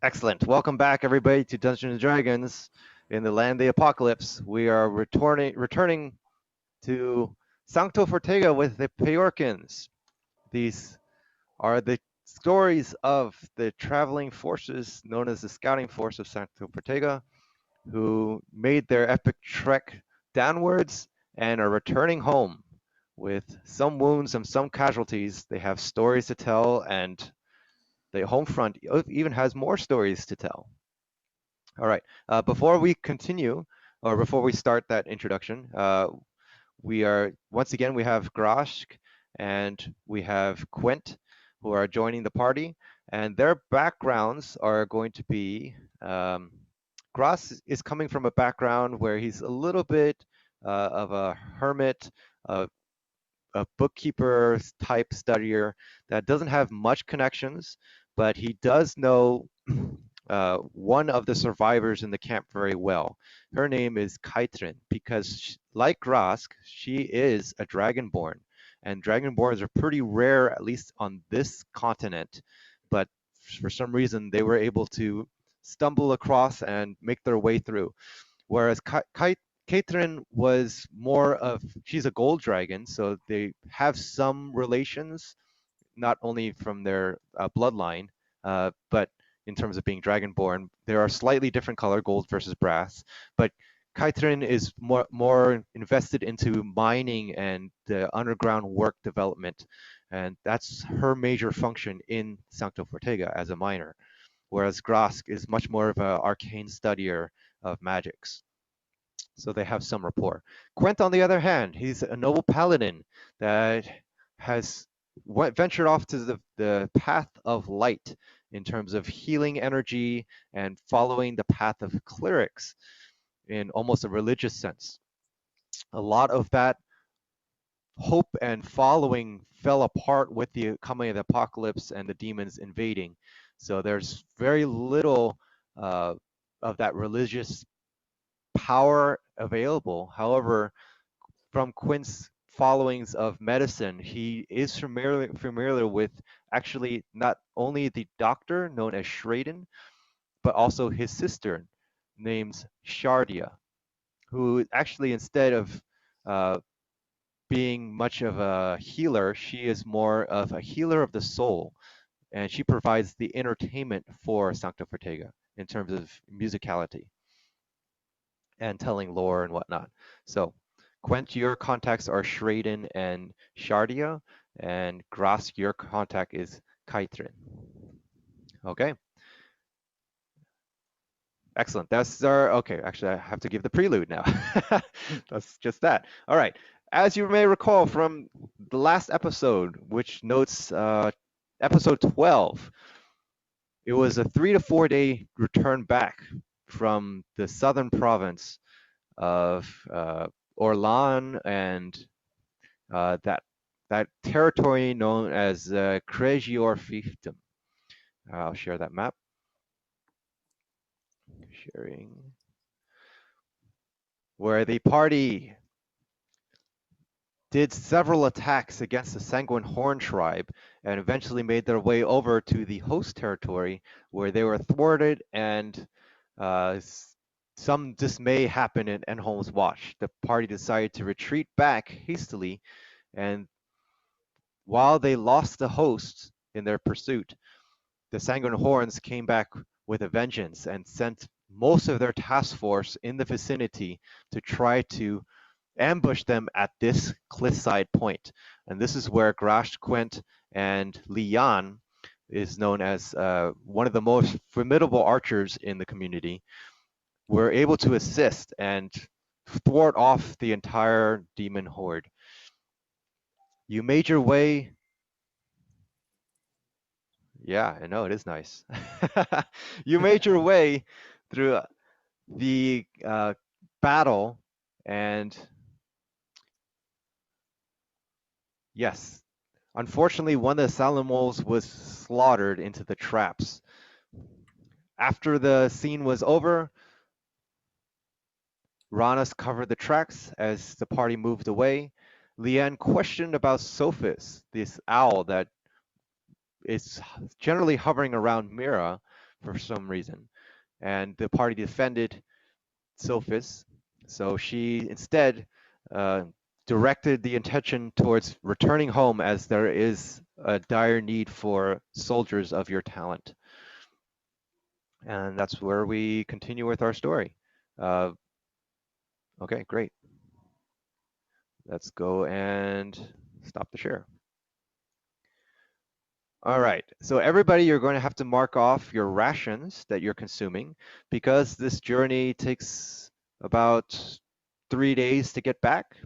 Excellent. Welcome back, everybody, to Dungeons and Dragons in the Land of the Apocalypse. We are returning to Sancto Fortega with the Peorkins. These are the stories of the traveling forces known as the Scouting Force of Sancto Fortega, who made their epic trek downwards and are returning home with some wounds and some casualties. They have stories to tell, and the home front even has more stories to tell. All right. Before we continue, or before we start that introduction, once again we have Grashk and we have Quint who are joining the party, and their backgrounds are going to be. Grass is coming from a background where he's a little bit of a hermit, a bookkeeper type studier that doesn't have much connections, but he does know one of the survivors in the camp very well. Her name is Kaitrin because, like Grask, she is a dragonborn, and dragonborns are pretty rare, at least on this continent. But for some reason, they were able to stumble across and make their way through. Whereas Katrin was more of, she's a gold dragon, so they have some relations, not only from their bloodline, but in terms of being dragonborn, there are slightly different color, gold versus brass. But Kaitrin is more invested into mining and the underground work development, and that's her major function in Sancto Fortega as a miner. Whereas Grask is much more of an arcane studier of magics. So they have some rapport. Quent, on the other hand, he's a noble paladin that has ventured off to the path of light in terms of healing energy and following the path of clerics in almost a religious sense. A lot of that hope and following fell apart with the coming of the apocalypse and the demons invading. So there's very little of that religious power available. However, from Quint's followings of medicine, he is familiar with actually not only the doctor known as Shraden, but also his sister named Shardia, who actually, instead of uh, being much of a healer, she is more of a healer of the soul, and she provides the entertainment for Sancto Fortega in terms of musicality and telling lore and whatnot. So, Quent, your contacts are Shraden and Shardia, and Grask, your contact is Kaitrin. Okay, excellent. That's our, okay, actually, I have to give the prelude now. That's just that. All right. As you may recall from the last episode, which notes episode 12, it was a 3 to 4 day return back from the southern province of Orlan and that territory known as Kregior Fiefdom. I'll share that map. Sharing. Where the party did several attacks against the Sanguine Horn tribe and eventually made their way over to the host territory where they were thwarted and uh, some dismay happened in Enholm's watch. The party decided to retreat back hastily, and while they lost the hosts in their pursuit, the Sanguine Horns came back with a vengeance and sent most of their task force in the vicinity to try to ambush them at this cliffside point. And this is where Grash Quent and Lian is known as one of the most formidable archers in the community, were able to assist and thwart off the entire demon horde. You made your way. Yeah, I know it is nice. You made your way through the battle, and yes, unfortunately, one of the Salamals was slaughtered into the traps. After the scene was over, Ranas covered the tracks as the party moved away. Leanne questioned about Sophis, this owl that is generally hovering around Mira, for some reason. And the party defended Sophis, so she instead uh, directed the intention towards returning home, as there is a dire need for soldiers of your talent. And that's where we continue with our story. Uh, okay, great. Let's go and stop the share. All right, so everybody, you're going to have to mark off your rations that you're consuming, because this journey takes about 3 days to get back.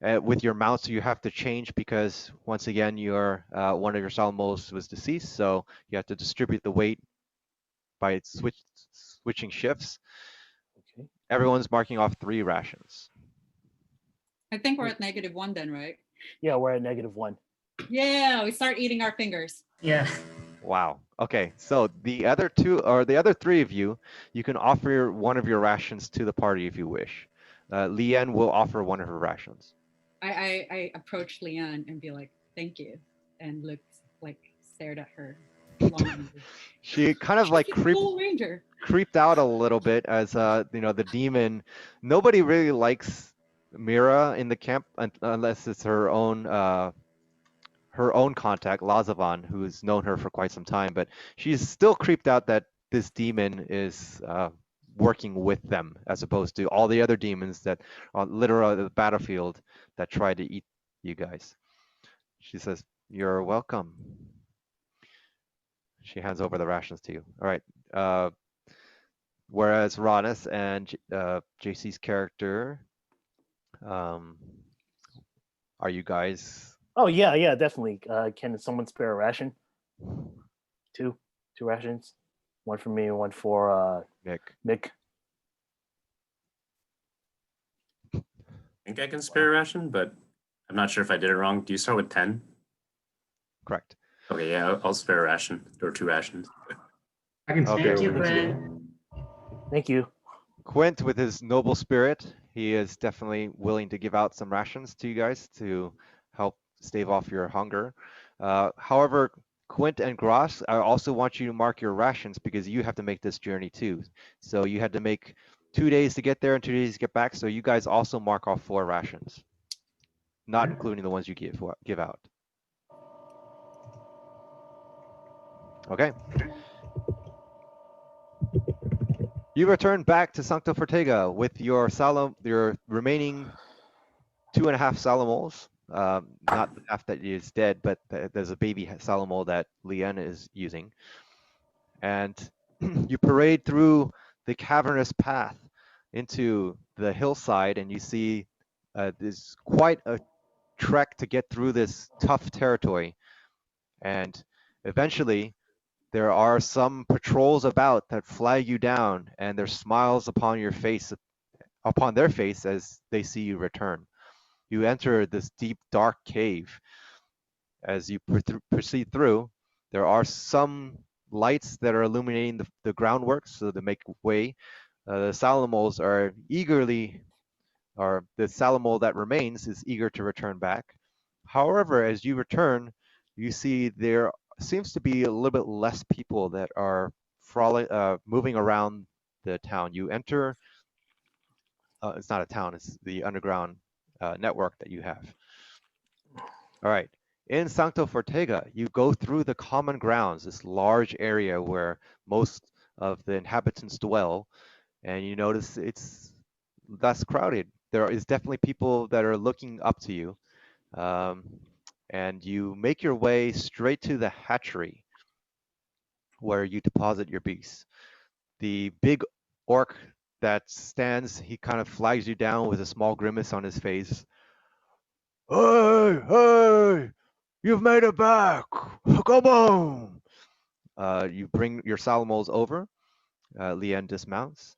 With your mounts, you have to change because once again, your one of your Salmos was deceased, so you have to distribute the weight by switching shifts. Okay. Everyone's marking off 3 rations. I think we're at -1 then, right? Yeah, we're at -1. Yeah, we start eating our fingers. Yeah. Wow. Okay, so the other 2, or the other 3 of you, you can offer one of your rations to the party if you wish. Leanne will offer one of her rations. I approached Leanne and be like, "Thank you," and stared at her. She kind of like creeped out a little bit as the demon. Nobody really likes Mira in the camp unless it's her own contact, Lazavan, who's known her for quite some time. But she's still creeped out that this demon is working with them, as opposed to all the other demons that are literally the battlefield that try to eat you guys. She says, "You're welcome." She hands over the rations to you. All right. Whereas Ronis and JC's character, are you guys? Oh yeah, definitely. Can someone spare a ration? 2 rations, one for me and one for Mick. I think I can spare a ration, but I'm not sure if I did it wrong. Do you start with 10? Correct. Okay, yeah, I'll spare a ration or 2 rations. I can spare Okay. you, Quinn. Thank you. Quint, with his noble spirit, he is definitely willing to give out some rations to you guys to help stave off your hunger. However, Quint and Gross, I also want you to mark your rations because you have to make this journey too. So you had to make 2 days to get there and 2 days to get back. So you guys also mark off 4 rations, not including the ones you give out. Okay. You return back to Sancto Fortega with your remaining 2.5 Salomos. Not the half that is dead, but there's a baby Salomo that Leanne is using. And you parade through the cavernous path into the hillside, and you see there's quite a trek to get through this tough territory. And eventually, there are some patrols about that flag you down, and there's smiles upon their face as they see you return. You enter this deep, dark cave. As you proceed through, there are some lights that are illuminating the groundwork, so to make way. The Salomos are the Salomo that remains is eager to return back. However, as you return, you see there seems to be a little bit less people that are moving around the town. You enter, it's not a town, it's the underground network that you have. All right. In Sancto Fortega, you go through the common grounds, this large area where most of the inhabitants dwell, and you notice it's less crowded. There is definitely people that are looking up to you. And you make your way straight to the hatchery where you deposit your beasts. The big orc that stands, he kind of flags you down with a small grimace on his face. Hey, you've made it back. Come on. You bring your Salomos over. Leanne dismounts,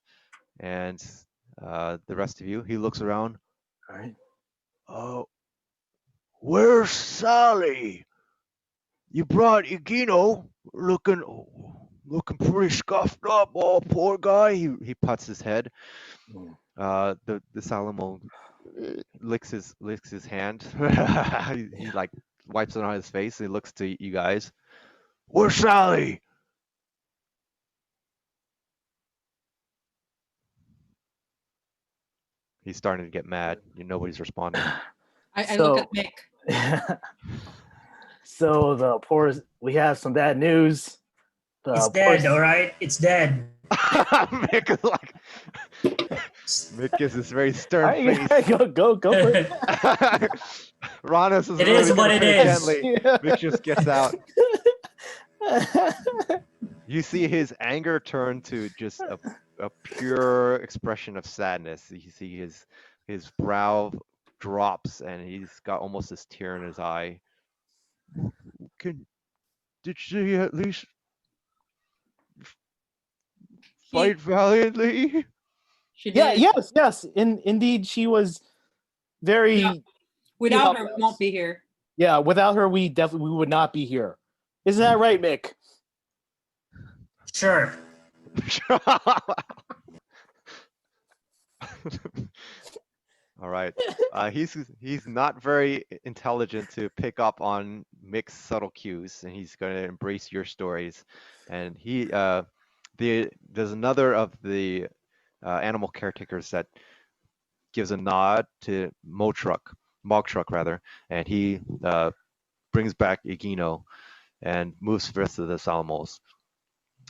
and the rest of you, he looks around. All right. Oh, where's Sally? You brought Igino, looking pretty scuffed up. Oh, poor guy. He puts his head. The Salomo licks his hand. he like wipes it on his face. He looks to you guys. Where's Sally? He's starting to get mad. Nobody's responding. I look So, at Mick. so we have some bad news. It's dead, all right? It's dead. Mick is like, Mick gives this very stern All right, face. go for it. Ronis is It really is what gonna it put is. gently. Mick just gets out. You see his anger turn to just a pure expression of sadness. You see his brow drops and he's got almost this tear in his eye. Did she at least fight valiantly? She Yeah, did. yes. Indeed, she was very. Yeah. Without her, helped we won't us. be here. Yeah, without her, we would not be here. Isn't that right, Mick? Sure. All right. He's not very intelligent to pick up on Mick's subtle cues, and he's going to embrace your stories. And there's another of the animal caretakers that gives a nod to Mogtruck rather, and he brings back Igino and moves the rest of the Salmos.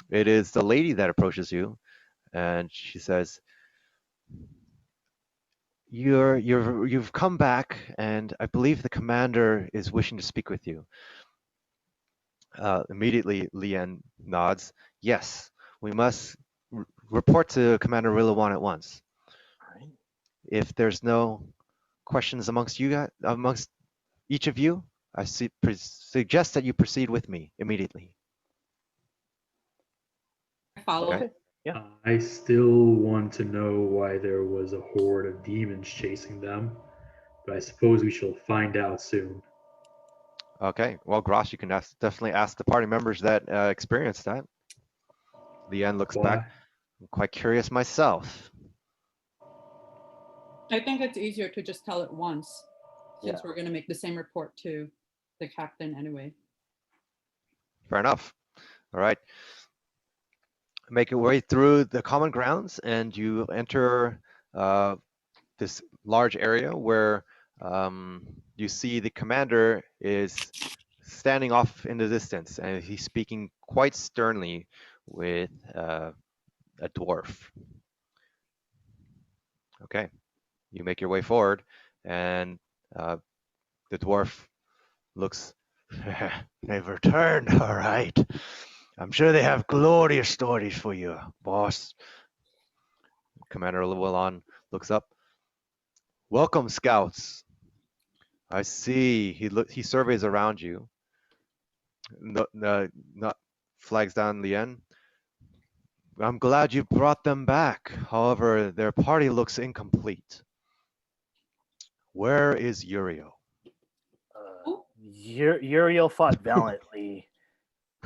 It is the lady that approaches you, and she says, You've come back, and I believe the commander is wishing to speak with you. Immediately, Lien nods. Yes, we must report to Commander Rillawan at once. If there's no questions amongst each of you, I suggest that you proceed with me immediately. Follow. Okay. Yeah. I still want to know why there was a horde of demons chasing them, but I suppose we shall find out soon. Okay. Well, Grosh, you can definitely ask the party members that experienced that. Lien looks back. I'm quite curious myself. I think it's easier to just tell it once, since Yeah. we're going to make the same report to the captain anyway. Fair enough. All right. Make your way through the common grounds, and you enter this large area where you see the commander is standing off in the distance, and he's speaking quite sternly with a dwarf. Okay, you make your way forward, and the dwarf looks. They've returned, all right. I'm sure they have glorious stories for you, boss. Commander Llewellyn looks up. Welcome, scouts. I see. He surveys around you. Not flags down Lien. I'm glad you brought them back. However, their party looks incomplete. Where is Uriel? Uriel fought valiantly,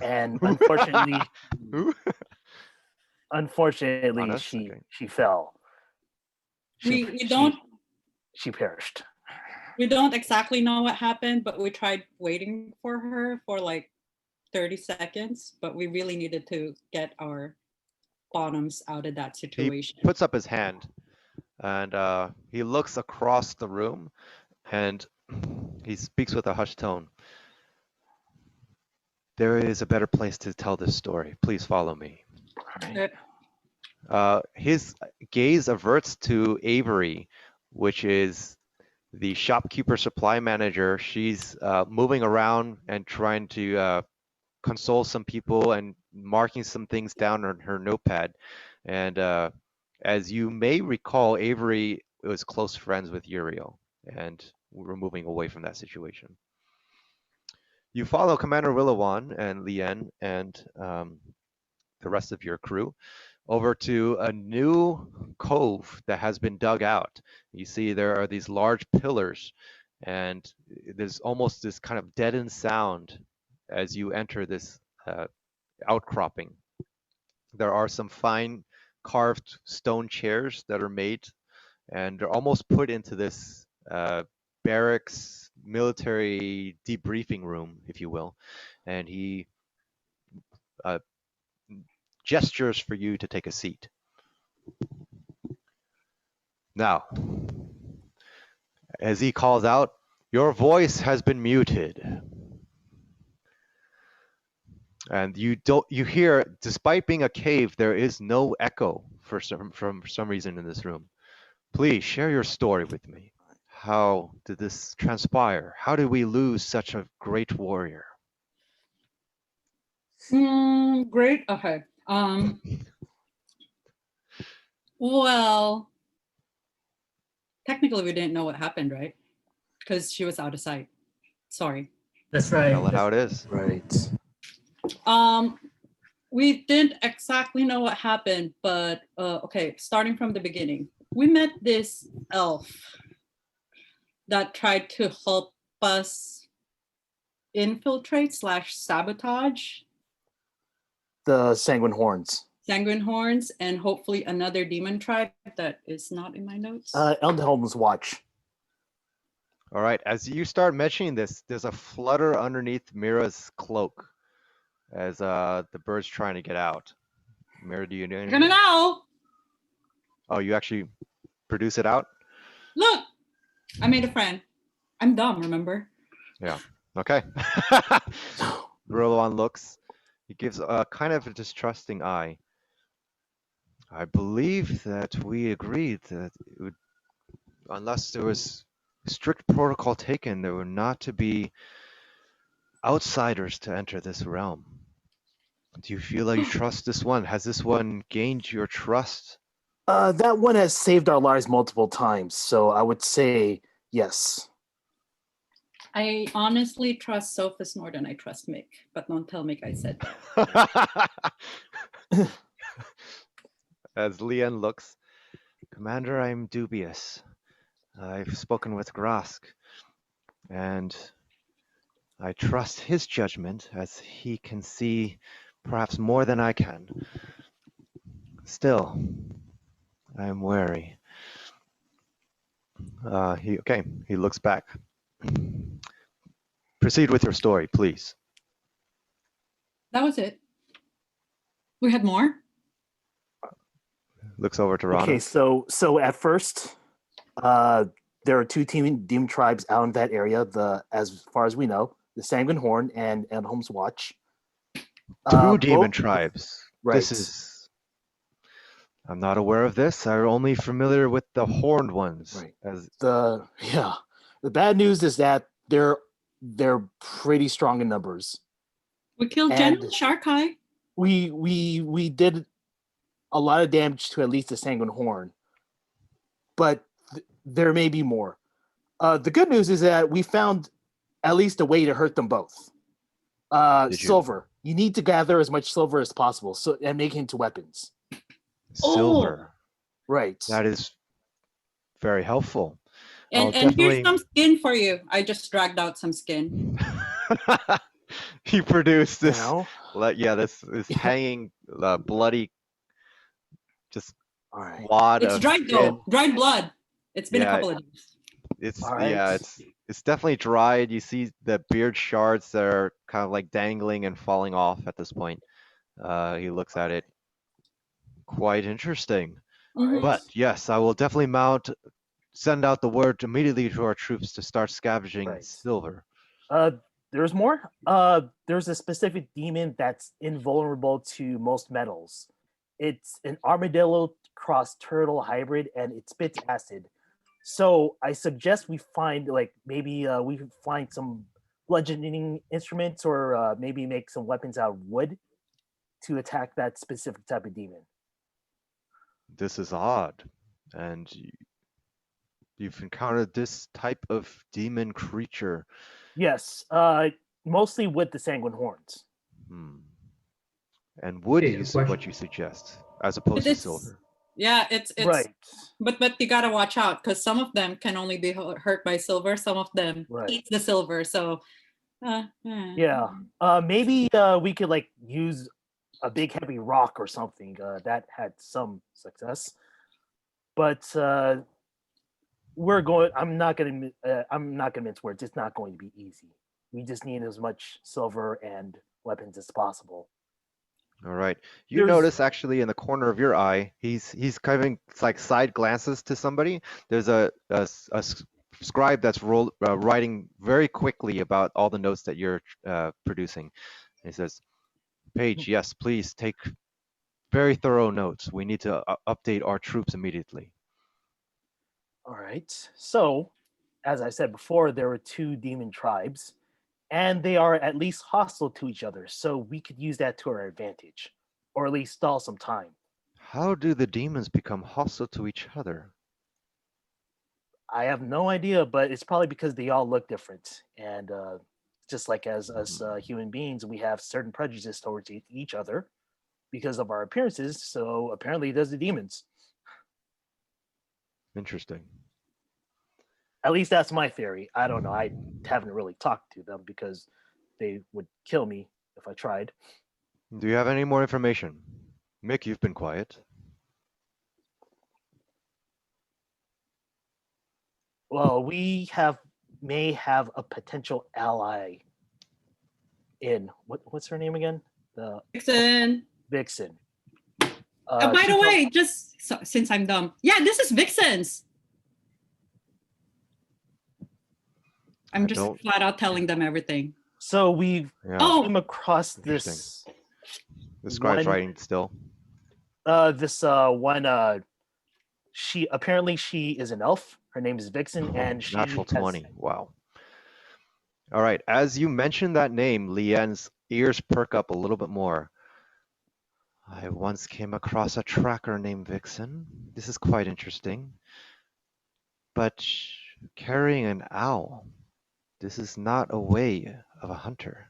and unfortunately, Who? Honest? she Okay. she fell. She perished. We don't exactly know what happened, but we tried waiting for her for like 30 seconds, but we really needed to get our bottoms out of that situation. He puts up his hand, and he looks across the room, and he speaks with a hushed tone. There is a better place to tell this story. Please follow me. His gaze averts to Avery, which is the shopkeeper supply manager. She's moving around and trying to console some people and marking some things down on her notepad. And as you may recall, Avery was close friends with Uriel, and we're moving away from that situation. You follow Commander Rillawan and Lien and the rest of your crew over to a new cove that has been dug out. You see there are these large pillars, and there's almost this kind of deadened sound as you enter this outcropping. There are some fine carved stone chairs that are made, and they're almost put into this barracks military debriefing room, if you will. And he gestures for you to take a seat. Now, as he calls out, your voice has been muted. And you hear, despite being a cave, there is no echo for some reason in this room. Please share your story with me. How did this transpire? How did we lose such a great warrior? Great. Okay. Well, technically we didn't know what happened, right? Because she was out of sight. Sorry. That's right. Tell it how it is. Right. We didn't exactly know what happened, but okay, starting from the beginning. We met this elf that tried to help us infiltrate / sabotage The Sanguine Horns. Sanguine Horns and hopefully another demon tribe that is not in my notes. Eldenholm's Watch. All right, as you start mentioning this, there's a flutter underneath Mira's cloak as the bird's trying to get out. Mira, do you know You're anything? gonna know. Oh, you actually produce it out? Look, I made a friend. I'm dumb, remember? Yeah. Okay. Roloan looks. He gives a kind of a distrusting eye. I believe that we agreed that it would, unless there was strict protocol taken, there were not to be outsiders to enter this realm. Do you feel like you trust this one? Has this one gained your trust? That one has saved our lives multiple times, so I would say yes. I honestly trust Sophus more than I trust Mick, but don't tell Mick I said that. As Leon looks, Commander, I'm dubious. I've spoken with Grask, and I trust his judgment as he can see perhaps more than I can. Still, I'm wary. He looks back. Proceed with your story, please. That was it. We had more? Looks over to Rana. Okay, so at first, there are two demon tribes out in that area. As far as we know, the Sanguine Horn and Eldenholm's Watch. Two demon both- tribes. Right. I'm not aware of this. I'm only familiar with the horned ones. Right. The bad news is that they're pretty strong in numbers. We killed And- General Sharkai. We did a lot of damage to at least the Sanguine Horn, but there may be more. The good news is that we found at least a way to hurt them both. Silver. You need to gather as much silver as possible and make it into weapons. Silver. Right. That is very helpful. And I'll here's some skin for you. I just dragged out some skin. He produced this. Now, This is hanging bloody, just all right. wad It's of dried skin. though. Dried blood. It's been a Yeah. couple of days. It's All right. it's definitely dried. You see the beard shards that are kind of like dangling and falling off at this point. He looks at it. Quite interesting. Mhm. But yes, I will definitely send out the word immediately to our troops to start scavenging Right. silver. There's more. There's a specific demon that's invulnerable to most metals. It's an armadillo cross turtle hybrid, and it spits acid. So I suggest we find maybe we find some bludgeoning instruments, or maybe make some weapons out of wood to attack that specific type of demon. This is odd, and you've encountered this type of demon creature. Yes, mostly with the Sanguine Horns. And wood Hey, is question. what you suggest, as opposed to It's- silver. Yeah, it's Right. But you gotta watch out because some of them can only be hurt by silver. Some of them Right. eat the silver. So Yeah. Maybe we could use a big heavy rock or something that had some success. But I'm not gonna mince words. It's not going to be easy. We just need as much silver and weapons as possible. All right. You There's- notice actually in the corner of your eye, he's kind of it's like side glances to somebody. There's a scribe that's writing very quickly about all the notes that you're producing. He says, "Page, yes, please take very thorough notes. We need to update our troops immediately." All right. So, as I said before, there were two demon tribes, and they are at least hostile to each other. So we could use that to our advantage, or at least stall some time. How do the demons become hostile to each other? I have no idea, but it's probably because they all look different, and just like as us human beings, we have certain prejudices towards each other because of our appearances. So apparently, does the demons. Interesting. At least that's my theory. I don't know. I haven't really talked to them because they would kill me if I tried. Do you have any more information? Mick, you've been quiet. Well, we may have a potential ally in what's her name again? The Vixen. Vixen. By she the told- way, just since I'm dumb, yeah, this is Vixen's. I'm I just don't- flat out telling them everything. so we Yeah. Oh, came across Interesting. this The scribe's one- writing still. this one she apparently she is an elf. Her name is Vixen, and she Natural has- 20. Wow. All right. As you mentioned that name, Leanne's ears perk up a little bit more. I once came across a tracker named Vixen. This is quite interesting. But carrying an owl, this is not a way of a hunter.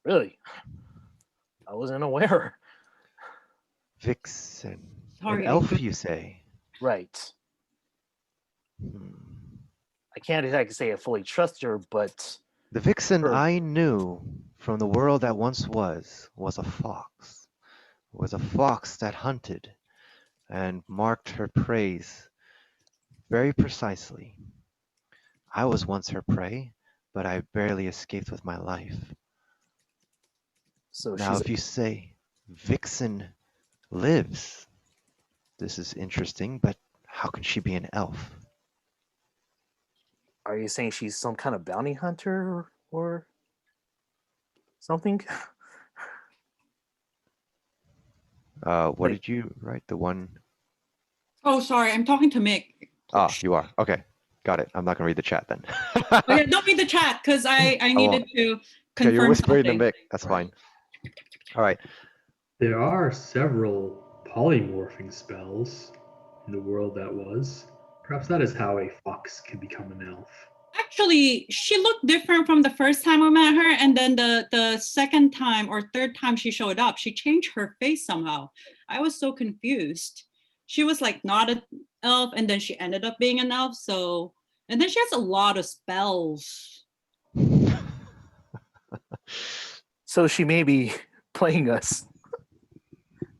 Really, I wasn't aware. Vixen. Sorry, An I elf, could- you say? Right. Hmm. I can't exactly say I fully trust her, but The vixen Sure. I knew from the world that once was a fox. Was a fox that hunted and marked her preys very precisely. I was once her prey, but I barely escaped with my life. so Now, she's if you say Vixen lives, this is interesting, but how can she be an elf? Are you saying she's some kind of bounty hunter or something? What Wait. did you write? The one? Oh, sorry, I'm talking to Mick. Ah, you are. Okay, got it. I'm not gonna read the chat then. Oh, yeah, don't read the chat because I won't. needed to Okay, confirm you're whispering to something. Mick. That's fine. All right. There are several polymorphing spells in the world that was. Perhaps that is how a fox can become an elf. Actually, she looked different from the first time I met her, and then the second time or third time she showed up, she changed her face somehow. I was so confused. She was like not an elf, and then she ended up being an elf. So, and then she has a lot of spells. So she may be playing us.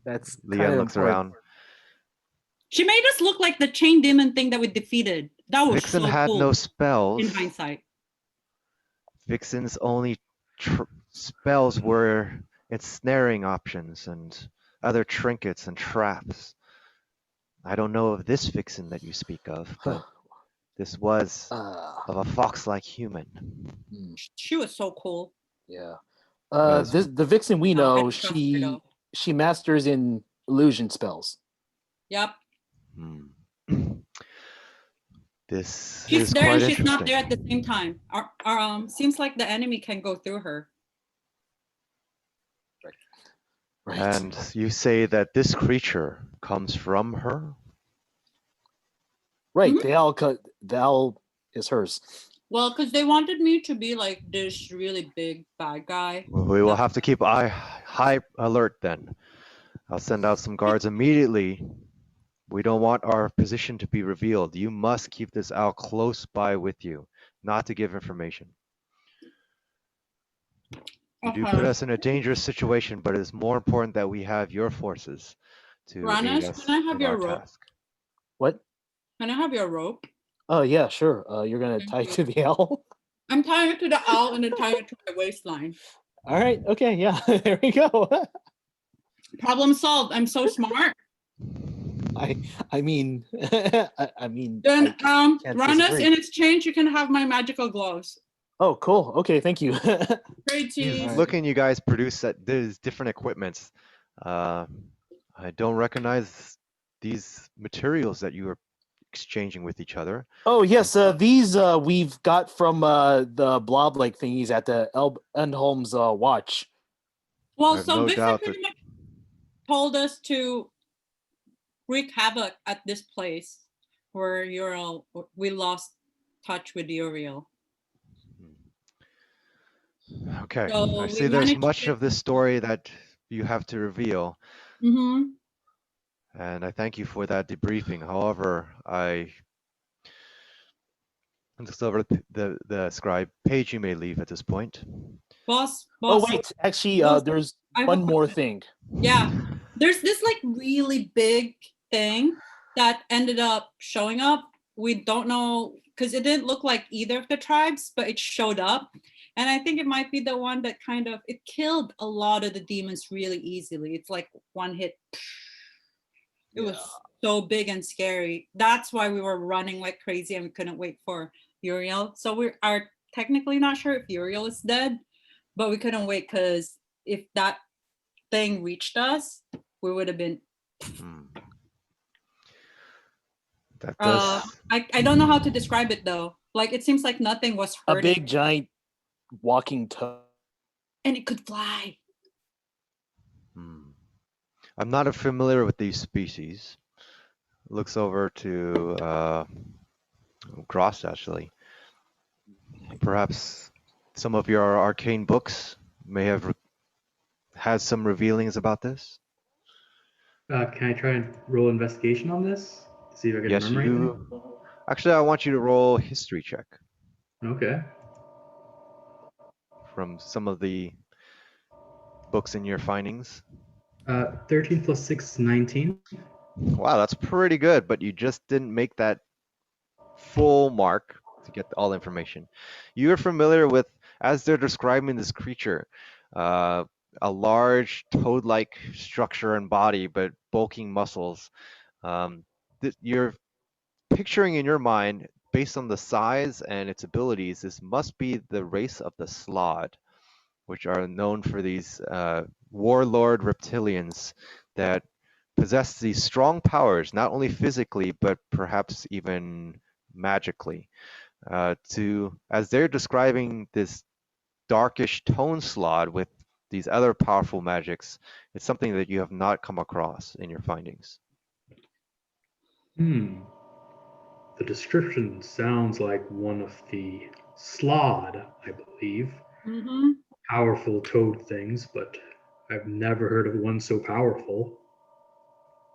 That's Leanne kinda looks important. around. She made us look like the chain demon thing that we defeated. That was Vixen so had cool no spells. in hindsight. Vixen's only spells were ensnaring options and other trinkets and traps. I don't know of this Vixen that you speak of, but this was of a fox-like human. She was so cool. Yeah. Yes. The Vixen we No, I know, don't trust her, though. she masters in illusion spells. Yep. Hmm. This She's is there quite and she's not there interesting. at the same time. Seems like the enemy can go through her. Right. And you say that this creature comes from her? right. Mhm. The owl is hers. Well, because they wanted me to be like this really big bad guy. We will have to keep high alert then. I'll send out some guards immediately. We don't want our position to be revealed. You must keep this owl close by with you, not to give information. You do put us in a dangerous situation, but it is more important that we have your forces to aid Ranas, us can I have in your our rope? task. What? Can I have your rope? Oh yeah, sure. You're gonna Thank tie you. to the owl. I'm tying it to the owl and then tying it to my waistline. All right. Okay. Yeah. There we go. Problem solved. I'm so smart. I mean, I mean. Then can't Ranus, disagree. in exchange, you can have my magical gloves. Oh, cool. Okay. Thank you. Great He's cheese. looking you guys produce that there's different equipments. I don't recognize these materials that you are exchanging with each other. Oh yes, these we've got from the blob-like thingies at the Endholm's watch. I Well, have so no Victor doubt pretty that much told us to wreak havoc at this place where Uriel, we lost touch with Uriel. okay. So I we see there's managed much to- of this story that you have to reveal, Mhm. and I thank you for that debriefing. However, I just over the scribe page you may leave at this point. Boss. Oh wait, actually, Boss, there's I have one a more question. thing. Yeah, there's this like really big thing that ended up showing up. We don't know because it didn't look like either of the tribes, but it showed up. And I think it might be the one that kind of it killed a lot of the demons really easily. It's like one hit. It was so big and scary. That's why we were running like crazy and we couldn't wait for Uriel. So we are technically not sure if Uriel is dead, but we couldn't wait because if that thing reached us, we would have been. Hmm. That does. I don't know how to describe it though. Like it seems like nothing was A hurting, big giant walking toad. and it could fly. Hmm. I'm not familiar with these species. Looks over to Gross actually. Perhaps some of your arcane books may have had some revealings about this. Can I try and roll investigation on this to see if I can Yes, remember anything? you. Actually, I want you to roll a history check Okay. from some of the books in your findings. 13 plus 6 is 19. Wow, that's pretty good, but you just didn't make that full mark to get all information. You're familiar with, as they're describing this creature, a large toad-like structure and body, but bulking muscles. You're picturing in your mind, based on the size and its abilities, this must be the race of the Slod, which are known for these warlord reptilians that possess these strong powers, not only physically, but perhaps even magically. As they're describing this darkish tone slot with these other powerful magics, it's something that you have not come across in your findings. The description sounds like one of the Slod, I believe. Mm-hmm. Powerful toad things, but I've never heard of one so powerful.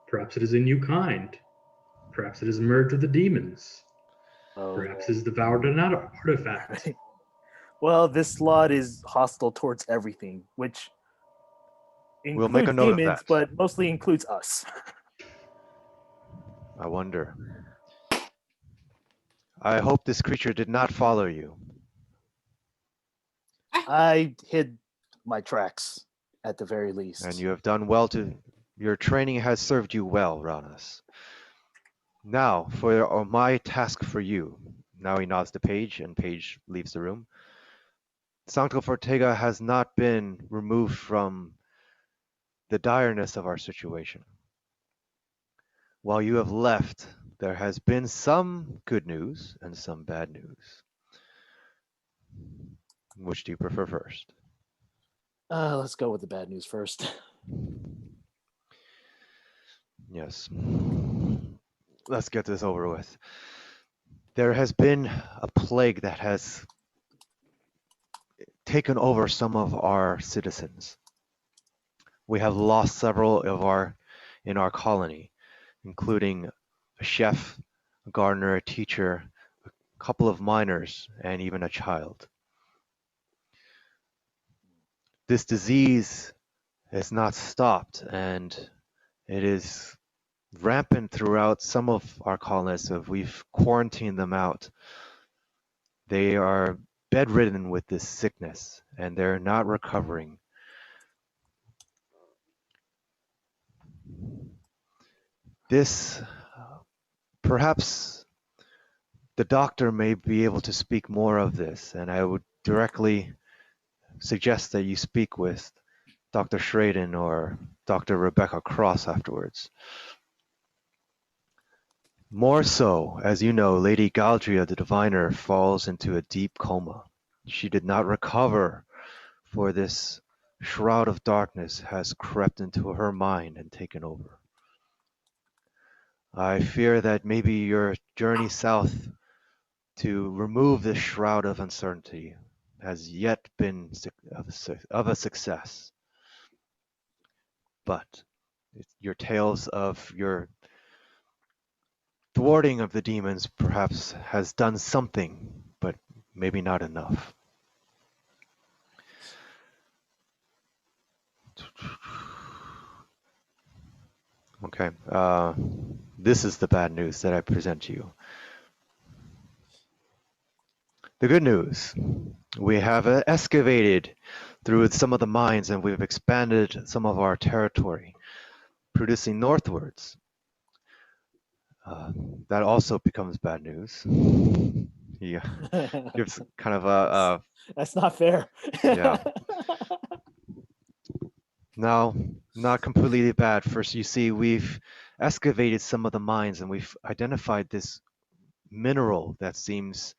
Perhaps it is a new kind. Perhaps it is merged with the demons. Oh. Perhaps it is devoured an artifact. Well, this slot is hostile towards everything, which We'll includes make a note of demons, that. but mostly includes us. I wonder. I hope this creature did not follow you. I hid my tracks at the very least. And you have done well your training has served you well, Ranas. Now, for my task for you. Now he nods to Paige, and Paige leaves the room. Sancto Fortega has not been removed from the direness of our situation. While you have left, there has been some good news and some bad news. Which do you prefer first? Let's go with the bad news first. Yes. Let's get this over with. There has been a plague that has taken over some of our citizens. We have lost several in our colony, including a chef, a gardener, a teacher, a couple of miners, and even a child. This disease has not stopped, and it is rampant throughout some of our colonists. We've quarantined them out. They are bedridden with this sickness, and they're not recovering. This, perhaps the doctor may be able to speak more of this, and I would directly suggest that you speak with Dr. Schraden or Dr. Rebecca Cross afterwards. More so, as you know, Lady Galdria the Diviner falls into a deep coma. She did not recover, for this shroud of darkness has crept into her mind and taken over. I fear that maybe your journey south to remove this shroud of uncertainty has yet been of a success. But your tales of your thwarting of the demons perhaps has done something, but maybe not enough. Okay, this is the bad news that I present to you. The good news, we have excavated through some of the mines and we've expanded some of our territory, producing northwards. That also becomes bad news. Yeah, gives kind of a That's not fair. Yeah. No, not completely bad. First, you see, we've excavated some of the mines and we've identified this mineral that seems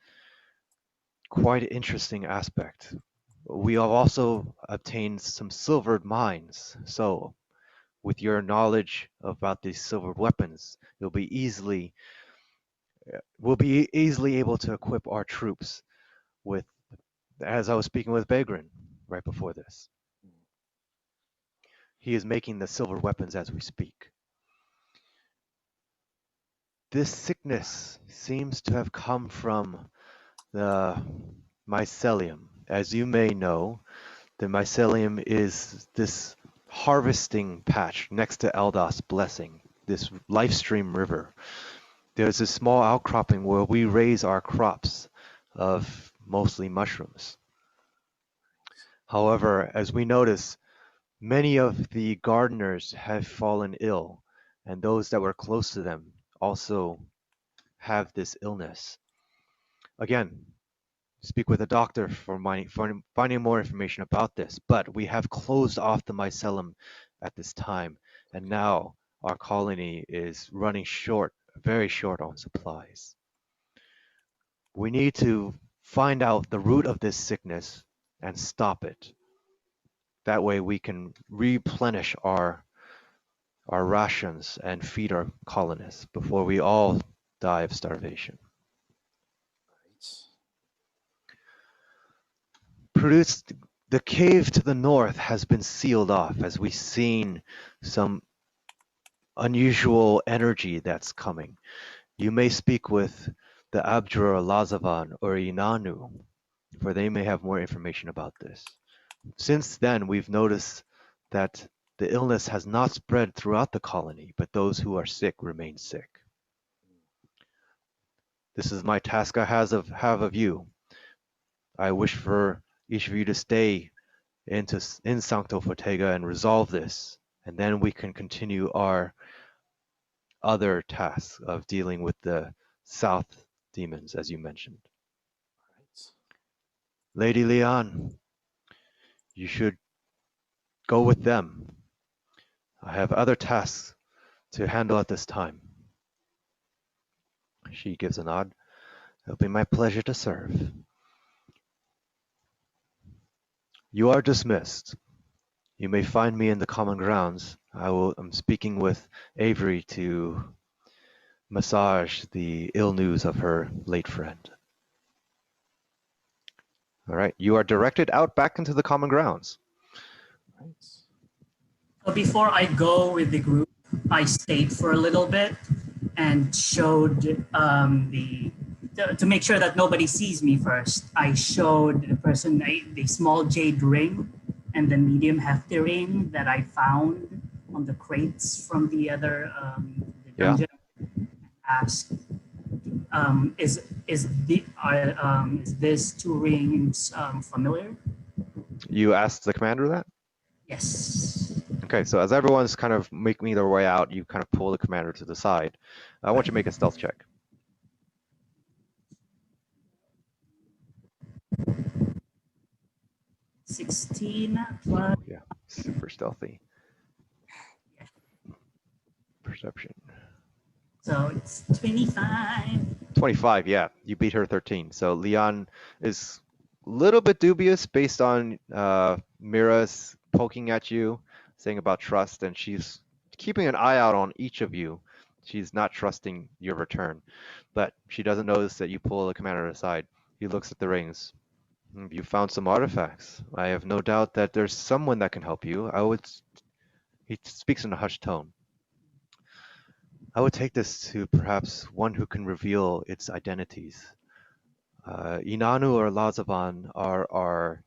quite an interesting aspect. We have also obtained some silvered mines. So, with your knowledge about these silvered weapons, we'll be easily able to equip our troops with, as I was speaking with Begrin right before this. He is making the silver weapons as we speak. This sickness seems to have come from the mycelium. As you may know, the mycelium is this harvesting patch next to Eldas Blessing, this life stream river. There's a small outcropping where we raise our crops of mostly mushrooms. However, as we notice, many of the gardeners have fallen ill, and those that were close to them also have this illness. Again, speak with a doctor for finding more information about this, but we have closed off the mycelium at this time, and now our colony is running short, very short on supplies. We need to find out the root of this sickness and stop it. That way we can replenish our rations and feed our colonists before we all die of starvation. The cave to the north has been sealed off as we've seen some unusual energy that's coming. You may speak with the Abjur Lazavan or Inanu, for they may have more information about this. Since then, we've noticed that the illness has not spread throughout the colony, but those who are sick remain sick. This is my task I have of you. I wish for each of you to stay in Sancto Fortega and resolve this, and then we can continue our other tasks of dealing with the south demons, as you mentioned. Lady Leon, you should go with them. I have other tasks to handle at this time. She gives a nod. It'll be my pleasure to serve. You are dismissed. You may find me in the common grounds. I'm speaking with Avery to massage the ill news of her late friend. All right, you are directed out back into the common grounds. So before I go with the group, I stayed for a little bit and showed to make sure that nobody sees me first. I showed the person the small jade ring and the medium hefty ring that I found on the crates from the other the dungeon. Yeah. Asked, is this two rings familiar? You asked the commander that? Yes. Okay, so as everyone's kind of making their way out, you kind of pull the commander to the side. I want you to make a stealth check. 16 plus. Yeah, super stealthy. Perception. So it's 25. 25, yeah, you beat her 13. So Leon is a little bit dubious based on Mira's poking at you, saying about trust, and she's keeping an eye out on each of you. She's not trusting your return, but she doesn't notice that you pull the commander aside. He looks at the rings. You found some artifacts. I have no doubt that there's someone that can help you. He speaks in a hushed tone. I would take this to perhaps one who can reveal its identities. Inanu or Lazavan are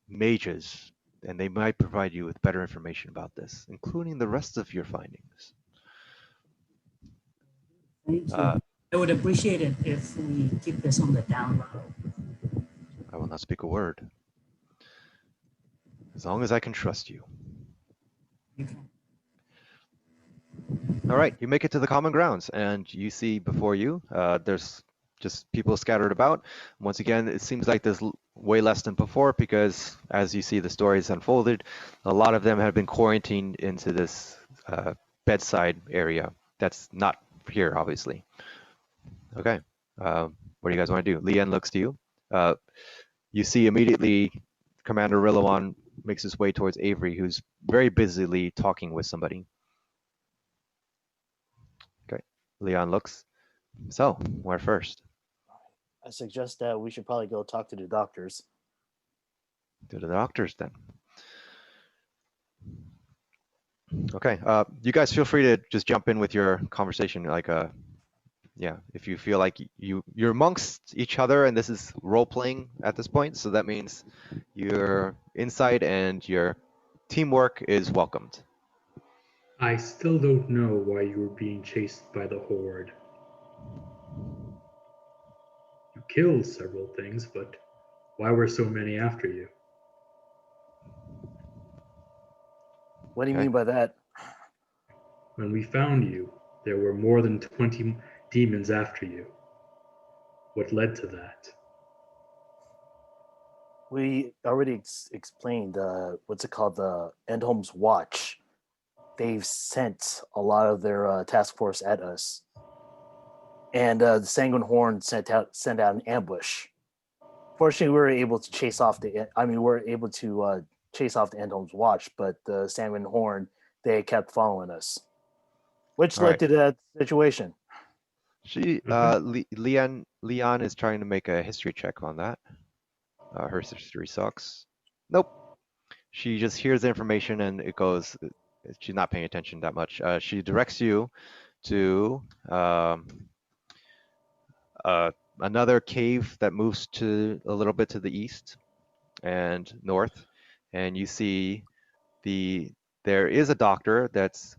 mages, and they might provide you with better information about this, including the rest of your findings. Thank you. I would appreciate it if we keep this on the down low. I will not speak a word. As long as I can trust you. You can. All right, you make it to the common grounds, and you see before you, there's just people scattered about. Once again, it seems like there's way less than before because as you see the stories unfolded, a lot of them have been quarantined into this bedside area. That's not here, obviously. Okay, what do you guys want to do? Leanne looks to you. You see immediately Commander Rillawan makes his way towards Avery, who's very busily talking with somebody. Okay, Leon looks. So, where first? I suggest that we should probably go talk to the doctors. To the doctors then. Okay, you guys feel free to just jump in with your conversation. Like, yeah, if you feel like you're amongst each other, and this is role playing at this point, so that means your insight and your teamwork is welcomed. I still don't know why you were being chased by the Horde. You killed several things, but why were so many after you? What do you Okay. mean by that? When we found you, there were more than 20 demons after you. What led to that? We already explained what's it called, the Endholm's Watch. They've sent a lot of their task force at us, and the Sanguine Horn sent out an ambush. Fortunately, we were able to chase off the. I mean, we were able to chase off the Endholm's Watch, but the Sanguine Horn, they kept following us, which All led right. to that situation. Leon is trying to make a history check on that. Her history sucks. Nope. She just hears the information and it goes. She's not paying attention that much. She directs you to another cave that moves to a little bit to the east and north, and you see there is a doctor that's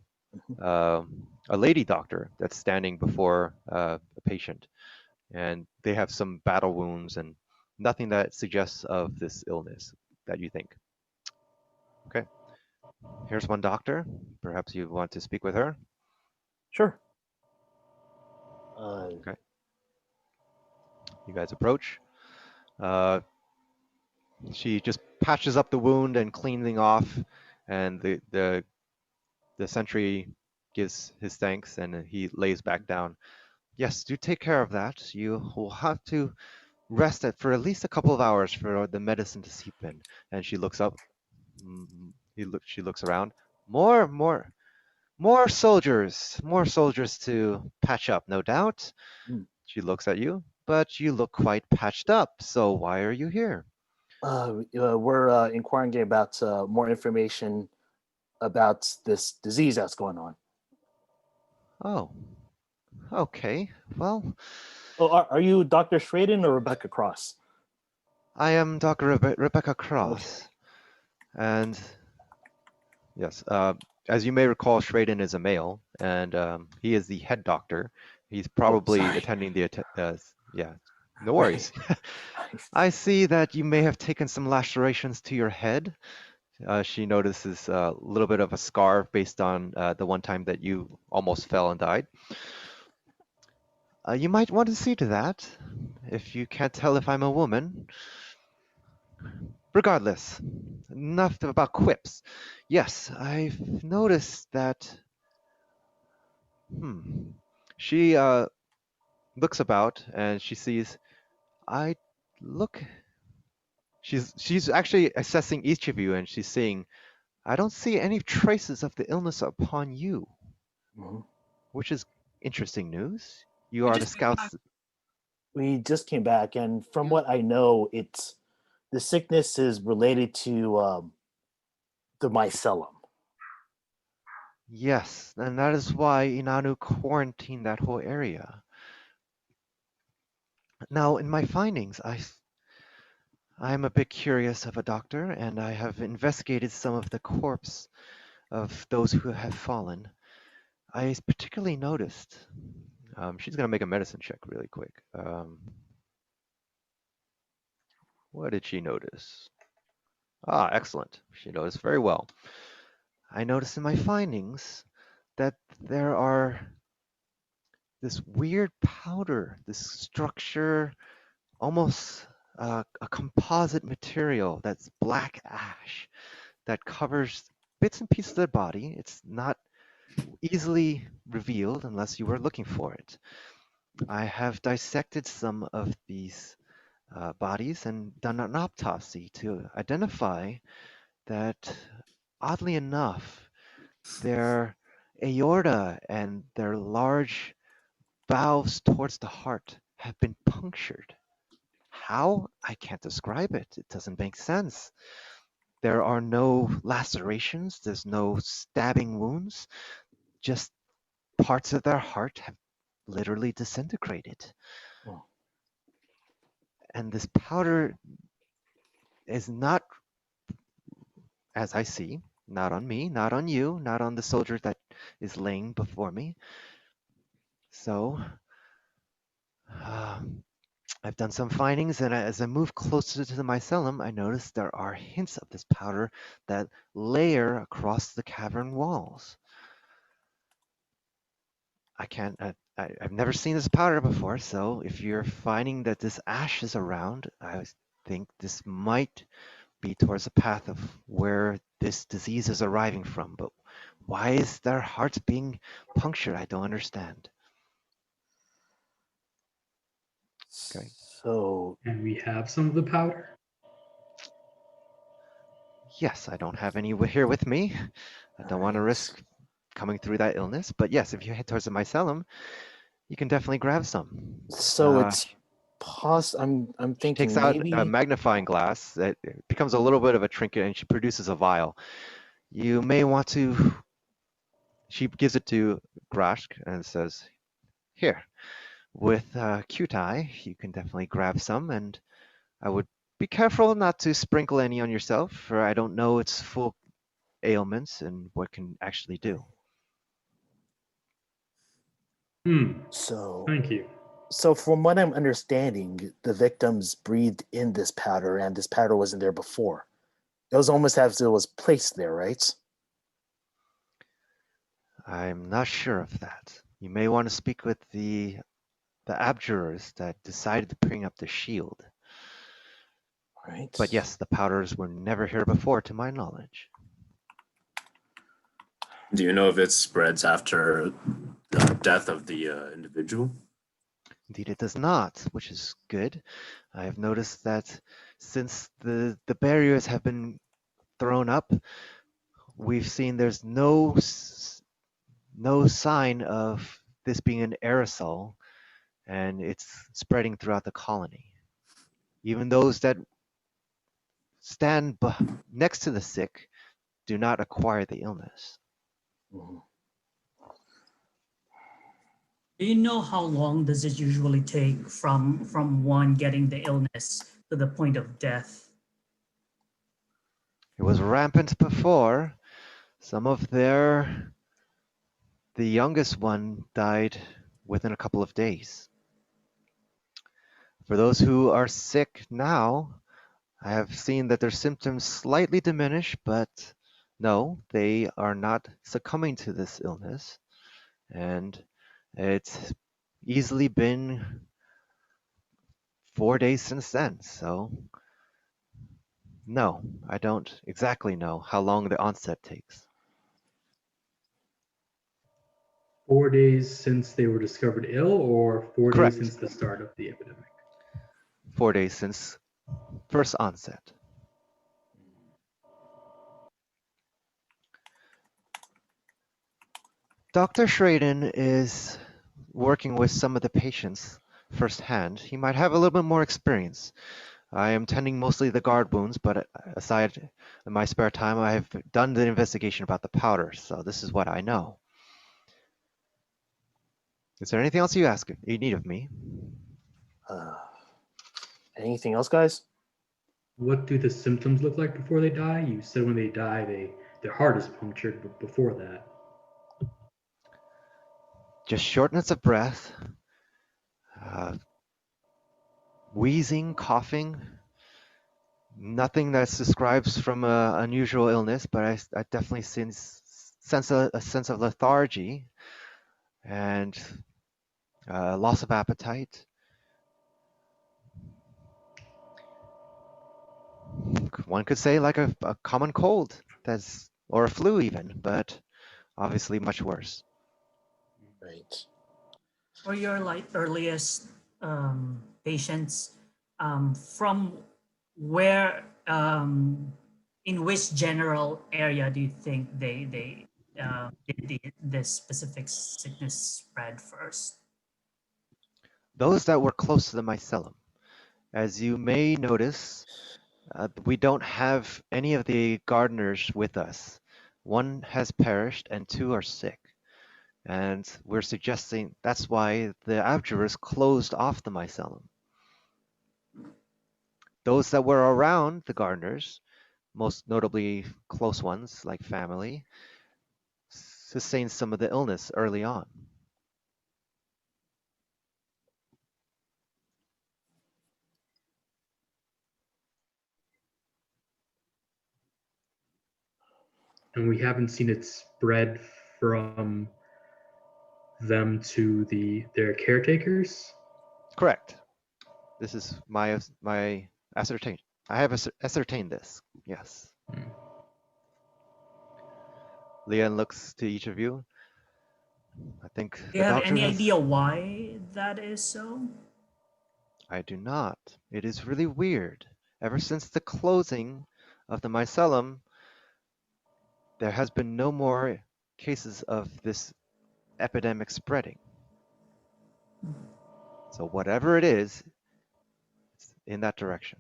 a lady doctor that's standing before a patient, and they have some battle wounds and nothing that suggests of this illness that you think. Okay, here's one doctor. Perhaps you want to speak with her. Sure. Okay. You guys approach. She just patches up the wound and cleaning off, and the sentry gives his thanks and he lays back down. Yes, do take care of that. You will have to rest it for at least a couple of hours for the medicine to seep in. And she looks up. She looks around. More soldiers to patch up, no doubt. She looks at you, but you look quite patched up. So why are you here? We're inquiring about more information about this disease that's going on. Oh, okay. Well, Oh, are you Dr. Schraden or Rebecca Cross? I am Dr. Rebecca Cross. And yes, as you may recall, Schraden is a male, and he is the head doctor He's probably sorry. attending the yeah. No worries. I see that you may have taken some lacerations to your head. She notices a little bit of a scar based on the one time that you almost fell and died. You might want to see to that, if you can't tell if I'm a woman. Regardless, enough about quips. Yes, I've noticed that. She looks about and she sees. I look. She's actually assessing each of you, and she's saying, "I don't see any traces of the illness upon you," Mhm. which is interesting news. You We are the just came back. scouts. We just came back, and from what I know, it's the sickness is related to the mycelium. Yes, and that is why Inanu quarantined that whole area. Now, in my findings, I'm a bit curious of a doctor, and I have investigated some of the corpse of those who have fallen. I particularly noticed. She's gonna make a medicine check really quick. What did she notice? Ah, excellent. She noticed very well. I noticed in my findings that there are this weird powder, this structure, almost a composite material that's black ash that covers bits and pieces of the body. It's not easily revealed unless you were looking for it. I have dissected some of these bodies and done an autopsy to identify that, oddly enough, their aorta and their large valves towards the heart have been punctured. How? I can't describe it. It doesn't make sense. There are no lacerations, there's no stabbing wounds, just parts of their heart have literally disintegrated. Oh. And this powder is not, as I see, not on me, not on you, not on the soldier that is laying before me. So, I've done some findings, and as I move closer to the mycelium, I notice there are hints of this powder that layer across the cavern walls. I can't. I've never seen this powder before, so if you're finding that this ash is around, I think this might be towards the path of where this disease is arriving from. But why is their hearts being punctured? I don't understand. Okay. So And we have some of the powder. Yes, I don't have any here with me. I don't want to risk coming through that illness. But yes, if you head towards the mycelium, you can definitely grab some. so Uh, it's I'm She takes thinking out maybe a magnifying glass. It becomes a little bit of a trinket, and she produces a vial. You may want to. She gives it to Grashk and says, "Here, with Q-tie, you can definitely grab some, and I would be careful not to sprinkle any on yourself, for I don't know its full ailments and what can actually do." so Thank you. so from what I'm understanding, the victims breathed in this powder, and this powder wasn't there before. It was almost as it was placed there, right? I'm not sure of that. You may want to speak with the abjurers that decided to bring up the shield. Right. But yes, the powders were never here before, to my knowledge. Do you know if it spreads after the death of the individual? Indeed, it does not, which is good. I have noticed that since the barriers have been thrown up, we've seen there's no sign of this being an aerosol, and it's spreading throughout the colony. Even those that stand next to the sick do not acquire the illness. Mhm. Do you know how long does it usually take from one getting the illness to the point of death? It was rampant before. Some of the youngest one died within a couple of days. For those who are sick now, I have seen that their symptoms slightly diminish, but no, they are not succumbing to this illness. And it's easily been 4 days since then, so no, I don't exactly know how long the onset takes. 4 days since they were discovered ill, or 4 Correct. days since the start of the epidemic? 4 days since first onset. Dr. Schraden is working with some of the patients firsthand. He might have a little bit more experience. I am tending mostly the guard wounds, but aside in my spare time, I have done the investigation about the powder, so this is what I know. Is there anything else you need of me? Anything else, guys? What do the symptoms look like before they die? You said when they die, their heart is punctured, but before that, Just shortness of breath, wheezing, coughing. Nothing that describes from an unusual illness, but I definitely sense a sense of lethargy and loss of appetite. One could say like a common cold, or a flu even, but obviously much worse. Right. For your earliest patients, from where, in which general area do you think did this specific sickness spread first? Those that were close to the mycelium. As you may notice, we don't have any of the gardeners with us. One has perished and 2 are sick. And we're suggesting that's why the abjurers closed off the mycelium. Those that were around the gardeners, most notably close ones like family, sustained some of the illness early on. and we haven't seen it spread from them to their caretakers. Correct. This is my ascertain. I have ascertained this. Yes. Leon looks to each of you. I think Do you have any idea why that is so? I do not. It is really weird. Ever since the closing of the mycelium, there has been no more cases of this epidemic spreading. So whatever it is, it's in that direction.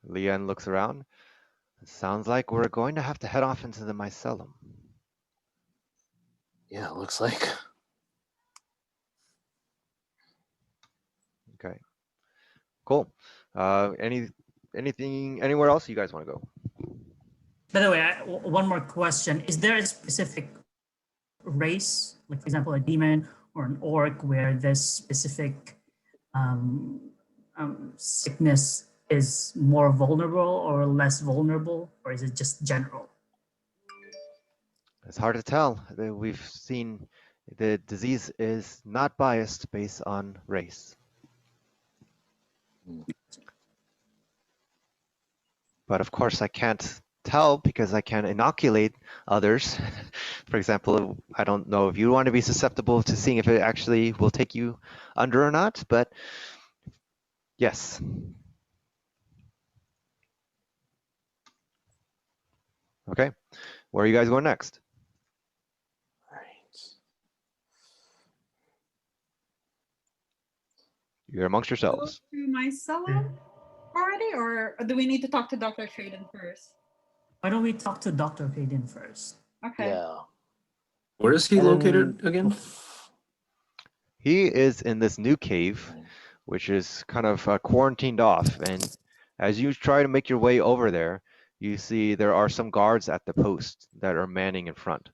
Leon looks around. It sounds like we're going to have to head off into the mycelium. Yeah, it looks like. Okay. Cool. Anything anywhere else you guys want to go? By the way, one more question. Is there a specific race, like for example, a demon or an orc, where this specific sickness is more vulnerable or less vulnerable, or is it just general? It's hard to tell. We've seen the disease is not biased based on race. But of course, I can't tell because I can't inoculate others. For example, I don't know if you want to be susceptible to seeing if it actually will take you under or not, but yes. Okay, where are you guys going next? All right. You're amongst yourselves. Go to mycelium already, or do we need to talk to Dr. Traden first? Why don't we talk to Dr. Hayden first? Okay. Yeah. Where is he And then- located again? He is in this new cave, which is kind of quarantined off. And as you try to make your way over there, you see there are some guards at the post that are manning in front.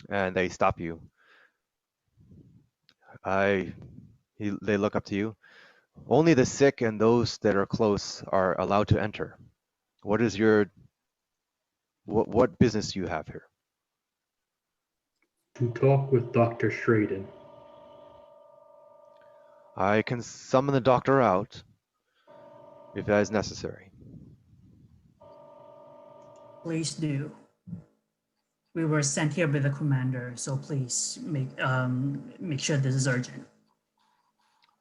And they stop you. They look up to you. Only the sick and those that are close are allowed to enter. What is what business do you have here? To talk with Dr. Schraden. I can summon the doctor out if that is necessary. Please do. We were sent here by the commander, so please make sure this is urgent.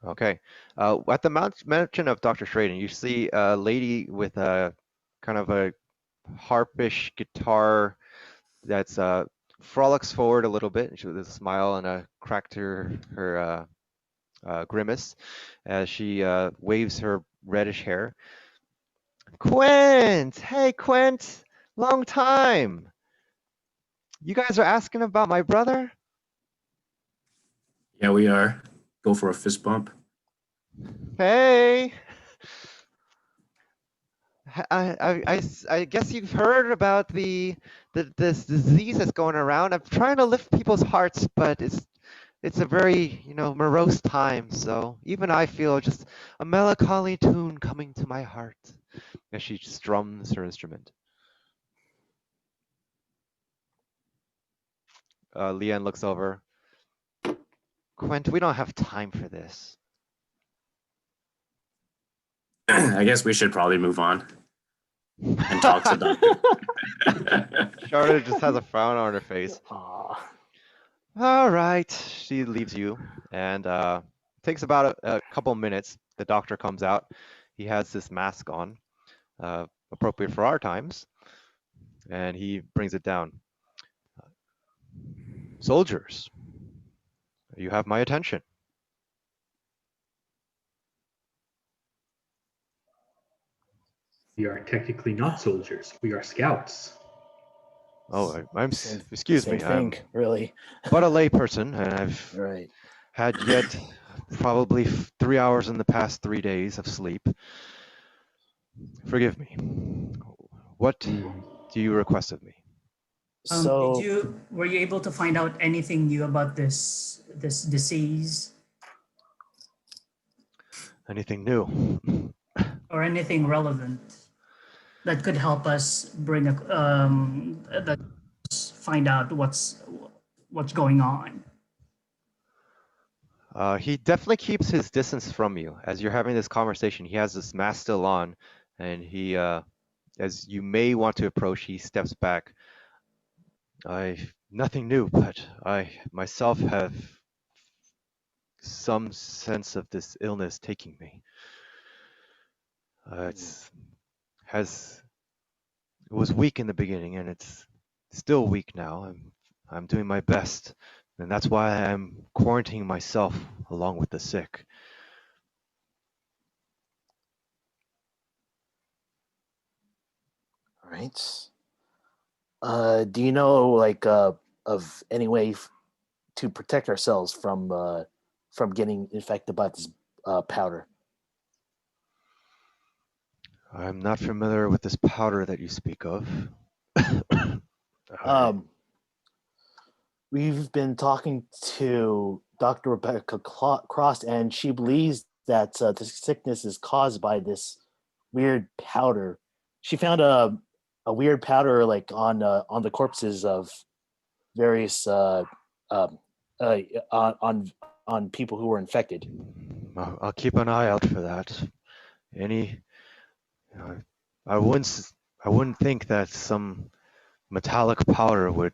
Okay. At the mention of Dr. Schraden, you see a lady with a kind of a harpish guitar that's frolics forward a little bit with a smile and a crack to her grimace as she waves her reddish hair. Quint! Hey, Quint! Long time! You guys are asking about my brother? Yeah, we are. Go for a fist bump. Hey! I guess you've heard about this disease that's going around. I'm trying to lift people's hearts, but it's a very, morose time. So even I feel just a melancholy tune coming to my heart as she strums her instrument. Leanne looks over. Quint, we don't have time for this. I guess we should probably move on and talk to Doctor. Charlotte just has a frown on her face. Aw. All right, she leaves you, and takes about a couple minutes. The doctor comes out. He has this mask on, appropriate for our times, and he brings it down. Soldiers, you have my attention. We are technically not soldiers. We are scouts. Oh, I'm Same- excuse Same me. I'm thing, really. but a layperson, and I've Right. had yet probably 3 hours in the past 3 days of sleep. Forgive me. What do you request of me? So Were you able to find out anything new about this disease Anything new? or anything relevant that could help us find out what's going on? He definitely keeps his distance from you. As you're having this conversation, he has this mask still on, and he, as you may want to approach, he steps back. Nothing new, but I myself have some sense of this illness taking me. It was weak in the beginning, and it's still weak now. I'm doing my best, and that's why I'm quarantining myself along with the sick. all right. Do you know of any way to protect ourselves from getting infected by this powder? I'm not familiar with this powder that you speak of. We've been talking to Dr. Rebecca Cross, and she believes that this sickness is caused by this weird powder. She found a weird powder on the corpses of various on people who were infected. I'll keep an eye out for that. I wouldn't think that some metallic powder would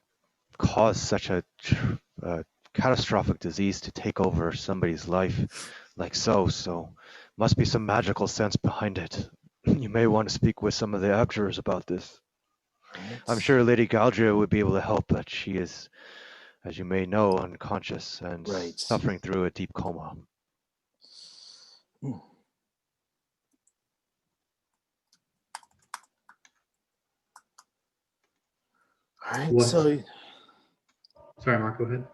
cause such a catastrophic disease to take over somebody's life like so. So must be some magical sense behind it. You may want to speak with some of the abjurers about this. I'm sure Lady Galdria would be able to help, but she is, as you may know, unconscious and suffering through a deep coma. All right. What? So, Sorry, Mark, go ahead.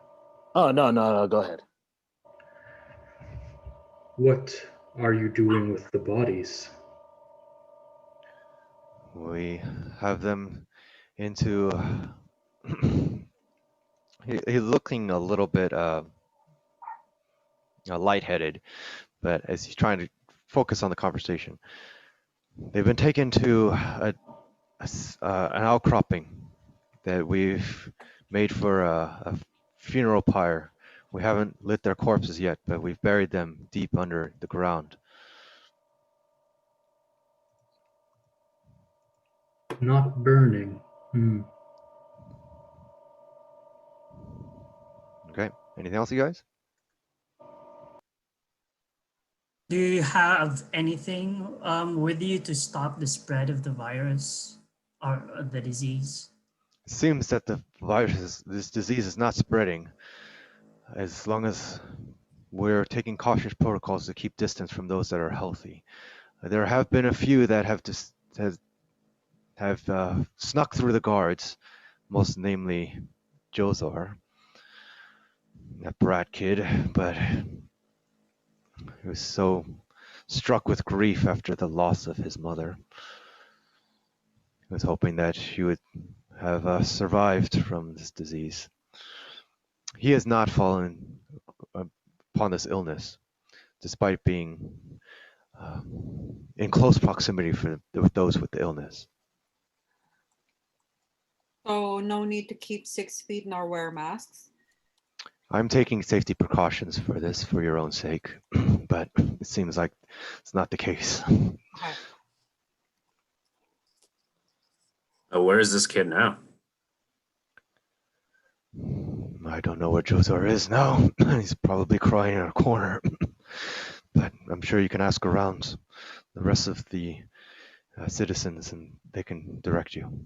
oh no, go ahead. What are you doing with the bodies? We have them into. He's looking a little bit lightheaded, but as he's trying to focus on the conversation, they've been taken to an outcropping that we've made for a funeral pyre. We haven't lit their corpses yet, but we've buried them deep under the ground. Not burning. Hmm. Okay. Anything else, you guys? Do you have anything with you to stop the spread of the virus or the disease? It seems that this disease is not spreading as long as we're taking cautious protocols to keep distance from those that are healthy. There have been a few that have snuck through the guards, most namely Jozor, that brat kid, but he was so struck with grief after the loss of his mother. He was hoping that she would have survived from this disease. He has not fallen upon this illness, despite being in close proximity with those with the illness. So no need to keep 6 feet nor wear masks. I'm taking safety precautions for this for your own sake, but it seems like it's not the case. Okay. Where is this kid now? I don't know where Jozor is now. He's probably crying in a corner. But I'm sure you can ask around the rest of the citizens and they can direct you.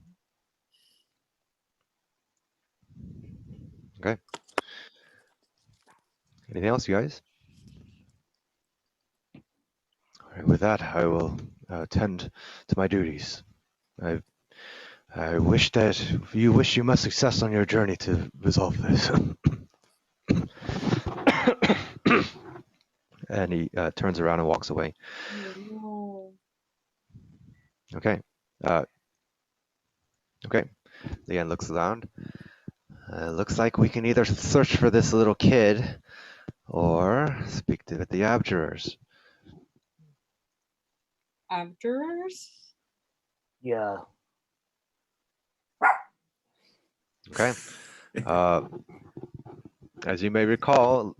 Okay. Anything else, you guys? All right, with that, I will tend to my duties. I wish you much success on your journey to resolve this. And he turns around and walks away. No. Okay. Okay. Leanne looks around. Looks like we can either search for this little kid or speak to the abjurers. Abjurers? Yeah. Okay. As you may recall,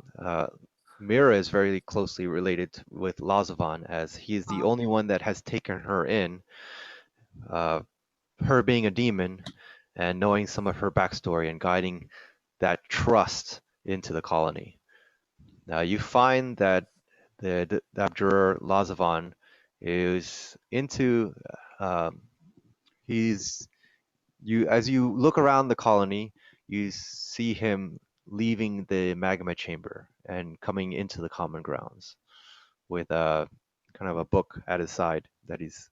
Mira is very closely related with Lazavan, as he is the only one that has taken her in. Her being a demon and knowing some of her backstory and guiding that trust into the colony. Now you find that the abjurer Lazavan is into as you look around the colony, you see him leaving the magma chamber and coming into the common grounds with a kind of a book at his side that he's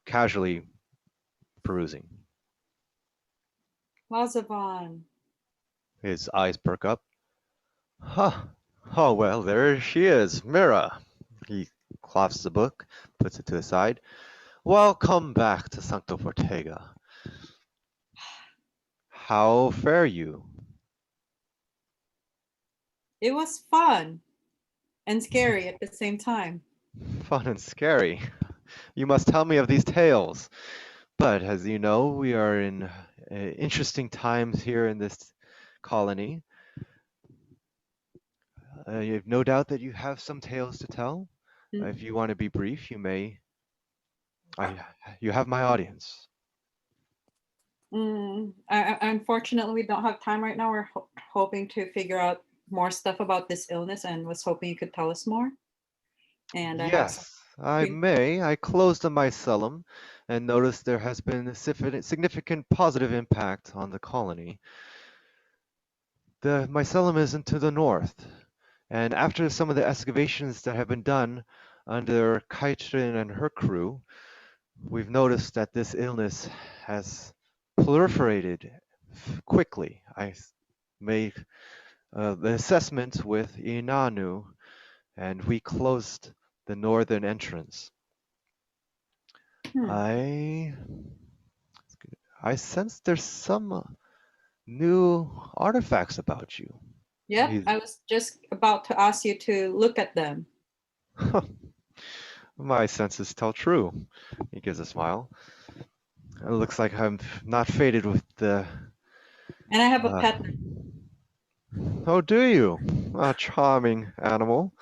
casually perusing. Lazavan. His eyes perk up. Huh. Oh, well, there she is, Mira. He closets the book, puts it to his side. Welcome back to Sancto Fortega. How fare you? It was fun and scary at the same time. Fun and scary. You must tell me of these tales. But as you know, we are in interesting times here in this colony. You have no doubt that you have some tales to tell. If you want to be brief, you may. You have my audience. Unfortunately, we don't have time right now. We're hoping to figure out more stuff about this illness and was hoping you could tell us more. And yes, I may. I closed the mycelium and noticed there has been a significant positive impact on the colony. The mycelium is to the north, and after some of the excavations that have been done under Kaitrin and her crew, we've noticed that this illness has proliferated quickly. I made the assessment with Inanu, and we closed the northern entrance. Hmm. I sense there's some new artifacts about you. Yep, He's- I was just about to ask you to look at them. My senses tell true. He gives a smile. It looks like I'm not faded with the. And I have a Uh, pet. Oh, do you? A charming animal.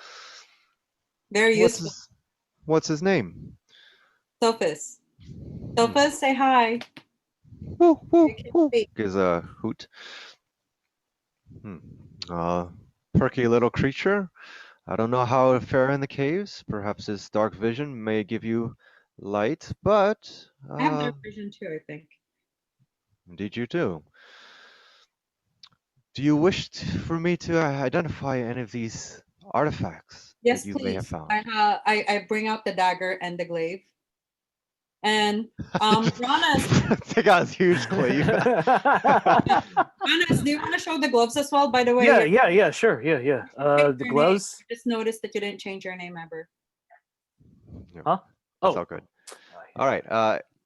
Very What's useful. what's his name? Sophus. Sophus, say hi. Woo, woo, You can woo. speak. Gives a hoot. Perky little creature. I don't know how to fare in the caves. Perhaps his dark vision may give you light, but I have dark vision too, I think. indeed you do. Do you wish for me to identify any of these artifacts Yes, that you may have please. found? I bring out the dagger and the glaive. And Ronas, Take out his huge glaive. Ronas, do you want to show the gloves as well? By the way, yeah, sure, yeah. change The your name. gloves. Just noticed that you didn't change your name ever. Huh? That's Oh, all good. All right.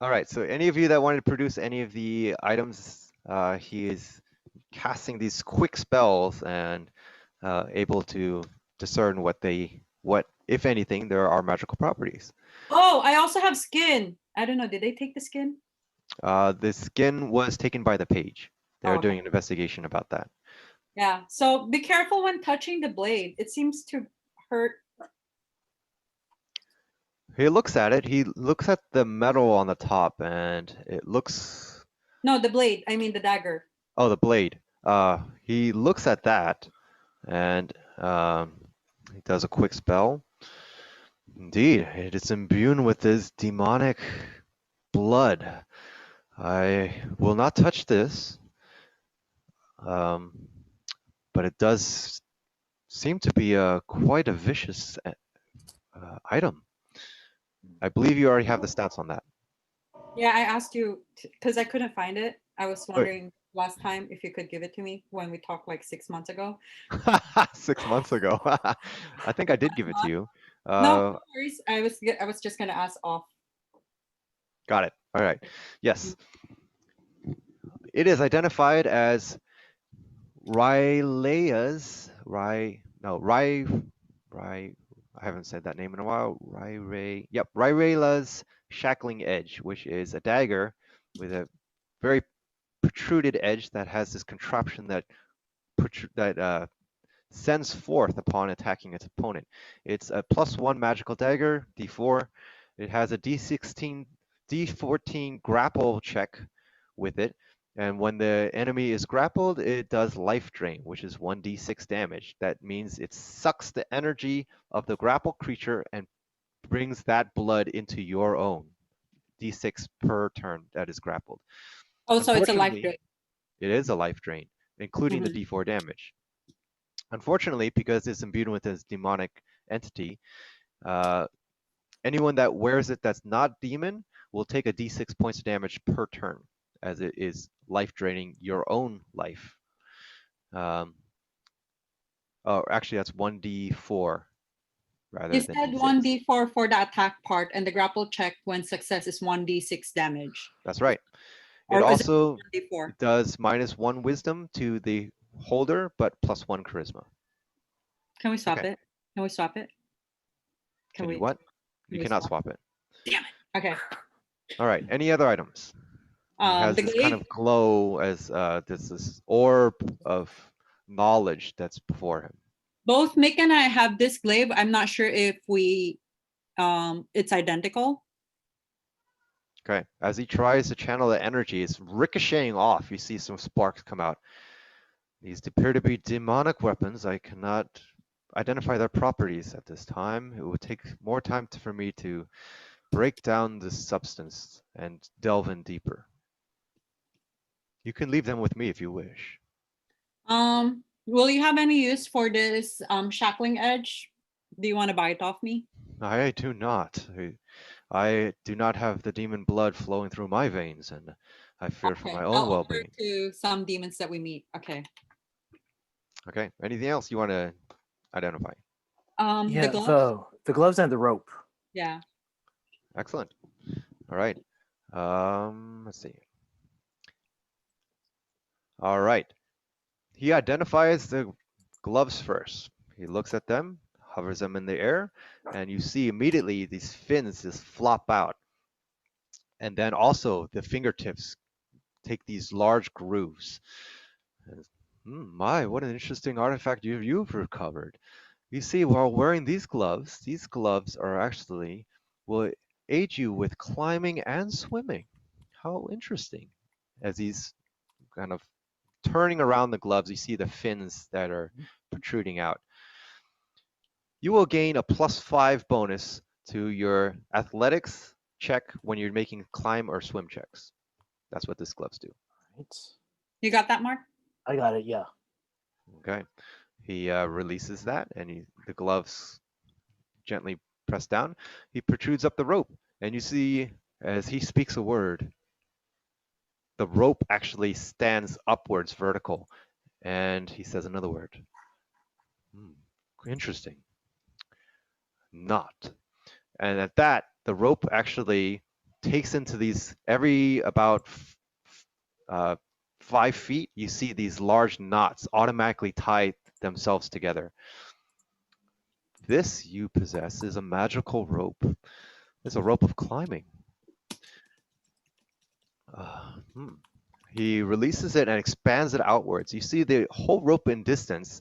All right. So any of you that wanted to produce any of the items, he is casting these quick spells and able to discern what, if anything, there are magical properties. Oh, I also have skin. I don't know. Did they take the skin? The skin was taken by the page. They're Okay. doing an investigation about that. Yeah. So be careful when touching the blade. It seems to hurt. He looks at it. He looks at the metal on the top, and it looks. No, the blade. I mean the dagger. Oh, the blade. He looks at that, and he does a quick spell. Indeed, it is imbued with this demonic blood. I will not touch this, but it does seem to be quite a vicious item. I believe you already have the stats on that. Yeah, I asked you because I couldn't find it. I was Wait. wondering last time if you could give it to me when we talked like 6 months ago. 6 months ago. I think I did give it to you. No, no worries. I was just gonna ask off. Got it. All right. Yes. It is identified as Rylea's I haven't said that name in a while. Rylea's shackling edge, which is a dagger with a very protruded edge that has this contraption that sends forth upon attacking its opponent. It's a +1 magical dagger, D4. It has a D14 grapple check with it. And when the enemy is grappled, it does life drain, which is 1d6 damage. That means it sucks the energy of the grappled creature and brings that blood into your own. D6 per turn that is grappled. Oh, so it's a life Unfortunately, drain. It is a life drain, including the D4 damage. Unfortunately, because it's imbued with this demonic entity, anyone that wears it that's not demon will take a d6 points of damage per turn, as it is life draining your own life. Oh, actually, that's 1d4 rather You than said d6. 1d4 for the attack part, and the grapple check when success is 1d6 damage. That's right. It Or is also it 1d4? does -1 wisdom to the holder, but +1 charisma. Can we swap Okay. it? Can we swap it? Can you what? Can You we cannot swap it. Damn it. Okay. All right. Any other items? He has The this kind glaive. of glow as this orb of knowledge that's before him. Both Mick and I have this glaive. I'm not sure if it's identical. Okay. As he tries to channel the energy, it's ricocheting off. You see some sparks come out. These appear to be demonic weapons. I cannot identify their properties at this time. It would take more time for me to break down this substance and delve in deeper. You can leave them with me if you wish. Will you have any use for this shackling edge? Do you want to buy it off me? I do not. I do not have the demon blood flowing through my veins, and I fear for my own I'll offer well-being. it to some demons that we meet. Okay. Okay. Anything else you want to identify? Yeah, The gloves. the gloves and the rope. Yeah. Excellent. All right. Let's see. All right. He identifies the gloves first. He looks at them, hovers them in the air, and you see immediately these fins just flop out. And then also the fingertips take these large grooves. My, what an interesting artifact you've recovered. You see, while wearing these gloves are actually will aid you with climbing and swimming. How interesting. As he's kind of turning around the gloves, you see the fins that are protruding out. You will gain a +5 bonus to your athletics check when you're making climb or swim checks. That's what these gloves do. Right. You got that, Mark? I got it. Yeah. Okay. He releases that, and the gloves gently press down. He protrudes up the rope, and you see as he speaks a word, the rope actually stands upwards vertical, and he says another word. Interesting. Knot. And at that, the rope actually takes into these every about 5 feet. You see these large knots automatically tie themselves together. This you possess is a magical rope. It's a rope of climbing. He releases it and expands it outwards. You see the whole rope in distance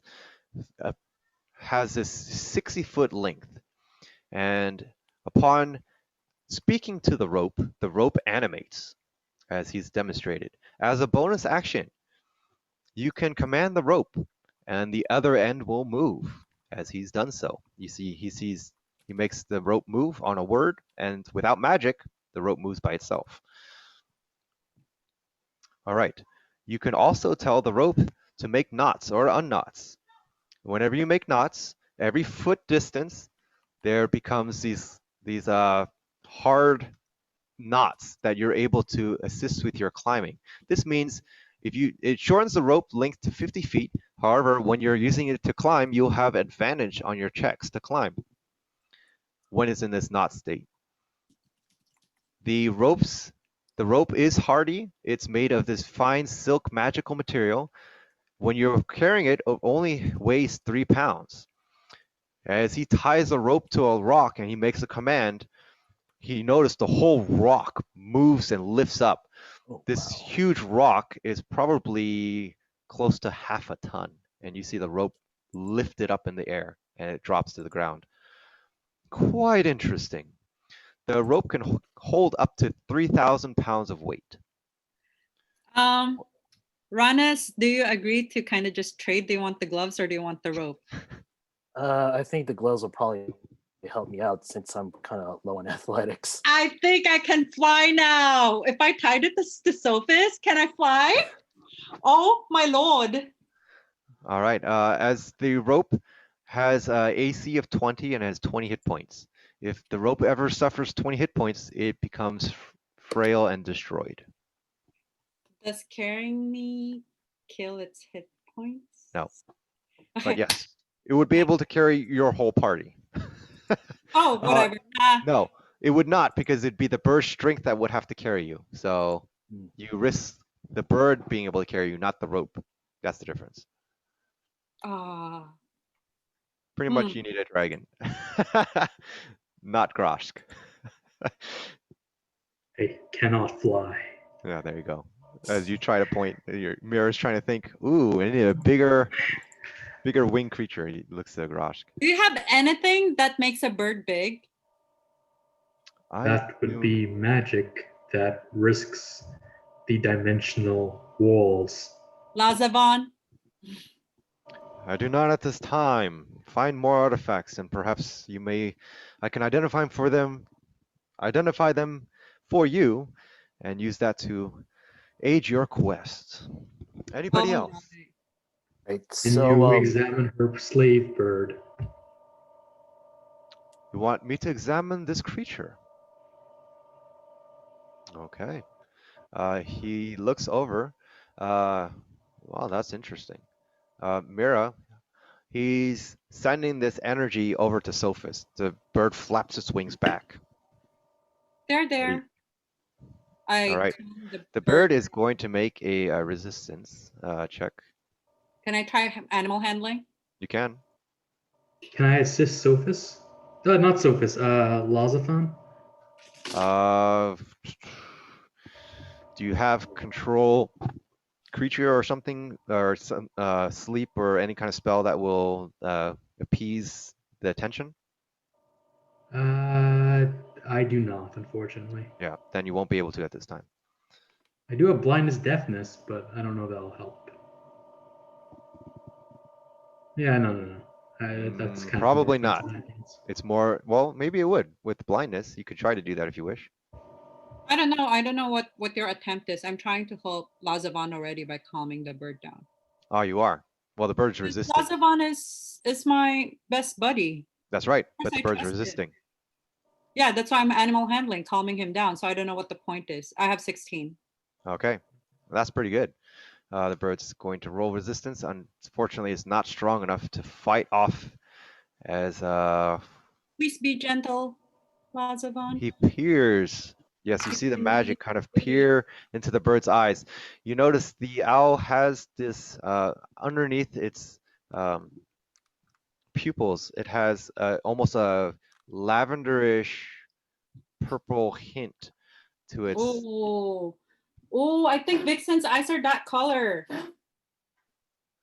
has this 60-foot length. And upon speaking to the rope animates as he's demonstrated. As a bonus action, you can command the rope and the other end will move as he's done so. You see, he makes the rope move on a word, and without magic, the rope moves by itself. All right. You can also tell the rope to make knots or unknots. Whenever you make knots, every foot distance, there becomes these hard knots that you're able to assist with your climbing. This means it shortens the rope length to 50 feet. However, when you're using it to climb, you'll have advantage on your checks to climb when it's in this knot state. The rope is hardy. It's made of this fine silk magical material. When you're carrying it, it only weighs 3 pounds. As he ties a rope to a rock and he makes a command, he noticed the whole rock moves and lifts up. This huge rock is probably close to half a ton, and you see the rope lifted up in the air and it drops to the ground. Quite interesting. The rope can hold up to 3,000 pounds of weight. Ranas, do you agree to kind of just trade? Do you want the gloves or do you want the rope? I think the gloves will probably help me out since I'm kind of low in athletics. I think I can fly now. If I tied it to Sophis, can I fly? Oh my lord. All right. As the rope has AC of 20 and has 20 hit points. If the rope ever suffers 20 hit points, it becomes frail and destroyed. Does carrying me kill its hit points? No. Okay. But yes, it would be able to carry your whole party. Oh, whatever. No, it would not, because it'd be the bird's strength that would have to carry you. So you risk the bird being able to carry you, not the rope. That's the difference. Pretty much you need a dragon. Not Groshk. I cannot fly. Yeah, there you go. As you try to point, your mirror's trying to think, ooh, I need a bigger wing creature. He looks at Groshk. Do you have anything that makes a bird big? That would be magic that risks the dimensional walls. Lazavon? I do not at this time. Find more artifacts, and perhaps I can identify them for you, and use that to aid your quest. Anybody else? Right. Can you examine her slave bird? You want me to examine this creature? Okay. He looks over. Wow, that's interesting. Mira, he's sending this energy over to Sophis. The bird flaps its wings back. They're there. I All right. calm The bird is going to make a resistance check. Can I try animal handling? You can. Can I assist Sophus? Not Sophus. Lazafon. Uh, do you have control creature or something, or some sleep or any kind of spell that will appease the tension? I do not, unfortunately. Yeah, then you won't be able to at this time. I do have blindness, deafness, but I don't know if that'll help. Yeah, no. That's kind Probably of not. It's more, well, maybe it would. With blindness, you could try to do that if you wish. I don't know. I don't know what your attempt is. I'm trying to help Lazavan already by calming the bird down. Oh, you are. Well, the bird's resisting. Lazavan is my best buddy. That's right, Yes, but the I bird's trust him. resisting. Yeah, that's why I'm animal handling, calming him down. So I don't know what the point is. I have 16. Okay, that's pretty good. The bird's going to roll resistance. Unfortunately, it's not strong enough to fight off as Please be gentle, Lazavan. he peers. Yes, you see the magic kind of peer into the bird's eyes. You notice the owl has this underneath its pupils. It has almost a lavenderish purple hint to its. Oh, I think Vixen's eyes are that color.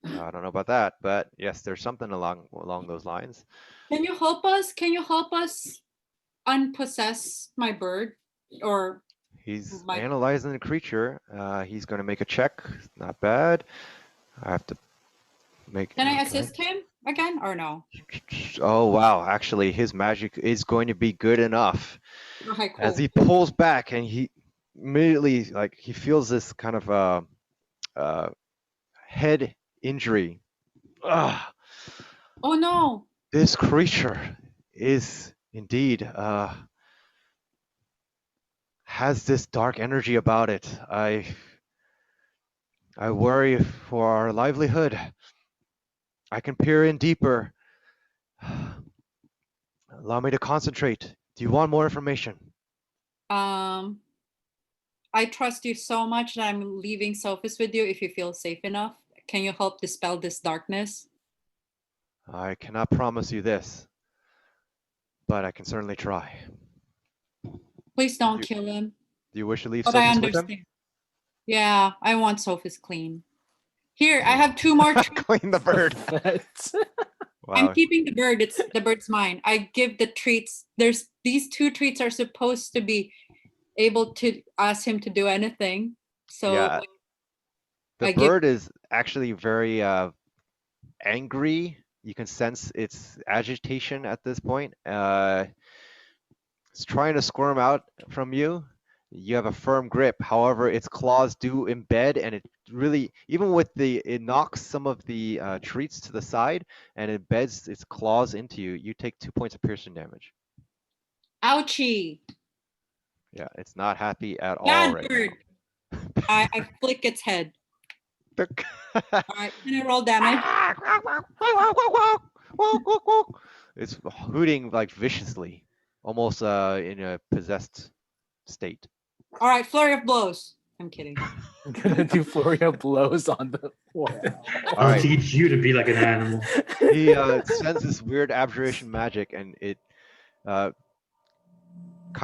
I don't know about that, but yes, there's something along those lines. Can you help us? Can you help us unpossess my bird? Or He's my analyzing the creature. He's going to make a check. Not bad. I have to make. can I okay. assist him again or no? Oh wow! Actually, his magic is going to be good enough. Okay, cool. As he pulls back, and he immediately he feels this kind of head injury. Ah, Oh no. this creature is indeed has this dark energy about it. I worry for our livelihood. I can peer in deeper. Allow me to concentrate. Do you want more information? I trust you so much that I'm leaving Sophis with you if you feel safe enough. Can you help dispel this darkness? I cannot promise you this, but I can certainly try. Please don't kill him. Do you wish to leave But I Sophis with him? understand. Yeah, I want Sophis clean. Here, I have 2 more treats. Clean the bird. Wow. I'm keeping the bird. The bird's mine. I give the treats. These 2 treats are supposed to be able to ask him to do anything. So yeah. The I bird is actually very angry. You can sense its agitation at this point. It's trying to squirm out from you. You have a firm grip. However, its claws do embed, and it really, even with it knocks some of the treats to the side and embeds its claws into you. You take 2 points of piercing damage. ouchie. Yeah, it's not happy at all Bad right bird. now. I flick its head. All right, can I roll damage? It's hooting viciously, almost in a possessed state. All right, flurry of blows. I'm kidding. I'm gonna do flurry of blows on the. Wow. I'll right. teach you to be like an animal. He sends this weird abjuration magic, and it kind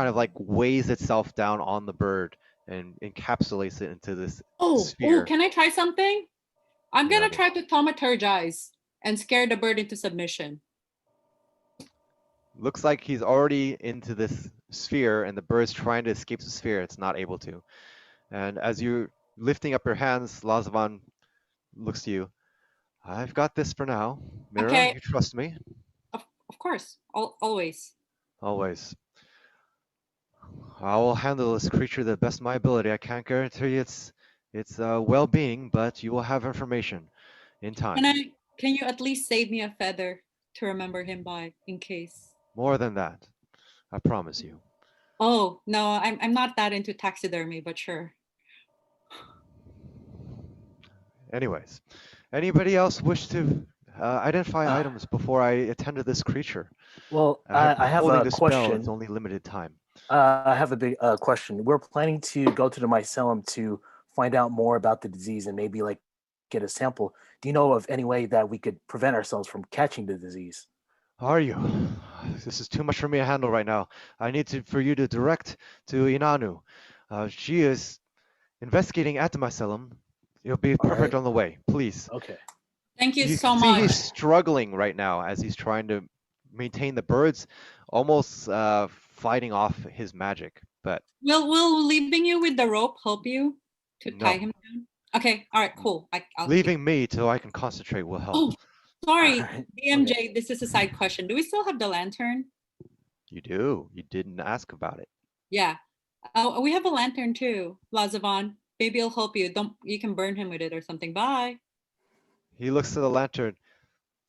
of weighs itself down on the bird and encapsulates it into this sphere. Can I try something? I'm Yeah, gonna but- try to thaumaturgize and scare the bird into submission. Looks like he's already into this sphere, and the bird's trying to escape the sphere. It's not able to. And as you're lifting up your hands, Lazavan looks to you. I've got this for now. Mira, Okay. you trust me? Of course, always. Always. I will handle this creature the best of my ability. I can't guarantee its well-being, but you will have information in time. Can you at least save me a feather to remember him by, in case? More than that, I promise you. Oh no, I'm not that into taxidermy, but sure. Anyways, anybody else wish to identify items before I attend to this creature? Well, I'm I have holding a the spell. question. It's only limited time. I have a big question. We're planning to go to the mycelium to find out more about the disease and maybe like get a sample. Do you know of any way that we could prevent ourselves from catching the disease? Are you? This is too much for me to handle right now. I need for you to direct to Inanu. She is investigating at the mycelium. You'll be All perfect right. on the way. Please. Okay. Thank you You so can see he's much. struggling right now as he's trying to maintain the birds, almost fighting off his magic. But Will leaving you with the rope help you to tie no, him down? Okay, all right, cool. I'll keep. leaving me till I can concentrate will help. Oh, sorry, Alright, DMJ. okay. This is a side question. Do we still have the lantern? You do. You didn't ask about it. Yeah. Oh, we have a lantern too, Lazavan. Maybe it'll help you. Don't you can burn him with it or something. Bye. He looks to the lantern.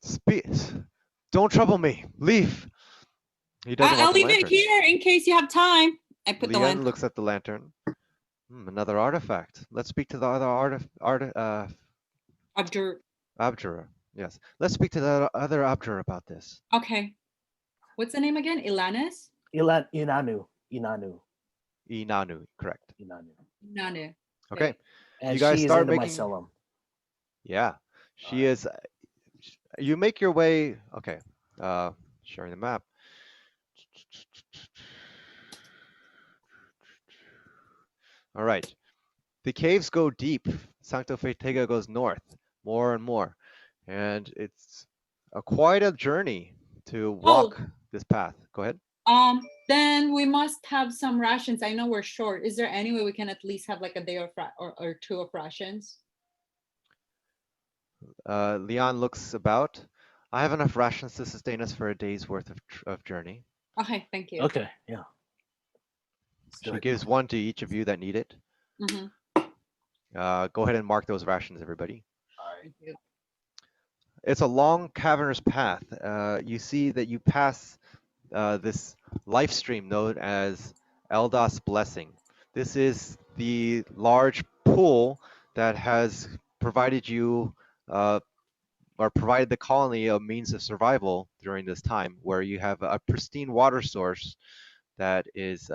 Speak. Don't trouble me. Leave. He doesn't I'll want the leave it lantern. here in case you have time. I put the Leon lantern. looks at the lantern. Another artifact. Let's speak to the other Abjure. Abjurer. Yes. Let's speak to the other Abjurer about this. Okay. What's the name again? Ilanis? Inanu. Inanu, correct. Nanu. Okay. And You guys she is start in the making- mycelium. Yeah. She is. You make your way. Okay. Sharing the map. All right. The caves go deep. Sancto Fetega goes north more and more. And it's quite a journey to walk this path. Go ahead. Then we must have some rations. I know we're short. Is there any way we can at least have like a day or two of rations? Leon looks about. I have enough rations to sustain us for a day's worth of journey. Okay, thank you. Okay, yeah. Let's do She it. gives one to each of you that need it. Mhm. Go ahead and mark those rations, everybody. Thank you. It's a long cavernous path. You see that you pass this life stream known as Eldas Blessing. This is the large pool that has provided you or provided the colony a means of survival during this time, where you have a pristine water source that is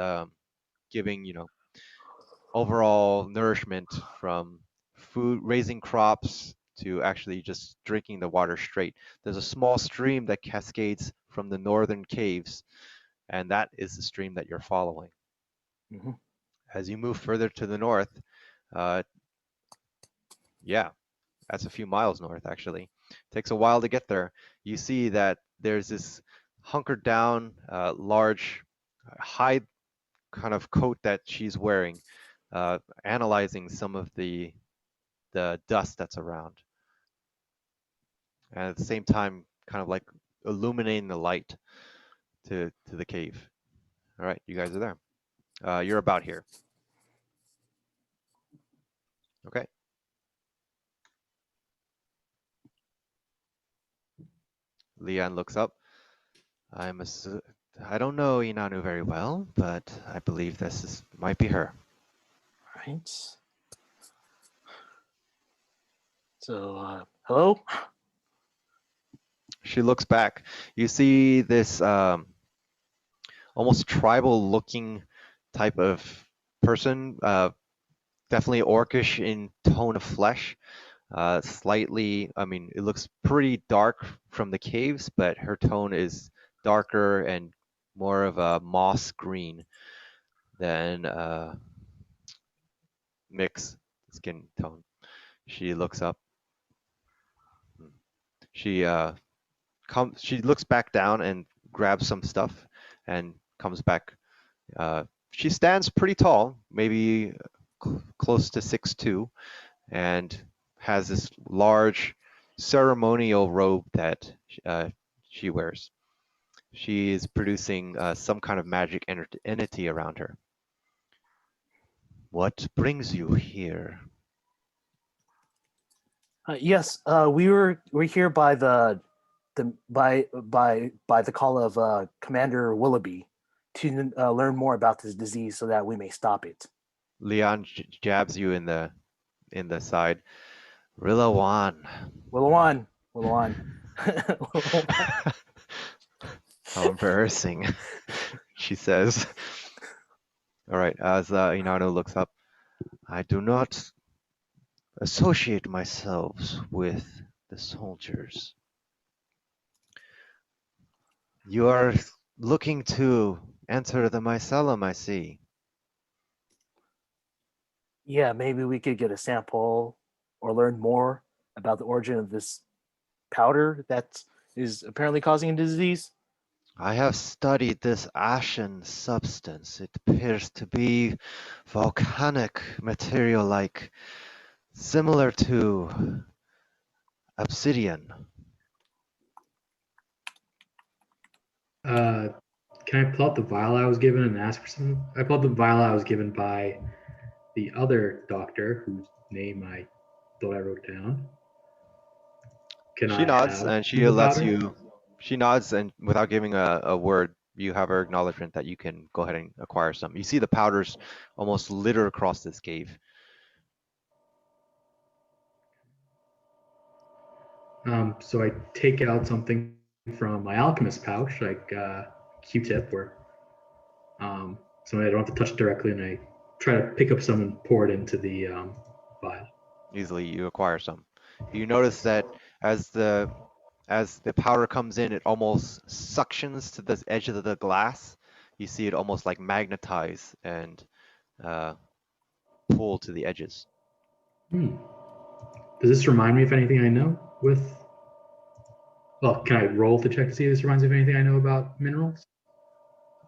giving, overall nourishment from food, raising crops, to actually just drinking the water straight. There's a small stream that cascades from the northern caves, and that is the stream that you're following. Mhm. As you move further to the north, yeah, that's a few miles north actually. Takes a while to get there. You see that there's this hunkered down, large hide kind of coat that she's wearing, analyzing some of the dust that's around, and at the same time, kind of like illuminating the light to the cave. All right, you guys are there. You're about here. Okay. Leon looks up. I don't know Inanu very well, but I believe might be her. Right. So, hello? She looks back. You see this almost tribal looking type of person, definitely orcish in tone of flesh. Slightly, I mean, it looks pretty dark from the caves, but her tone is darker and more of a moss green than mixed skin tone. She looks up. She she looks back down and grabs some stuff and comes back. She stands pretty tall, maybe close to 6'2", and has this large ceremonial robe that she wears. She is producing some kind of magic entity around her. What brings you here? Yes, we're here by by the call of Commander Willoughby to learn more about this disease so that we may stop it. Leon jabs you in the side. Rillawan. Willowan. How embarrassing, she says. All right. As Inano looks up, I do not associate myself with the soldiers. You are looking to enter the mycelium, I see. Yeah, maybe we could get a sample or learn more about the origin of this powder that is apparently causing a disease. I have studied this ashen substance. It appears to be volcanic material like similar to obsidian. Can I pull out the vial I was given and ask for some? I pulled the vial I was given by the other doctor, whose name I thought I wrote down. Can She I nods have and she the lets powder? you. She nods and without giving a word, you have her acknowledgement that you can go ahead and acquire some. You see the powders almost litter across this cave. So I take out something from my alchemist pouch, like Q-tip, or so I don't have to touch it directly, and I try to pick up some and pour it into the vial. Easily, you acquire some. You notice that as the powder comes in, it almost suctions to the edge of the glass. You see it almost like magnetize and uh, pull to the edges. Hmm. Does this remind me of anything I know with? Well, can I roll to check to see if this reminds me of anything I know about minerals?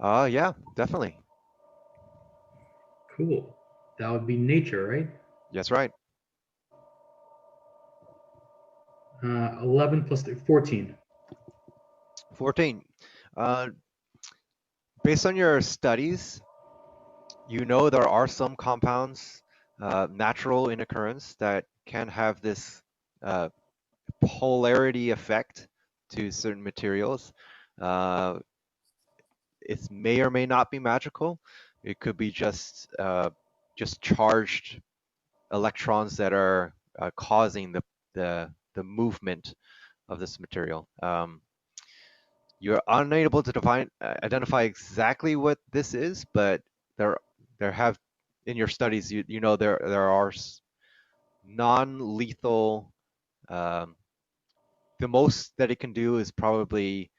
Yeah, definitely. Cool. That would be nature, right? That's right. 11 plus 14. 14. Uh, based on your studies, you know there are some compounds, natural in occurrence, that can have this uh, polarity effect to certain materials. Uh, it may or may not be magical. It could be just charged electrons that are causing the movement of this material. You're unable to identify exactly what this is, but there have in your studies you know there are non-lethal. Um, the most that it can do is probably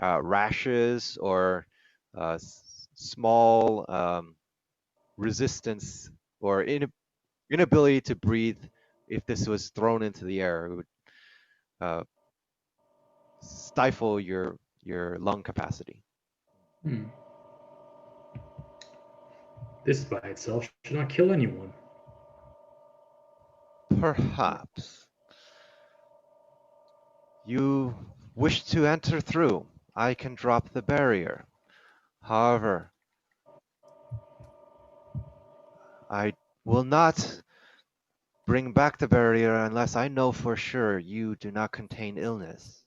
rashes or small resistance or inability to breathe. If this was thrown into the air, it would uh, stifle your lung capacity. Hmm. This by itself should not kill anyone. Perhaps you wish to enter through. I can drop the barrier. However, I will not bring back the barrier unless I know for sure you do not contain illness.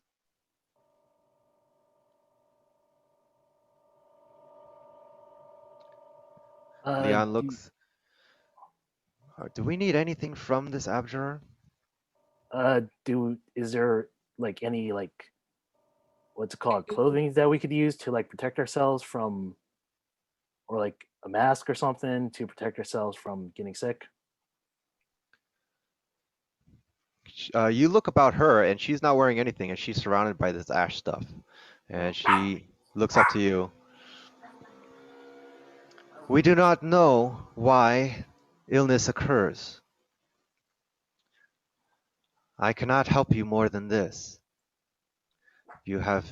Leon looks. Do we need anything from this abjurer? Is there like any like what's it called clothing that we could use to like protect ourselves from, or like a mask or something to protect ourselves from getting sick? You look about her, and she's not wearing anything, and she's surrounded by this ash stuff. And she looks up to you. We do not know why illness occurs. I cannot help you more than this. You have.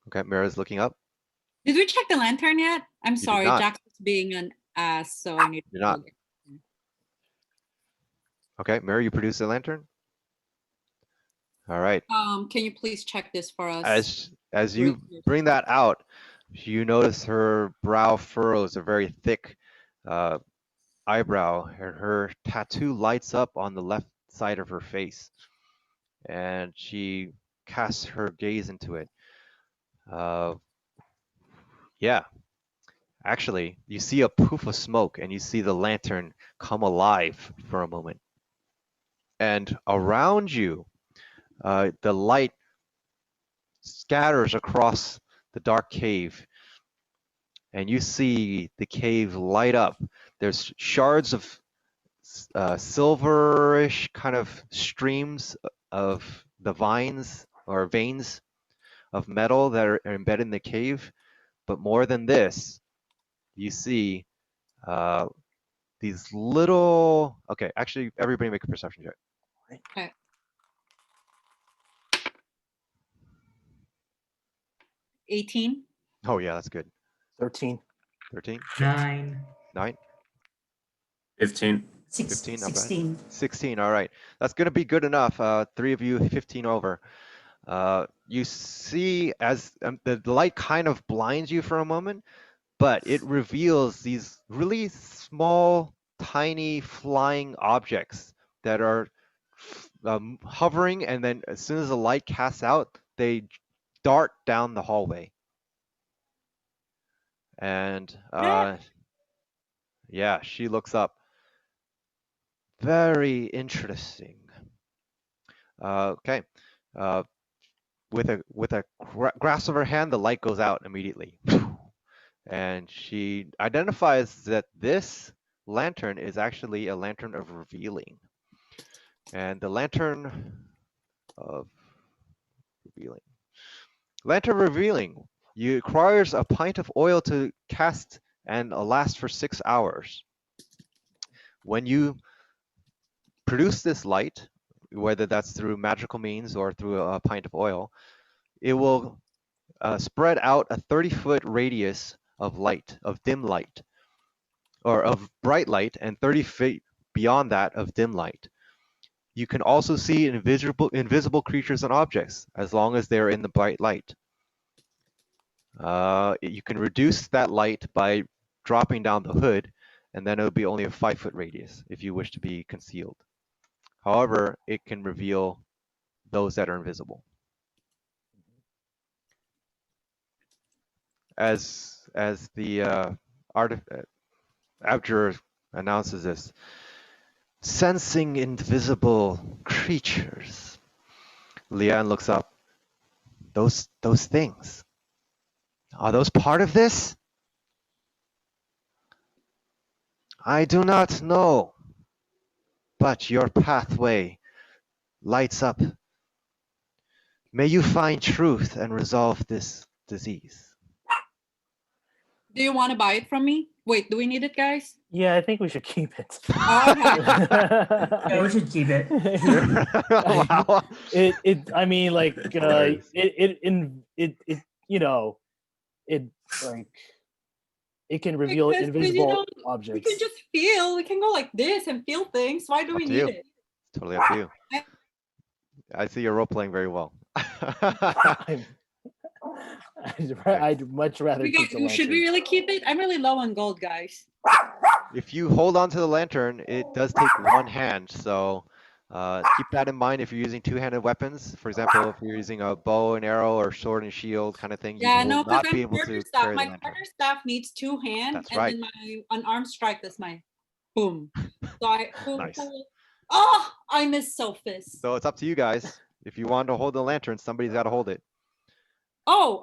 Okay, Mira's looking up. Did we check the lantern yet? I'm You did sorry, not. Jax is being an ass, so I need Did to not. go get- Okay, Mira, you produce a lantern. All right. Can you please check this for us? As you bring that out, you notice her brow furrows a very thick eyebrow, and her tattoo lights up on the left side of her face, and she casts her gaze into it. Yeah, actually, you see a poof of smoke, and you see the lantern come alive for a moment, and around you, the light scatters across the dark cave, and you see the cave light up. There's shards of silverish kind of streams of the vines or veins of metal that are embedded in the cave. But more than this, you see these little. Okay, actually, everybody make a perception check. Okay. 18. Oh yeah, that's good. 13. 13, 9. 9, 15. 15, not bad. 16. 16. All right, that's gonna be good enough. 3 of you, 15 over. You see as the light kind of blinds you for a moment, but it reveals these really small, tiny flying objects that are hovering, and then as soon as the light casts out, they dart down the hallway. And yeah, she looks up. Very interesting. Okay. With a grasp of her hand, the light goes out immediately. And she identifies that this lantern is actually a lantern of revealing. And the lantern of revealing. Lantern revealing. You requires a pint of oil to cast and last for 6 hours. When you produce this light, whether that's through magical means or through a pint of oil, it will spread out a 30-foot radius of light, of dim light, or of bright light, and 30 feet beyond that of dim light. You can also see invisible creatures and objects as long as they're in the bright light. You can reduce that light by dropping down the hood, and then it'll be only a 5-foot radius if you wish to be concealed. However, it can reveal those that are invisible. As the Abjur announces this, sensing invisible creatures, Lian looks up. Those things, are those part of this? I do not know, but your pathway lights up. May you find truth and resolve this disease. Do you want to buy it from me? Wait, do we need it, guys? Yeah, I think we should keep it. Oh, okay. Yeah, we should keep it. Wow. I mean, like, Hilarious. you know, it like, it can reveal Because, invisible we objects. can just feel. We can go like this and feel things. Why do Up we to need you. it? Totally up to you. I see you're role playing very well. I'd much rather We keep the should we lantern. really keep it? I'm really low on gold, guys. If you hold on to the lantern, it does take one hand, so keep that in mind if you're using two-handed weapons. For example, if you're using a bow and arrow or sword and shield kind of thing, you Yeah, will no, because not be I'm able to quarterstaff. carry the My lantern. quarterstaff needs 2 hands, That's and right. then my unarmed strike. That's my boom. So I boom, Nice. boom. Oh, I miss Sophis. So it's up to you guys. If you want to hold the lantern, somebody's got to hold it. Oh,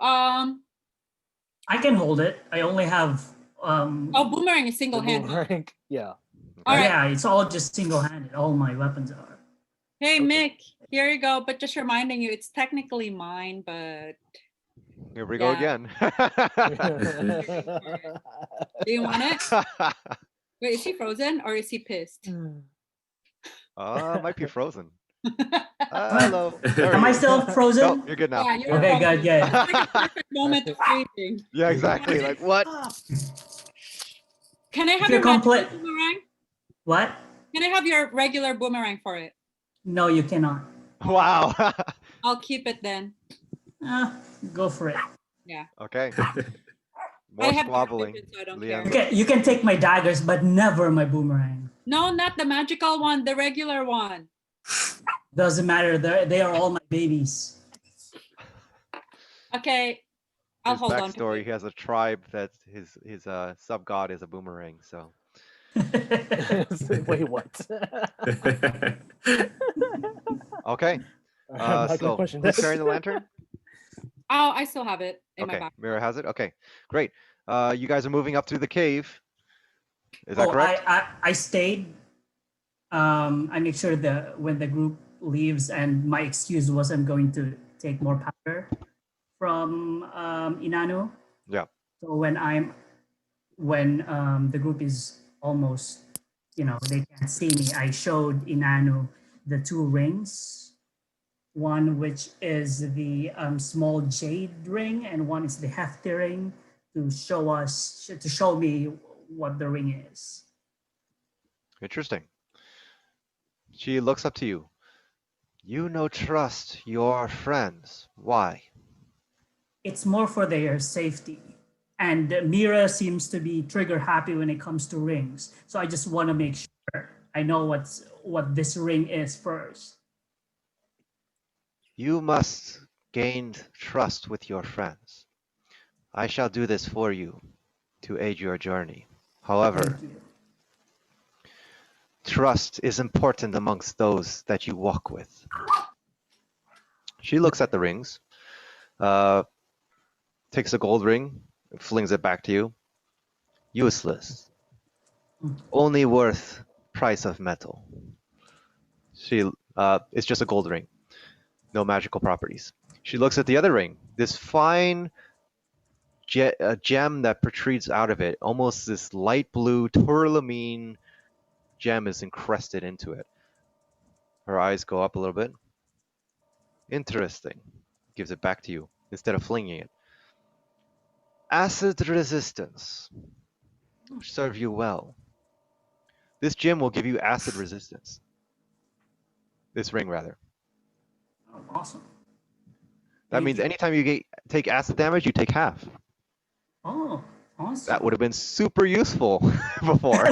I can hold it. I only have boomerang is single hand. Boomerang, yeah. All right. yeah, it's all just single-handed. All my weapons are. Hey, Okay. Mick, here you go. But just reminding you, it's technically mine, but Here we go Yeah. again. do you want it? Wait, is he frozen or is he pissed? Might be frozen. Hello. There Am he I is. still frozen? Nope, you're good now. Yeah, you're Okay, frozen. good, good. It's like a perfect moment of freezing. Yeah, exactly. Like what? Can I have If your you're magical complete- boomerang? What? Can I have your regular boomerang for it? No, you cannot. Wow. I'll keep it then. Go for it. Okay. I More have dark squabbling. vision, so I don't Liam. care. You can take my daggers, but never my boomerang. No, not the magical one, the regular one. Doesn't matter. They are all my babies. Okay, I'll His hold on to backstory, it. he has a tribe that his sub god is a boomerang. So Wait, what? okay. I'm not gonna So question who's that. carrying the lantern? Oh, I still have it in my Okay, back. Mira has it. Okay, great. You guys are moving up through the cave. Is that correct? I stayed. I make sure that when the group leaves, and my excuse was I'm going to take more powder from Inanu. Yeah. So when the group is almost, they can't see me, I showed Inanu the two rings. One which is the small jade ring, and one is the hefty ring, to show me what the ring is. Interesting. She looks up to you. You no trust your friends. Why? It's more for their safety. And Mira seems to be trigger happy when it comes to rings. So I just want to make sure I know what this ring is first. You must gain trust with your friends. I shall do this for you to aid your journey. However, Thank you. trust is important amongst those that you walk with. She looks at the rings, takes a gold ring, flings it back to you. Useless. Only worth price of metal. It's just a gold ring. No magical properties. She looks at the other ring. This fine gem that protrudes out of it, almost this light blue tourmaline gem is encrusted into it. Her eyes go up a little bit. Interesting. Gives it back to you instead of flinging it. Acid resistance. Serve you well. This gem will give you acid resistance. This ring, rather. Oh, awesome. That Thank means you. anytime you take acid damage, you take half. Oh, awesome. That would have been super useful before.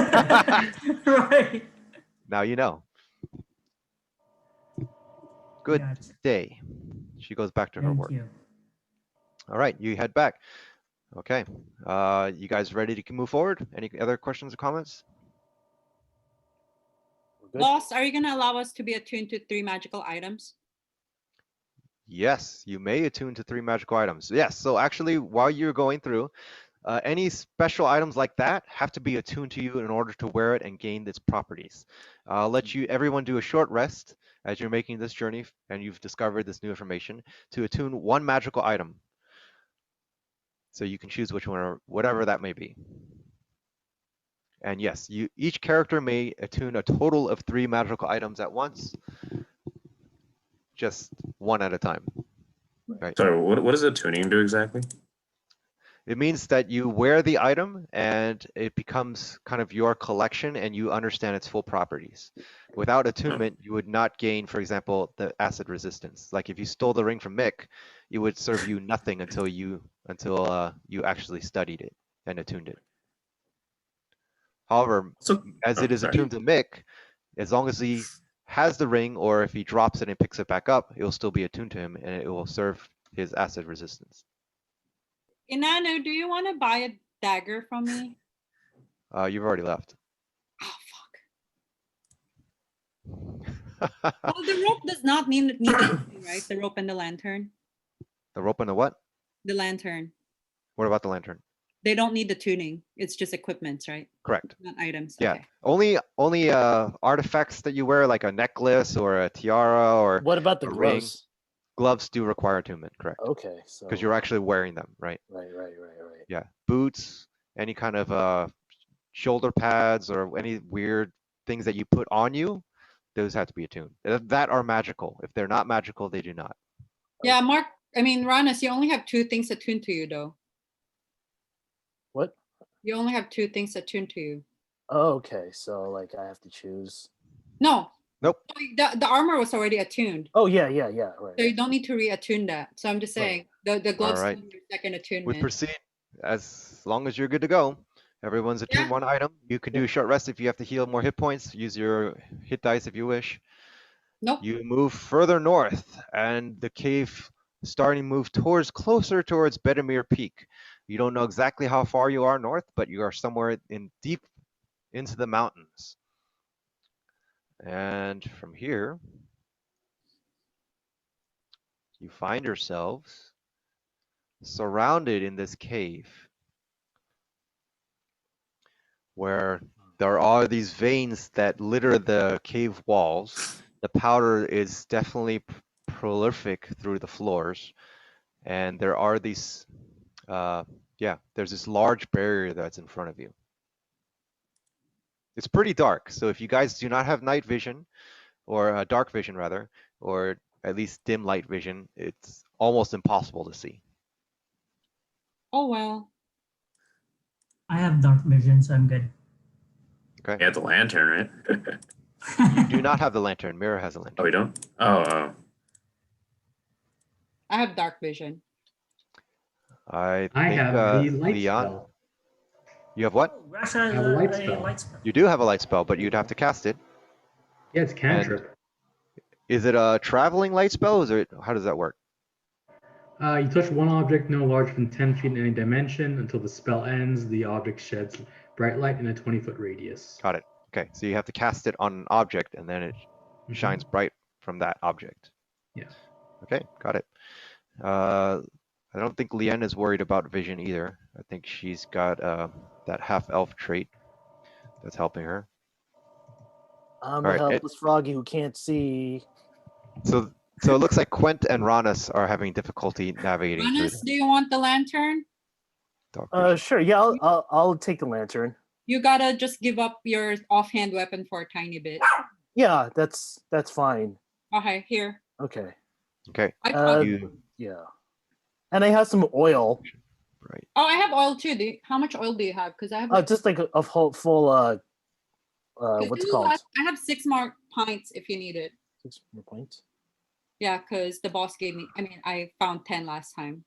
Right. Now you know. Good Gotcha. day. She goes back to her Thank work. you. All right, you head back. Okay. You guys ready to move forward? Any other questions or comments? We're good. Boss, are you going to allow us to be attuned to 3 magical items? Yes, you may attune to 3 magical items. Yes, so actually, while you're going through, any special items like that have to be attuned to you in order to wear it and gain its properties. I'll let everyone do a short rest as you're making this journey and you've discovered this new information to attune 1 magical item. So you can choose which one or whatever that may be. And yes, each character may attune a total of 3 magical items at once, just 1 at a time. Right. Sorry, what does the tuning do exactly? It means that you wear the item and it becomes kind of your collection and you understand its full properties. Without attunement, you would not gain, for example, the acid resistance. Like if you stole the ring from Mick, it would serve you nothing until you actually studied it and attuned it. However, as it is attuned to Mick, as long as he has the ring or if he drops it and picks it back up, it will still be attuned to him and it will serve his acid resistance. Inannu, do you want to buy a dagger from me? You've already left. Oh, fuck. Well, the rope does not need anything, right? The rope and the lantern. The rope and the what? The lantern. What about the lantern? They don't need the tuning. It's just equipments, right? Correct. Not items. Yeah. Okay. Only artifacts that you wear, like a necklace or a tiara or What about the a ring. gloves? Gloves do require attunement, correct? Okay, so Because you're actually wearing them, right? right. Yeah. Boots, any kind of shoulder pads or any weird things that you put on you, those have to be attuned. That are magical. If they're not magical, they do not. Yeah, Ranas, you only have 2 things attuned to you, though. What? You only have 2 things attuned to you. Oh, okay, so like I have to choose. No. Nope. The armor was already attuned. Oh yeah, right. So you don't need to re-attune that. So I'm just saying the gloves right. need your second We attunement. proceed as long as you're good to go. Everyone's attuned 1 item. You can do a short rest if you have to heal more hit points. Use your hit dice if you wish. Nope. You move further north, and the cave starting to move closer towards Bedamere Peak. You don't know exactly how far you are north, but you are somewhere deep into the mountains. And from here, you find yourselves surrounded in this cave where there are these veins that litter the cave walls. The powder is definitely prolific through the floors, and there are these, there's this large barrier that's in front of you. It's pretty dark, so if you guys do not have night vision, or dark vision rather, or at least dim light vision, it's almost impossible to see. Oh well. I have dark vision, so I'm good. Okay. You have the lantern, right? You do not have the lantern. Mira has a lantern. Oh, we don't? Oh. I have dark vision. I I think, have the light Leon, spell. you have what? Oh, Rash has I have a light a spell. light spell. You do have a light spell, but you'd have to cast it. Yeah, it's cantrip. Is it a traveling light spell? Is it, how does that work? You touch one object no larger than 10 feet in any dimension. Until the spell ends, the object sheds bright light in a 20-foot radius. Got it. Okay, so you have to cast it on an object, and then it shines bright from that object. Yeah. Okay, got it. I don't think Leanne is worried about vision either. I think she's got that half-elf trait that's helping her. I'm All a right, helpless froggy who can't see. So it looks like Quent and Ranas are having difficulty navigating through Honest, do you want the lantern? the dark vision. Sure. Yeah, I'll take the lantern. You gotta just give up your offhand weapon for a tiny bit. Yeah, that's fine. Okay, here. Okay. Okay, I you Yeah. And I have some oil. right. Oh, I have oil too. How much oil do you have? Because I have Just like a full what's it called? I have 6 more pints if you need it. 6 more points. Yeah, because the boss gave me. I mean, I found 10 last time.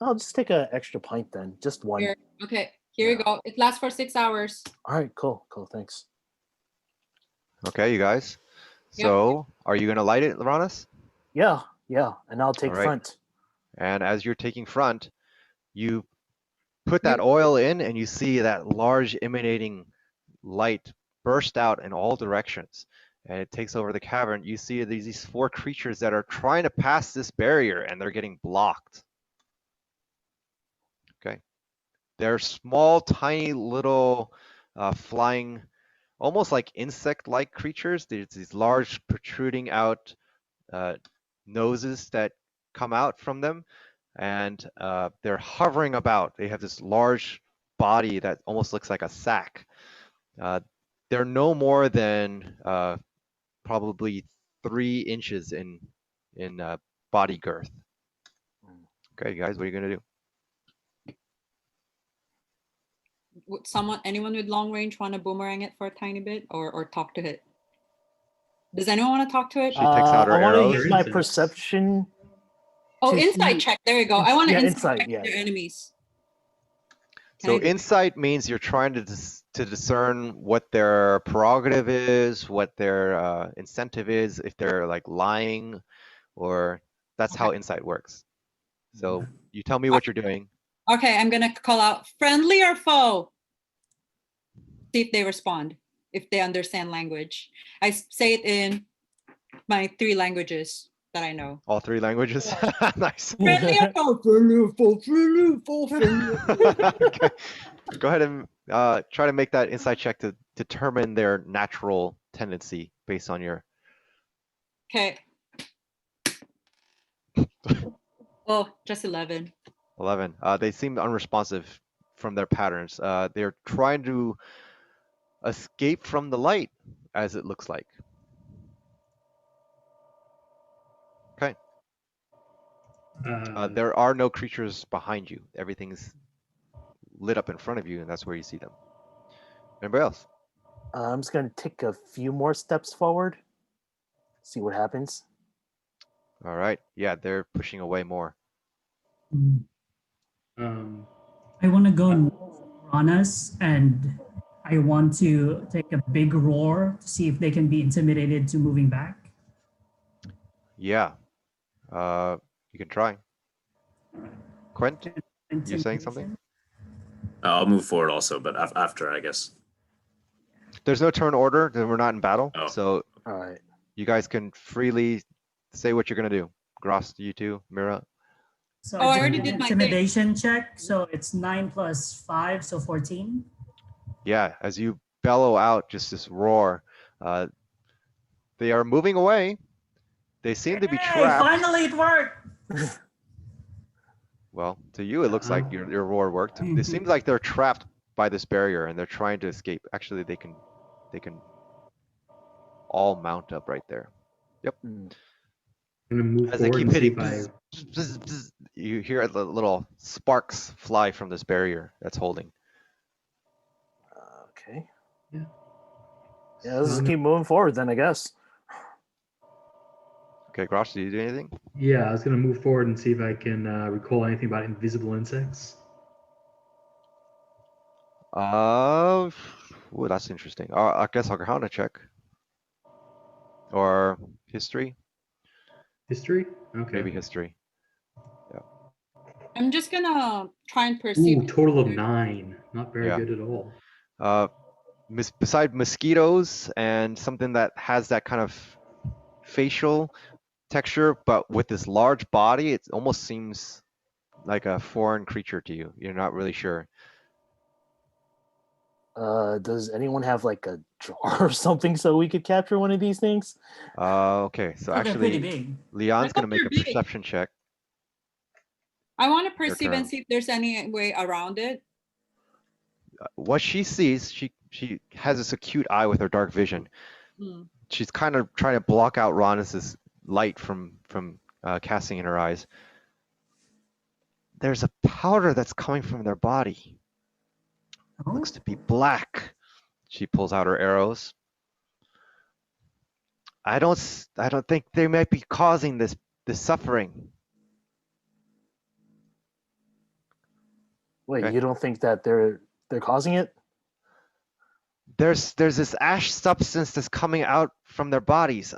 I'll just take an extra pint then. Just one. Here. Okay, here you go. It lasts for 6 hours. All right, cool, thanks. Okay, you guys. Yep. So are you gonna light it, Ranas? Yeah, and I'll take All right. front. And as you're taking front, you put that oil in, and you see that large emanating light burst out in all directions, and it takes over the cavern. You see these 4 creatures that are trying to pass this barrier, and they're getting blocked. Okay, they're small, tiny, little flying, almost like insect-like creatures. There's these large protruding out noses that come out from them, and they're hovering about. They have this large body that almost looks like a sack. They're no more than probably 3 inches in body girth. Okay, guys, what are you gonna do? Would anyone with long range want to boomerang it for a tiny bit, or talk to it? Does anyone want to talk to it? She takes out her I want to arrows. use my perception. Oh, to insight see- check. There you go. I want to Yeah, insight insight, check yeah. their enemies. Can So I do- insight means you're trying to discern what their prerogative is, what their incentive is, if they're like lying, or that's how insight works. So you tell me what you're doing. Okay, I'm gonna call out friendly or foe. See if they respond, if they understand language. I say it in my 3 languages that I know. All 3 languages. Nice. Friendly or foe? Friendly or foe? Friendly or foe? Friendly or foe? Okay. Go ahead and try to make that insight check to determine their natural tendency based on your. Okay. Oh, just 11. 11. They seem unresponsive from their patterns. They're trying to escape from the light, as it looks like. Okay. There are no creatures behind you. Everything's lit up in front of you, and that's where you see them. Anybody else? I'm just gonna take a few more steps forward. See what happens. All right. Yeah, they're pushing away more. I want to go on us, and I want to take a big roar to see if they can be intimidated to moving back. Yeah. You can try. Quent, you saying something? I'll move forward also, but after, I guess. There's no turn order. Then we're not in battle. Oh. So All right. you guys can freely say what you're gonna do. Gross, you two, Mira. So Oh, I did already an did my thing. intimidation check. So it's 9 + 5, so 14. Yeah, as you bellow out just this roar, they are moving away. They seem to be Hey, trapped. finally it worked. Well, to you, it looks like your roar worked. It seems like they're trapped by this barrier and they're trying to escape. Actually, they can all mount up right there. Hmm. I'm gonna move As they forward keep and see hitting, if I. bzz, bzz, you hear the little sparks fly from this barrier that's holding. Okay. Yeah. Yeah, So let's just I'm keep moving forward then, I guess. Okay, Grosh, did you do anything? Yeah, I was gonna move forward and see if I can recall anything about invisible insects. Ooh, that's interesting. I guess Arcana check. Or history? History? Okay. Maybe history. I'm just gonna try and perceive. Ooh, total of 9. Not very Yeah. good at all. Beside mosquitoes and something that has that kind of facial texture, but with this large body, it almost seems like a foreign creature to you. You're not really sure. Does anyone have like a jar or something so we could capture one of these things? Okay, so Oh, they're pretty actually, big. Leon's I thought gonna make a they're big. perception check. I want to Your perceive turn. and see if there's any way around it. What she sees, she has this acute eye with her dark vision. Hmm. She's kind of trying to block out Ronis's light from casting in her eyes. There's a powder that's coming from their body. Oh, Looks to be black. She pulls out her arrows. I don't think they might be causing this suffering. Wait, Okay. you don't think that they're causing it? There's this ash substance that's coming out from their bodies.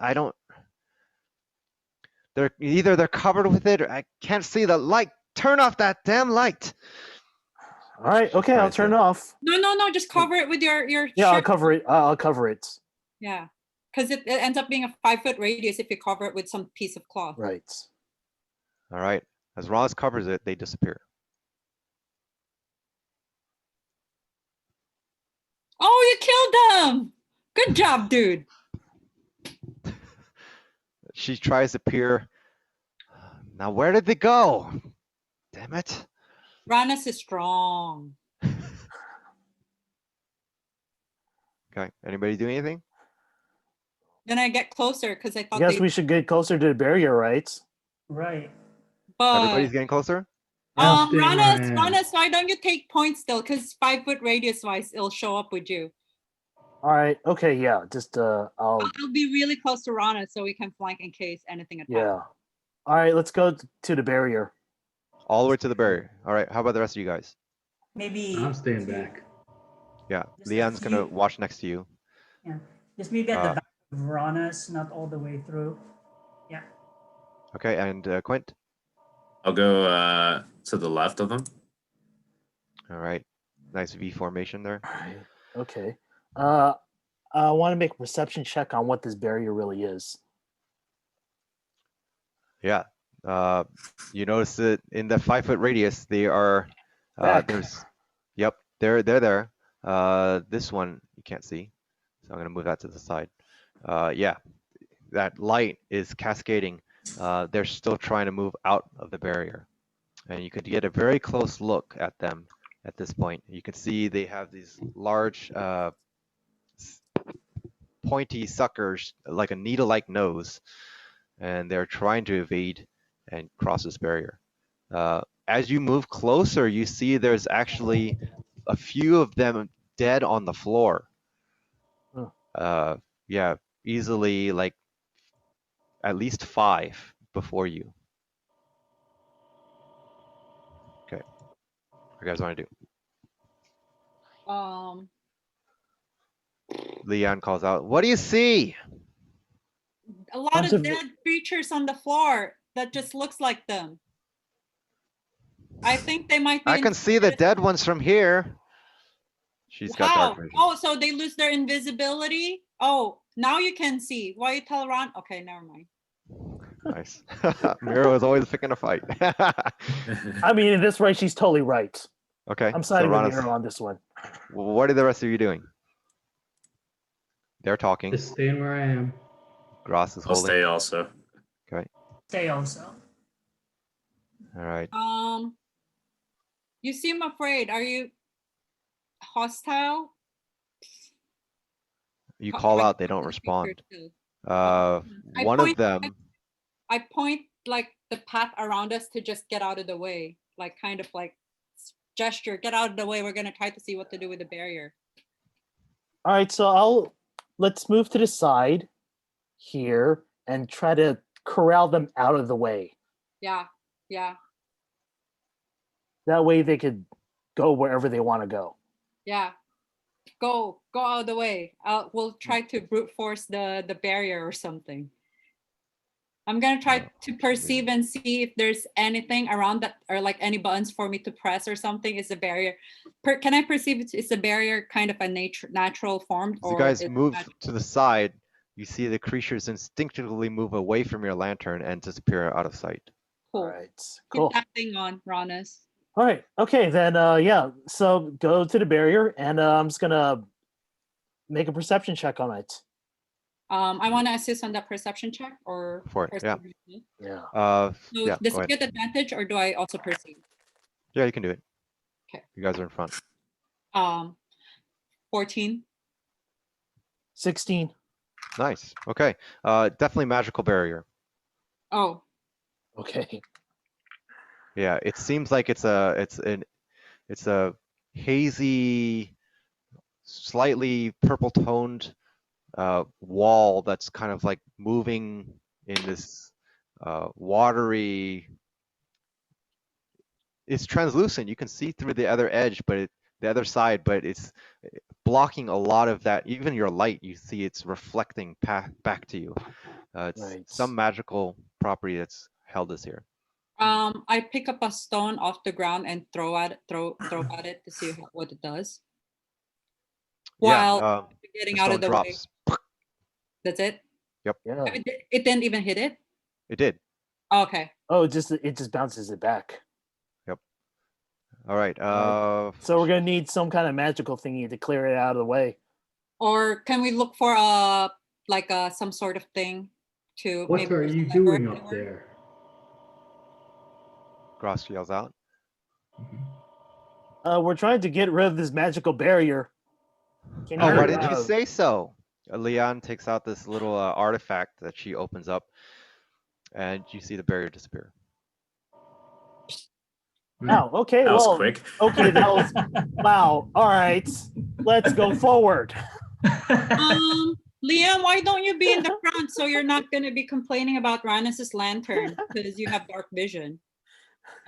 They're covered with it, or I can't see the light. Turn off that damn light. All right, She okay, I'll tries turn to- it off. No, just cover it with your Yeah, I'll shirt. cover it. I'll cover it. Yeah, because it ends up being a 5-foot radius if you cover it with some piece of cloth. Right. All right. As Ross covers it, they disappear. Oh, you killed them! Good job, dude. She tries to peer. Now where did they go? Damn it. Ranas is strong. Okay. Anybody do anything? Then I get closer because I I thought guess they. we should get closer to the barrier, right? right. But Everybody's getting closer? I'm staying where I am. Ranas, why don't you take points still? Because 5-foot radius wise, it'll show up with you. All right. Okay. Yeah. Just I'll. I'll be really close to Ranas so we can flank in case anything attacks. Yeah. All right. Let's go to the barrier. All the way to the barrier. All right. How about the rest of you guys? Maybe. I'm staying to- back. Yeah. Just Leon's a gonna few- watch next to you. Yeah. Just maybe at Uh, the back of Ranas, not all the way through. Yeah. Okay. And Quint? I'll go to the left of them. All right. Nice V formation there. All right. Okay. I want to make a perception check on what this barrier really is. Yeah. You notice that in the 5-foot radius, they are Back. Yep, they're there. This one you can't see, so I'm gonna move that to the side. Yeah, that light is cascading. They're still trying to move out of the barrier, and you could get a very close look at them at this point. You can see they have these large, pointy suckers, like a needle-like nose, and they're trying to evade and cross this barrier. As you move closer, you see there's actually a few of them dead on the floor. Oh. Yeah, easily like at least 5 before you. Okay, what do you guys want to do? Leon calls out, "What do you see?" A lot Bunch of of- dead creatures on the floor that just looks like them. I think they might be. I can see the dead ones from here. She's got dark Wow. vision. Oh, so they lose their invisibility? Oh, now you can see. Why you tell Ron? Okay, never mind. Nice. Miro is always picking a fight. I mean, in this way, she's totally right. Okay. I'm so siding with Ronis, Miro on this one. what are the rest of you doing? They're talking. Just staying where I am. Gross is I'll holding. stay also. Okay. Stay also. All right. You seem afraid. Are you hostile? You call out, they don't respond. One of them. I point like the path around us to just get out of the way, like kind of like gesture, get out of the way. We're gonna try to see what to do with the barrier. All right, so let's move to the side here and try to corral them out of the way. Yeah. That way they could go wherever they want to go. Yeah. Go out of the way. We'll try to brute force the barrier or something. I'm gonna try to perceive and see if there's anything around that, or like any buttons for me to press or something. Is the barrier? Can I perceive is the barrier kind of a natural form? As you guys move to the side, you see the creatures instinctively move away from your lantern and disappear out of sight. Cool. All right, cool. Get that thing on, Ronis. All right, okay, then yeah. So go to the barrier, and I'm just gonna make a perception check on it. I want to assist on that perception check or For it, yeah. Yeah. So Yeah, does go it ahead. get advantage or do I also perceive? Yeah, you can do it. Okay. You guys are in front. 14. 16. Nice. Okay. Definitely magical barrier. Oh, Okay. Yeah, it seems like it's a hazy, slightly purple toned wall that's kind of like moving in this watery. It's translucent. You can see through the other edge, but the other side, but it's blocking a lot of that. Even your light, you see it's reflecting back to you. It's Right. some magical property that's held us here. I pick up a stone off the ground and throw at it to see what it does. While Yeah, getting the out stone of the drops. way. That's it. Yeah. It didn't even hit it. It did. Okay. Oh, it just bounces it back. All right. So we're gonna need some kind of magical thingy to clear it out of the way. Or can we look for some sort of thing to? What maybe are there's a you lever doing up anywhere? there? Gross yells out. We're trying to get rid of this magical barrier. Can Oh, you, why didn't you say so? Leon takes out this little artifact that she opens up, and you see the barrier disappear. Oh, okay. That was well, quick. Okay, that was wow. All right, let's go forward. Liam, why don't you be in the front so you're not going to be complaining about Rannis's lantern because you have dark vision,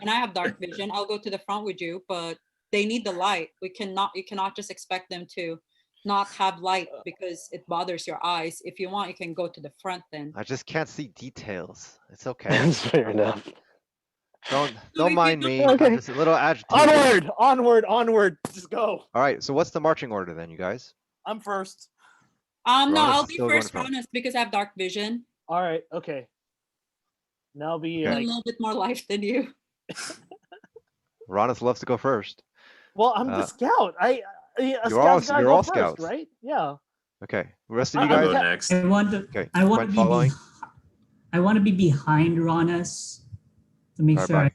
and I have dark vision. I'll go to the front with you, but they need the light. You cannot just expect them to not have light because it bothers your eyes. If you want, you can go to the front then. I just can't see details. It's okay. That's fair enough. Don't mind me. Okay. I'm just a little agitated. Onward. Just go. All right. So what's the marching order then, you guys? I'm first. No, Ronis I'll is be still going first, front. Ronis, because I have dark vision. All right. Okay. Now I'll be A like, little bit more life than you. Ronis loves to go first. well, I'm the scout. You're all first, scouts. right? Yeah. Okay. The rest of I- you I'll guys. go next. I want to. Okay. I want to Gwen be. following. I want to be behind Ronas to make Alright, sure bye.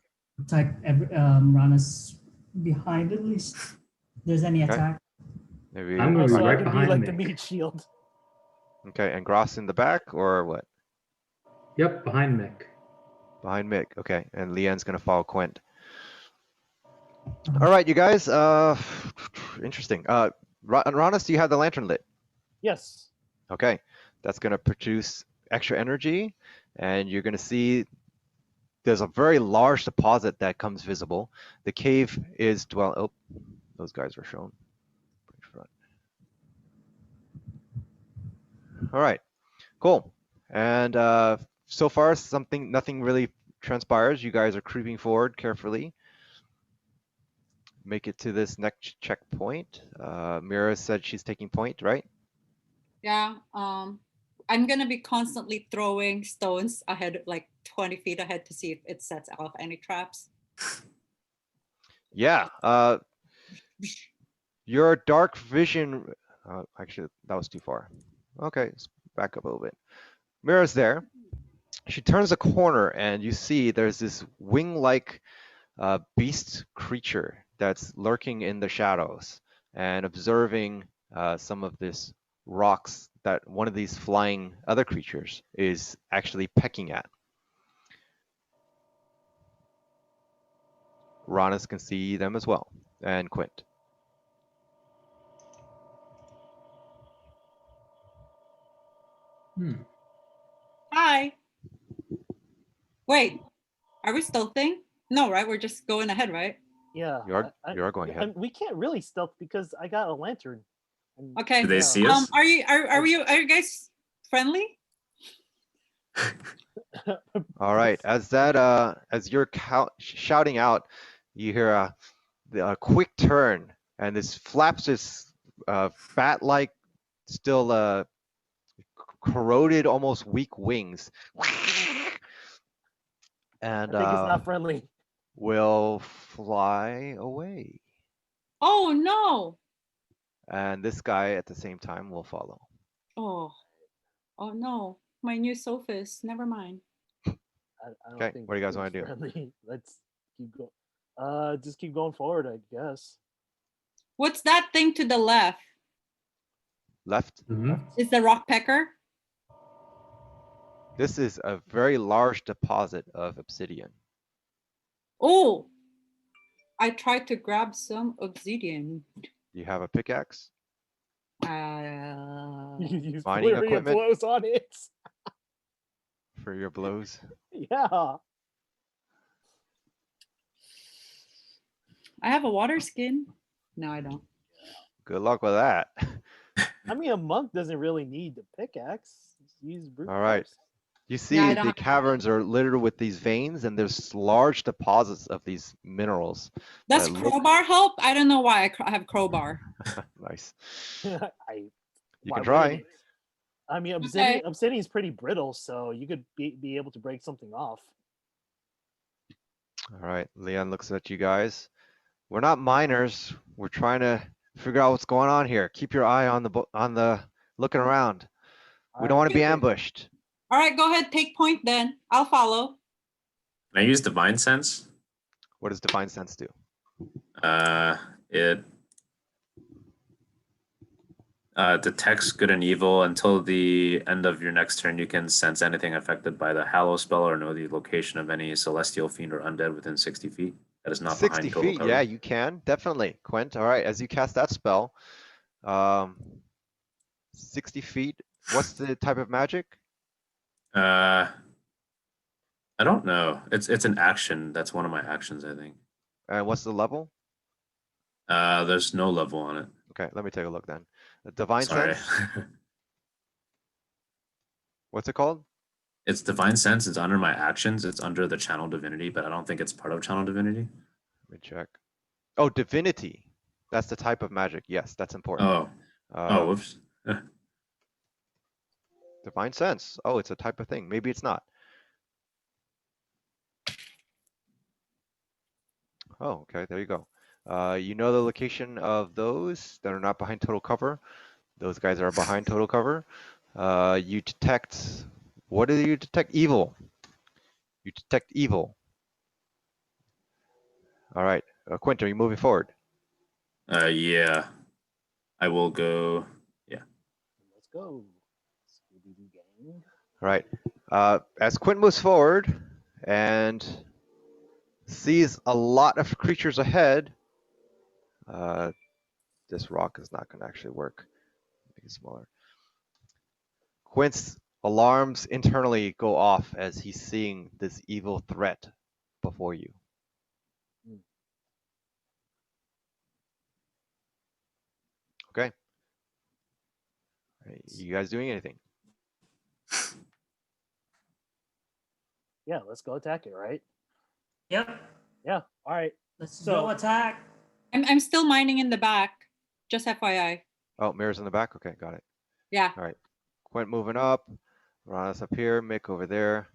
I attack Ronas behind at least. If there's any Okay. attack. Maybe. I'm gonna be So I right can be behind like the Mick. meat shield. Okay. And Gross in the back or what? Yep, behind Mick. Behind Mick. Okay. And Leanne's gonna follow Quint. All right, you guys. Interesting. Ronis, do you have the lantern lit? Yes. Okay. That's gonna produce extra energy, and you're gonna see there's a very large deposit that comes visible. The cave is Oh, those guys were shown. All right, cool. And so far, nothing really transpires. You guys are creeping forward carefully. Make it to this next checkpoint. Mira said she's taking point, right? Yeah. I'm gonna be constantly throwing stones ahead, like 20 feet ahead, to see if it sets off any traps. Yeah. Your dark vision. Actually, that was too far. Okay, let's back up a little bit. Mira's there. She turns a corner, and you see there's this wing-like beast creature that's lurking in the shadows and observing some of this rocks that one of these flying other creatures is actually pecking at. Ronis can see them as well, and Quint. Hi. Wait, are we stealthing? No, right? We're just going ahead, right? Yeah. You are going ahead. We can't really stealth because I got a lantern. And- Okay. Do they see us? Are you guys friendly? All right. As you're shouting out, you hear a quick turn, and this flaps this bat-like, still corroded, almost weak wings, and I think it's not friendly. will fly away. Oh no. And this guy at the same time will follow. Oh. Oh no. My new sofas. Never mind. I don't Okay, think what do you guys it's wanna do? friendly. Let's keep going. Just keep going forward, I guess. What's that thing to the left? Left. Is the rock pecker? This is a very large deposit of obsidian. Oh. I tried to grab some obsidian. You have a pickaxe? You use Mining flurry of equipment? blows on it. For your blows. Yeah. I have a water skin. No, I don't. Good luck with that. I mean, a monk doesn't really need the pickaxe. Just use brute All right. force. You see Yeah, I don't the have- caverns are littered with these veins, and there's large deposits of these minerals. Does that look- crowbar help? I don't know why I have crowbar. Nice. You You can try. I mean, Okay. obsidian is pretty brittle, so you could be able to break something off. All right. Leon looks at you guys. We're not miners. We're trying to figure out what's going on here. Keep your eye on the looking around. We don't want to be Alright. ambushed. All right, go ahead, take point then. I'll follow. Can I use Divine Sense? What does Divine Sense do? It detects good and evil. Until the end of your next turn, you can sense anything affected by the Hallow spell or know the location of any celestial fiend or undead within 60 feet. That is not 60 behind total feet. cover. Yeah, you can. Definitely. Quint. All right. As you cast that spell, 60 feet. What's the type of magic? I don't know. It's an action. That's one of my actions, I think. And what's the level? There's no level on it. Okay, let me take a look then. Divine Sorry. Sense. What's it called? It's Divine Sense. It's under my actions. It's under the Channel Divinity, but I don't think it's part of Channel Divinity. Let me check. Oh, Divinity. That's the type of magic. Yes, that's important. Oh. Oh, whoops. Divine Sense. Oh, it's a type of thing. Maybe it's not. Oh, okay, there you go. You know the location of those that are not behind total cover. Those guys are behind total cover. You detect, what do you detect? Evil. You detect evil. All right, Quint, are you moving forward? Yeah. I will go. Yeah. Let's go. Scooby-Doo gang. All right. As Quint moves forward and sees a lot of creatures ahead, this rock is not going to actually work. Make it smaller. Quint's alarms internally go off as he's seeing this evil threat before you. Okay. You guys doing anything? Yeah, let's go attack it, right? Yep. Yeah. All right. Let's So- go attack. I'm still mining in the back. Just FYI. Oh, mirrors in the back? Okay, got it. Yeah. All right. Quint moving up. Ronis up here. Mick over there.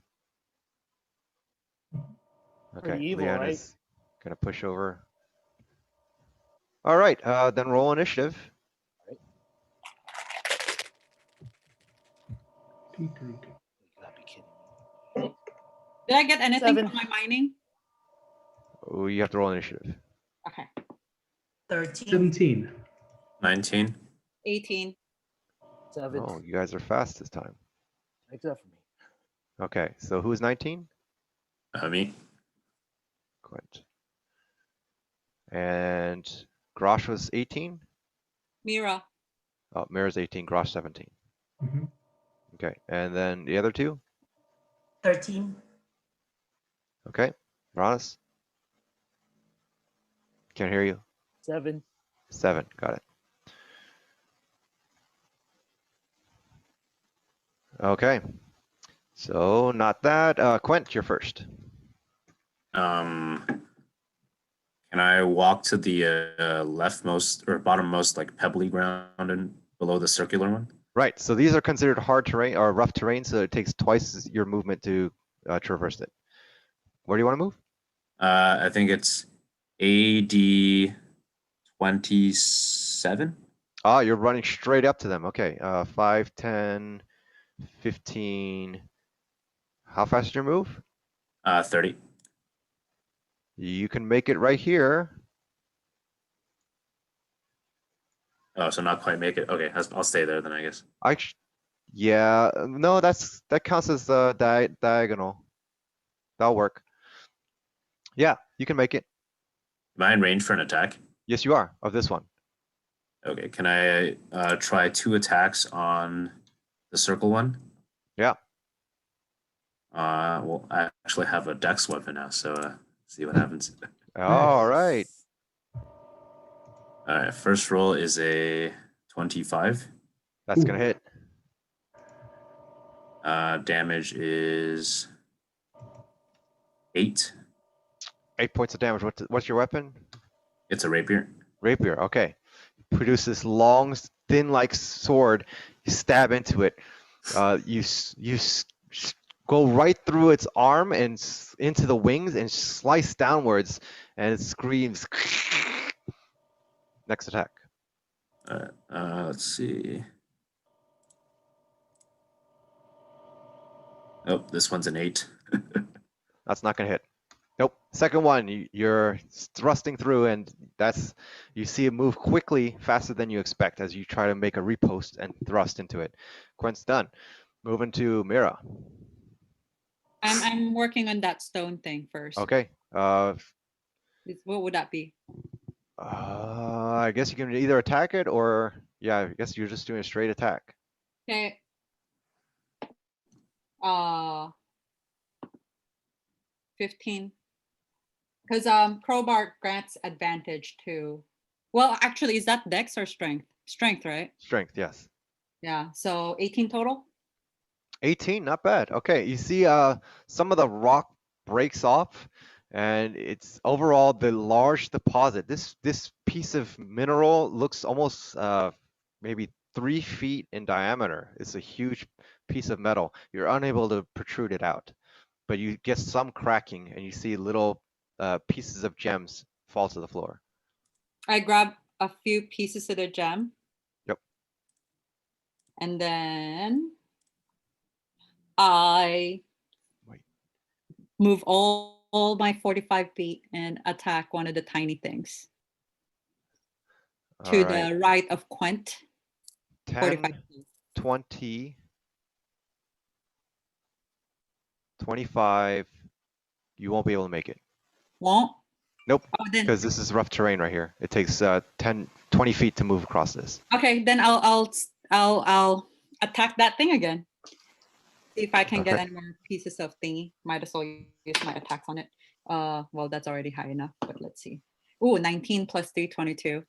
Okay, Pretty evil, Leanne right? is going to push over. All right, then roll initiative. You gotta be kidding me. Did I get anything 7. from my mining? Oh, you have to roll initiative. Okay. 13. 17. 19. 18. 7. Oh, you guys are fast this time. Except for me. Okay, so who's 19? Me. Quint. And Grosh was 18? Mira. Oh, Mira's 18, Grosh 17. hmm Okay, and then the other two? 13. Okay, Ronis? Can't hear you. 7. 7, got it. Okay, so not that. Quint, you're first. Can I walk to the leftmost or bottommost, like pebbly ground and below the circular one? Right, so these are considered hard terrain or rough terrain, so it takes twice your movement to traverse it. Where do you want to move? I think it's AD 27. Ah, you're running straight up to them. Okay, 5, 10, 15. How fast is your move? 30. You can make it right here. Oh, so not quite make it. Okay, I'll stay there then, I guess. Yeah, no, that counts as diagonal. That'll work. Yeah, you can make it. Am I in range for an attack? Yes, you are, of this one. Okay, can I try 2 attacks on the circle one? Yeah. Well, I actually have a dex weapon now, so see what happens. All right. All right, first roll is a 25. That's gonna hit. Damage is 8. 8 points of damage. What's your weapon? It's a rapier. Rapier. Okay. Produce this long, thin-like sword. You stab into it. You go right through its arm and into the wings and slice downwards, and it screams. Next attack. Let's see. Oh, this one's an 8. That's not gonna hit. Nope. Second one, you're thrusting through, and you see it move quickly, faster than you expect, as you try to make a riposte and thrust into it. Quint's done. Moving to Mira. I'm working on that stone thing first. Okay. What would that be? I guess you can either attack it or, yeah, I guess you're just doing a straight attack. Okay. 15. Because crowbar grants advantage to. Well, actually, is that dex or strength? Strength, right? Strength, yes. Yeah. So 18 total. 18, not bad. Okay, you see some of the rock breaks off, and it's overall the large deposit. This piece of mineral looks almost maybe 3 feet in diameter. It's a huge piece of metal. You're unable to protrude it out, but you get some cracking, and you see little pieces of gems fall to the floor. I grab a few pieces of the gem. Yep. And then I move all my 45 feet and attack one of the tiny things to the right of Quint. 10, 20, 25. You won't be able to make it. Won't? Nope, Oh, then because this is rough terrain right here. It takes 10, 20 feet to move across this. okay. Then I'll attack that thing again. See if I can get Okay. any more pieces of thingy. Might as well use my attacks on it. Well, that's already high enough. But let's see. Ooh, 19 plus 3, 22.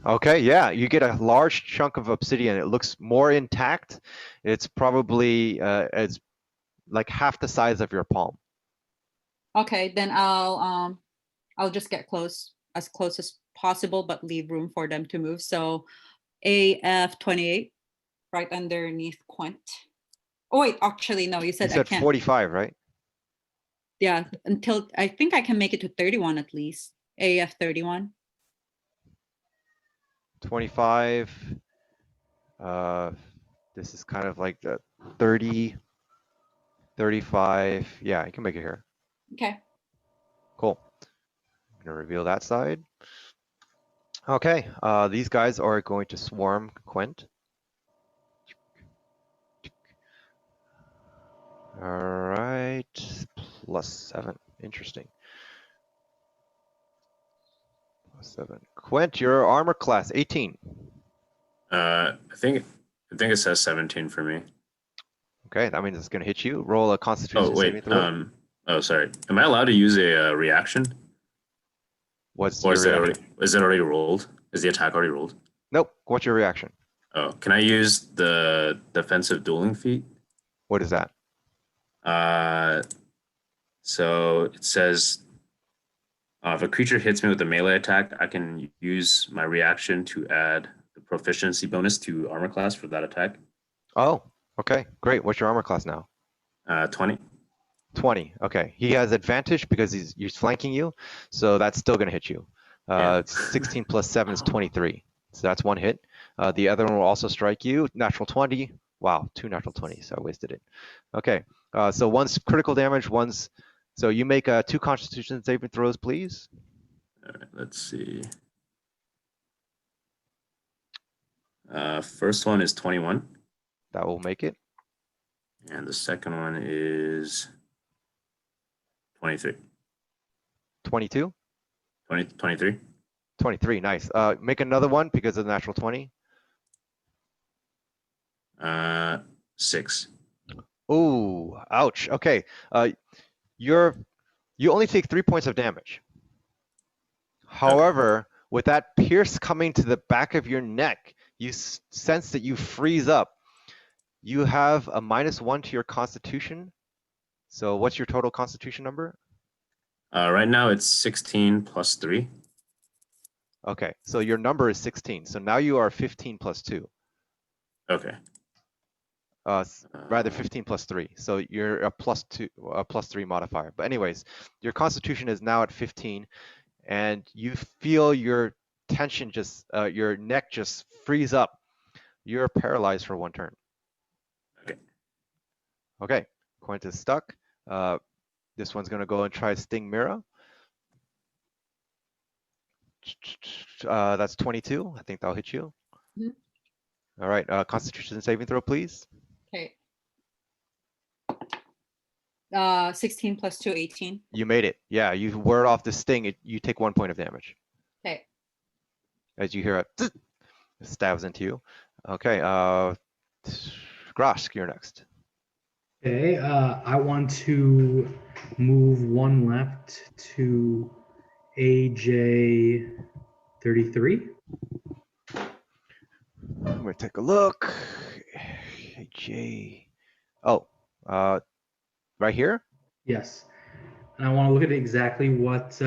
Okay, yeah, you get a large chunk of obsidian. It looks more intact. It's probably it's like half the size of your palm. Okay, then I'll just get as close as possible, but leave room for them to move. So AF 28, right underneath Quint. Oh wait, actually no, you said I can't. 45, right? Yeah, until I think I can make it to 31 at least. AF 31. 25. This is kind of like the 30, 35. Yeah, you can make it here. Okay. Cool. I'm gonna reveal that side. Okay, these guys are going to swarm Quint. All right, +7. Interesting. +7. Quint, your armor class 18. I think it says 17 for me. Okay, that means it's gonna hit you. Roll a Oh Constitution saving wait. throw. Oh sorry. Am I allowed to use a reaction? What's Or your is it reaction? already rolled? Is the attack already rolled? Nope. What's your reaction? Oh, can I use the defensive dueling feat? What is that? So it says if a creature hits me with a melee attack, I can use my reaction to add the proficiency bonus to armor class for that attack. Oh, okay, great. What's your armor class now? 20. 20. Okay, he has advantage because he's flanking you, so that's still gonna hit you. Yeah. 16 plus 7 is 23, so that's one hit. The other one will also strike you. Natural 20. Wow, 2 natural 20s. So I wasted it. Okay, so one's critical damage, one's. So you make 2 Constitution saving throws, please. All right, let's see. First one is 21. That will make it. And the second one is 23. 22. 23. 23. Nice. Make another one because of the natural 20. 6. Ooh, ouch. Okay. You only take 3 points of damage. However, with that pierce coming to the back of your neck, you sense that you freeze up. You have a -1 to your Constitution. So what's your total Constitution number? Right now it's 16 plus 3. Okay, so your number is 16. So now you are 15 plus 2. Okay. Rather 15 plus 3. So you're a +3 modifier. But anyways, your Constitution is now at 15, and you feel your tension your neck just freeze up. You're paralyzed for 1 turn. Okay. Okay, Quint is stuck. This one's gonna go and try Sting Mira. That's 22. I think that'll hit you. Mhm. All right, Constitution saving throw, please. Okay. 16 plus 2, 18. You made it. Yeah, you ward off the sting. You take 1 point of damage Okay. as you hear it stabs into you. Okay, Grosh, you're next. Okay, I want to move 1 left to AJ 33. I'm gonna take a look. AJ. Oh, right here. Yes. And I want to look at exactly what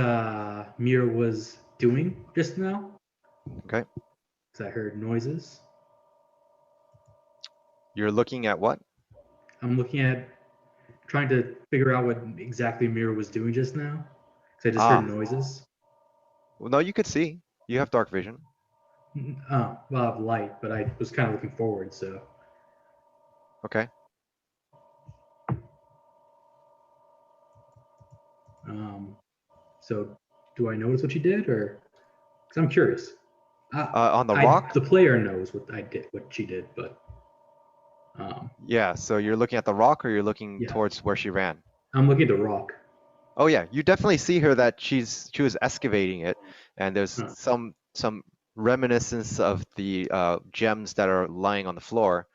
Mira was doing just now. Okay. Because I heard noises. You're looking at what? I'm looking at trying to figure out what exactly Mira was doing just now. Because I just heard noises. Well, no, you could see. You have dark vision. Oh, well, I have light, but I was kind of looking forward, so. Okay. So do I notice what she did, or? Because I'm curious. On the rock? The player knows what she did, but. Yeah, so you're looking at the rock, or you're looking Yeah. towards where she ran? I'm looking at the rock. Oh yeah, you definitely see her that she was excavating it, and there's Huh. some reminiscence of the gems that are lying on the floor.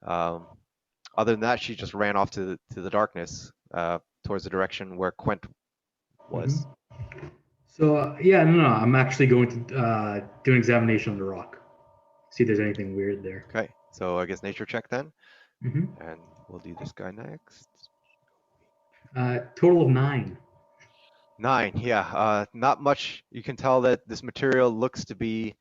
Other than that, she just ran off to the darkness towards the direction where Quint was. So yeah, no, I'm actually going to do an examination on the rock. See if there's anything weird there. Okay, so I guess nature check then, Mm-hmm. and we'll do this guy next. Total of 9. 9, yeah, not much. You can tell that this material looks to be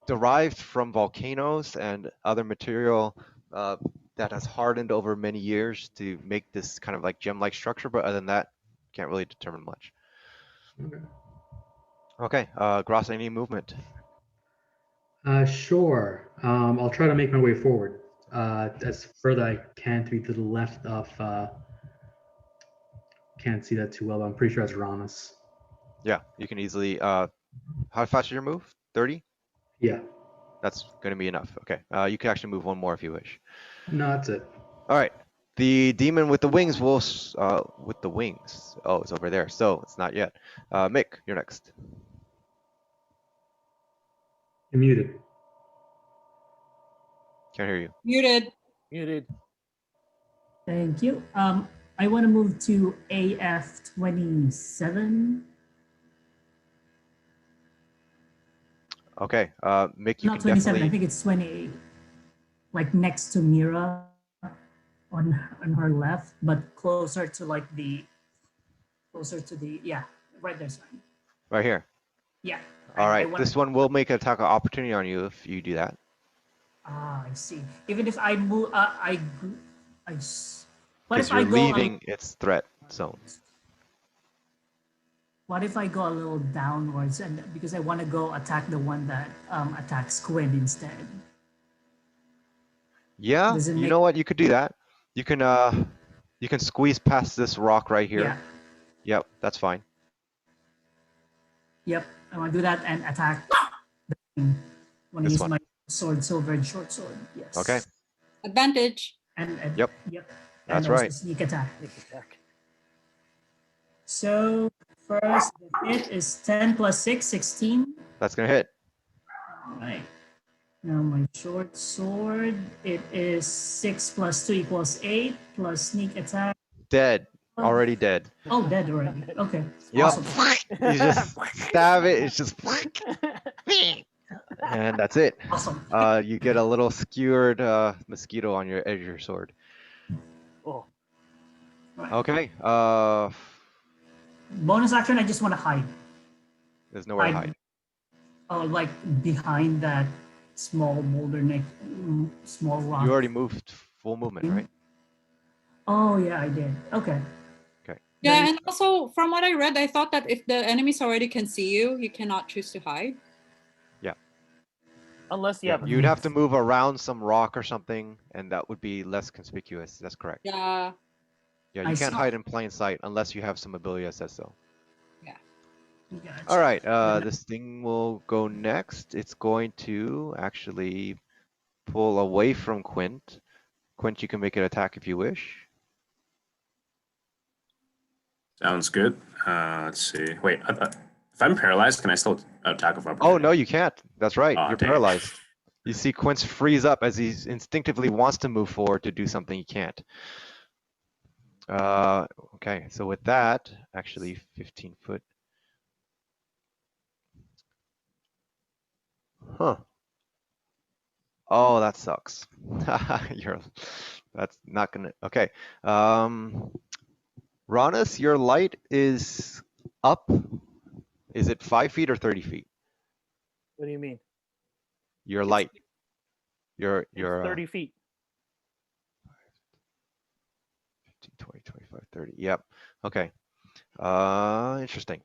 derived from volcanoes and other material that has hardened over many years to make this kind of like gem-like structure, but other than that, can't really determine much. Okay. Okay, Gross, any movement? Sure. I'll try to make my way forward as further I can to the left of. Can't see that too well, but I'm pretty sure that's Ranas. Yeah, you can easily. How fast is your move? 30? Yeah. That's going to be enough. Okay. You can actually move one more if you wish. No, that's it. All right. The demon with the wings will. With the wings. Oh, it's over there. So it's not yet. Mick, you're next. You're muted. Can't hear you. Muted. Muted. Thank you. I want to move to AF 27. Okay. Mick, you Not can 27. definitely. I think it's 28. Like next to Mira on her left, but closer to like the right there's fine. Right here. Yeah. All I right. wanna- This one will make an attack of opportunity on you if you do that. Ah, I see. Even if I move, what Because if you're I go? leaving its threat zone. What if I go a little downwards and because I want to go attack the one that attacks Quinn instead? Yeah. Does it You make- know what? You could do that. You can squeeze past this rock right here. Yeah. Yep. That's fine. Yep. I want to do that and attack. When I This use one. my sword, silver and short sword. Yes. Okay. Advantage. And Yep. Yep. That's and also right. Sneak attack. Sneak attack. So first the hit is 10 plus 6, 16. That's gonna hit. All right. Now my short sword, it is 6 plus 2 equals 8 plus sneak attack. Dead. Already dead. Oh, dead already. Okay. Yep. Awesome. You just stab it. It's just. And that's it. Awesome. You get a little skewered mosquito on your edge of your sword. Oh, Okay. Bonus action, I just want to hide. There's nowhere to Hide. hide. Oh, like behind that small boulder neck, small rock. You already moved full movement, right? Oh, yeah, I did. Okay. Yeah, Then- and also from what I read, I thought that if the enemies already can see you, you cannot choose to hide. unless you Yeah. have. You'd have to move around some rock or something, and that would be less conspicuous. That's correct. Yeah. Yeah, I you can't saw- hide in plain sight unless you have some ability that says so. Gotcha. All right. Then- This thing will go next. It's going to actually pull away from Quint. Quint, you can make an attack if you wish. Sounds good. Let's see. Wait, if I'm paralyzed, can I still attack with Oh, no, you can't. That's right. Aw, You're dang. paralyzed. You see Quint freeze up as he instinctively wants to move forward to do something he can't. Okay, so with that, actually 15 foot. Huh. Oh, that sucks. That's not gonna, okay. Ronis, your light is up. Is it 5 feet or 30 feet? What do you mean? Your light. Your It's 30 feet. 15, 20, 25, 30. Yep. Okay. Interesting.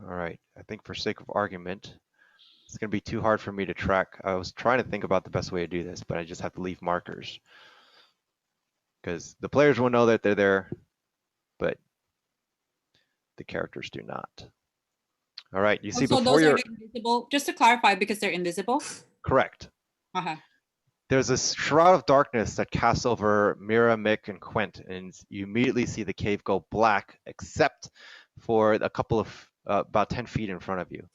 All right. I think for sake of argument, it's going to be too hard for me to track. I was trying to think about the best way to do this, but I just have to leave markers. Because the players will know that they're there, but the characters do not. All right. You see Also, before those you're are invisible. Just to clarify, because they're invisible. correct. Uh-huh. There's a shroud of darkness that casts over Mira, Mick, and Quint, and you immediately see the cave go black, except for a couple of about 10 feet in front of you.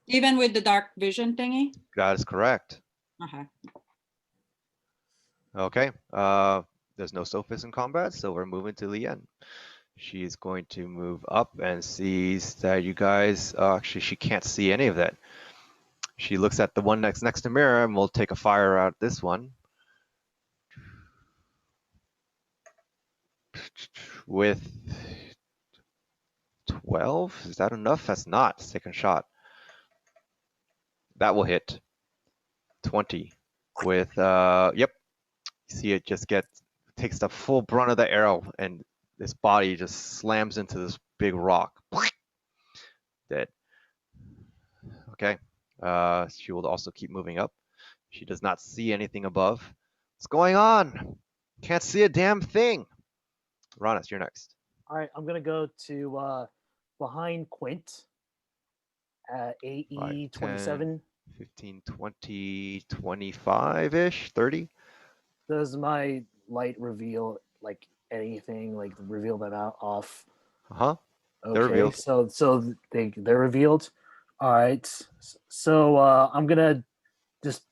Even with the dark vision thingy. That is correct. Uh-huh. Okay. There's no Sophis in combat, so we're moving to Lien. She's going to move up and sees that you guys, actually, she can't see any of that. She looks at the one next to Mira, and we'll take a fire out this one. With 12, is that enough? That's not. Second shot. That will hit. 20 with, yep. You see it just takes the full brunt of the arrow, and this body just slams into this big rock. Dead. Okay. She will also keep moving up. She does not see anything above. What's going on? Can't see a damn thing. Ronis, you're next. All right, I'm gonna go to behind Quint at AE 27. 15, 20, 25-ish, 30. Does my light reveal like anything? Like reveal them out off? Uh-huh. Okay, They're revealed. so they're revealed. All right, so I'm gonna just.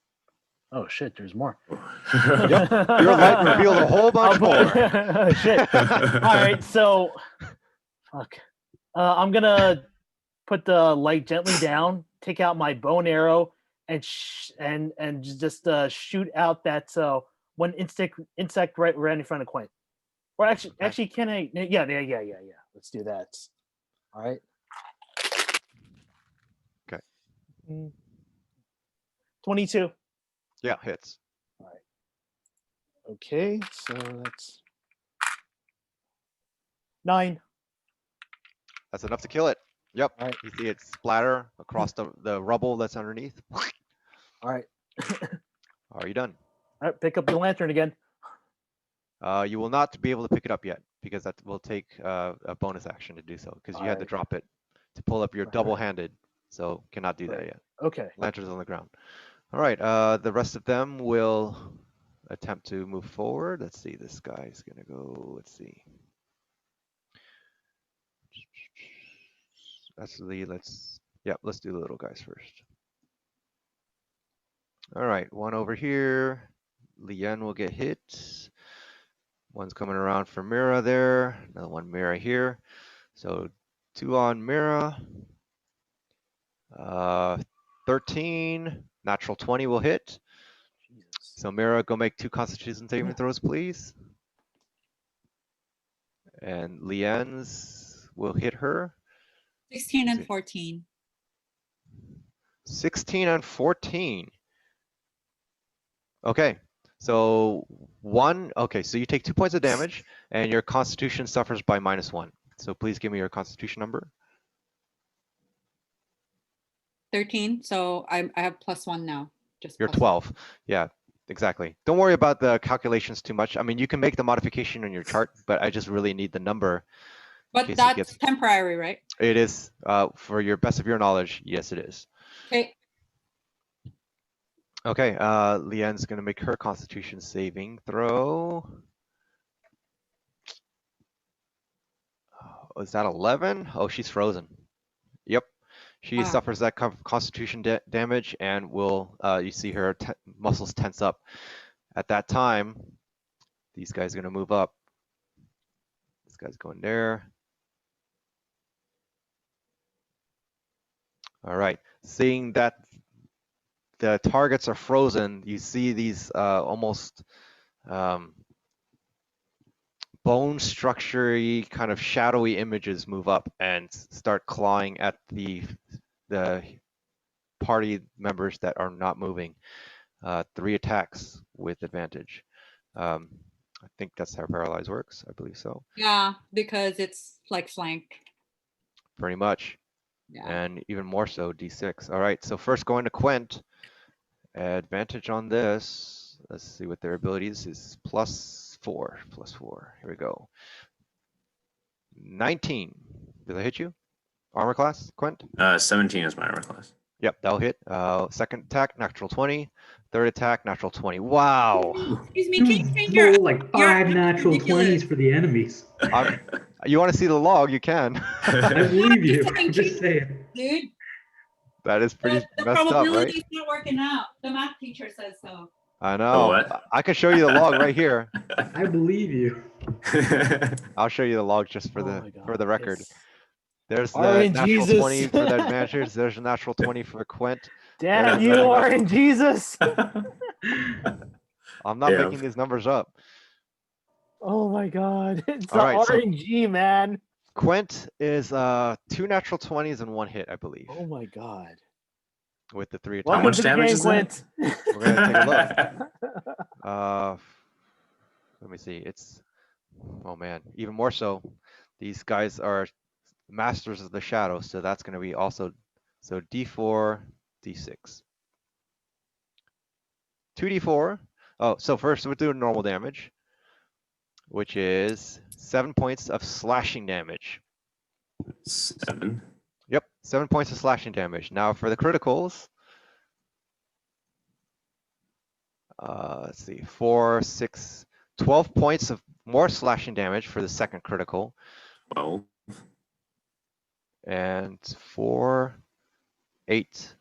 Oh shit! There's more. Yep. Your light revealed a whole bunch more. Shit. All right, so fuck. I'm gonna put the light gently down, take out my bow and arrow, and just shoot out that one insect right in front of Quint. Or actually, can I? Yeah. Let's do that. All right. Okay. 22. Yeah, hits. Okay, so that's 9. That's enough to kill it. Yep. All right. You see it splatter across the rubble that's underneath. All right. Are you done? All right, pick up your lantern again. You will not be able to pick it up yet because that will take a bonus action to do so because you had to Alright. drop it to pull up your Right. double-handed. So cannot do that Right. yet. Okay. Lantern's on the ground. All right. The rest of them will attempt to move forward. Let's see. This guy's gonna go. Let's see. Actually, let's do the little guys first. All right, one over here. Lien will get hit. One's coming around for Mira there. Another one Mira here. So 2 on Mira. 13. Natural 20 will hit. Jesus. So Mira, go make 2 Constitution saving throws, please. And Lien's will hit her. 16 and 14. 16 and 14. Okay, so so you take 2 points of damage and your constitution suffers by -1. So please give me your constitution number. 13. So I have +1 now. Just You're plus 12. Yeah, exactly. Don't worry about the calculations too much. I mean, you can make the modification on your chart, but I just really need the number. But case it that's gets- temporary, right? It is, for your best of your knowledge, yes, it is. Okay. Okay, Lien's gonna make her constitution saving throw. Oh, is that 11? Oh, she's frozen. Yep. She Ah. suffers that constitution damage and will, you see her muscles tense up. At that time, these guys are gonna move up. This guy's going there. All right, seeing that the targets are frozen, you see these almost bone structure-y, kind of shadowy images move up and start clawing at the party members that are not moving. 3 attacks with advantage. I think that's how paralyze works. I believe so. Yeah, because it's like flank. Pretty much. Yeah. And even more so, D6. All right, so first going to Quint. Advantage on this. Let's see what their abilities is. +4. Here we go. 19. Did I hit you? Armor class, Quint? 17 is my armor class. Yep, that'll hit. Second attack, natural 20. Third attack, natural 20. Wow. Excuse me, can you change your? Roll like 5 you're natural ridiculous. 20s for the enemies. You want to see the log? You can. I believe you. Saying Just saying. Dude, That is pretty the messed up, probability's right? not working out. The math teacher says so. I know. what? I can show you the log right here. I believe you. I'll show you the log just for Oh the my God, for the record. it's- There's the RNGesus. natural 20 for the advantage. There's a natural 20 for Quint. Damn Yeah. you, Orange Jesus! I'm not Yeah. making these numbers up. Oh my God, it's All a right, so- RNG, man. Quint is 2 natural 20s and 1 hit, I believe, Oh my God. with the 3 attacks. Welcome much to the damage game, is that? Quint. We're gonna take a look. Let me see. It's, oh man, even more so. These guys are Masters of the Shadow, so that's going to be also, so D4, D6. 2d4. Oh, so first we'll do normal damage, which is 7 points of slashing damage. 7. Yep, 7 points of slashing damage. Now for the criticals, let's see, 4, 6, 12 points of more slashing damage for the second critical, 12. and 4, 8,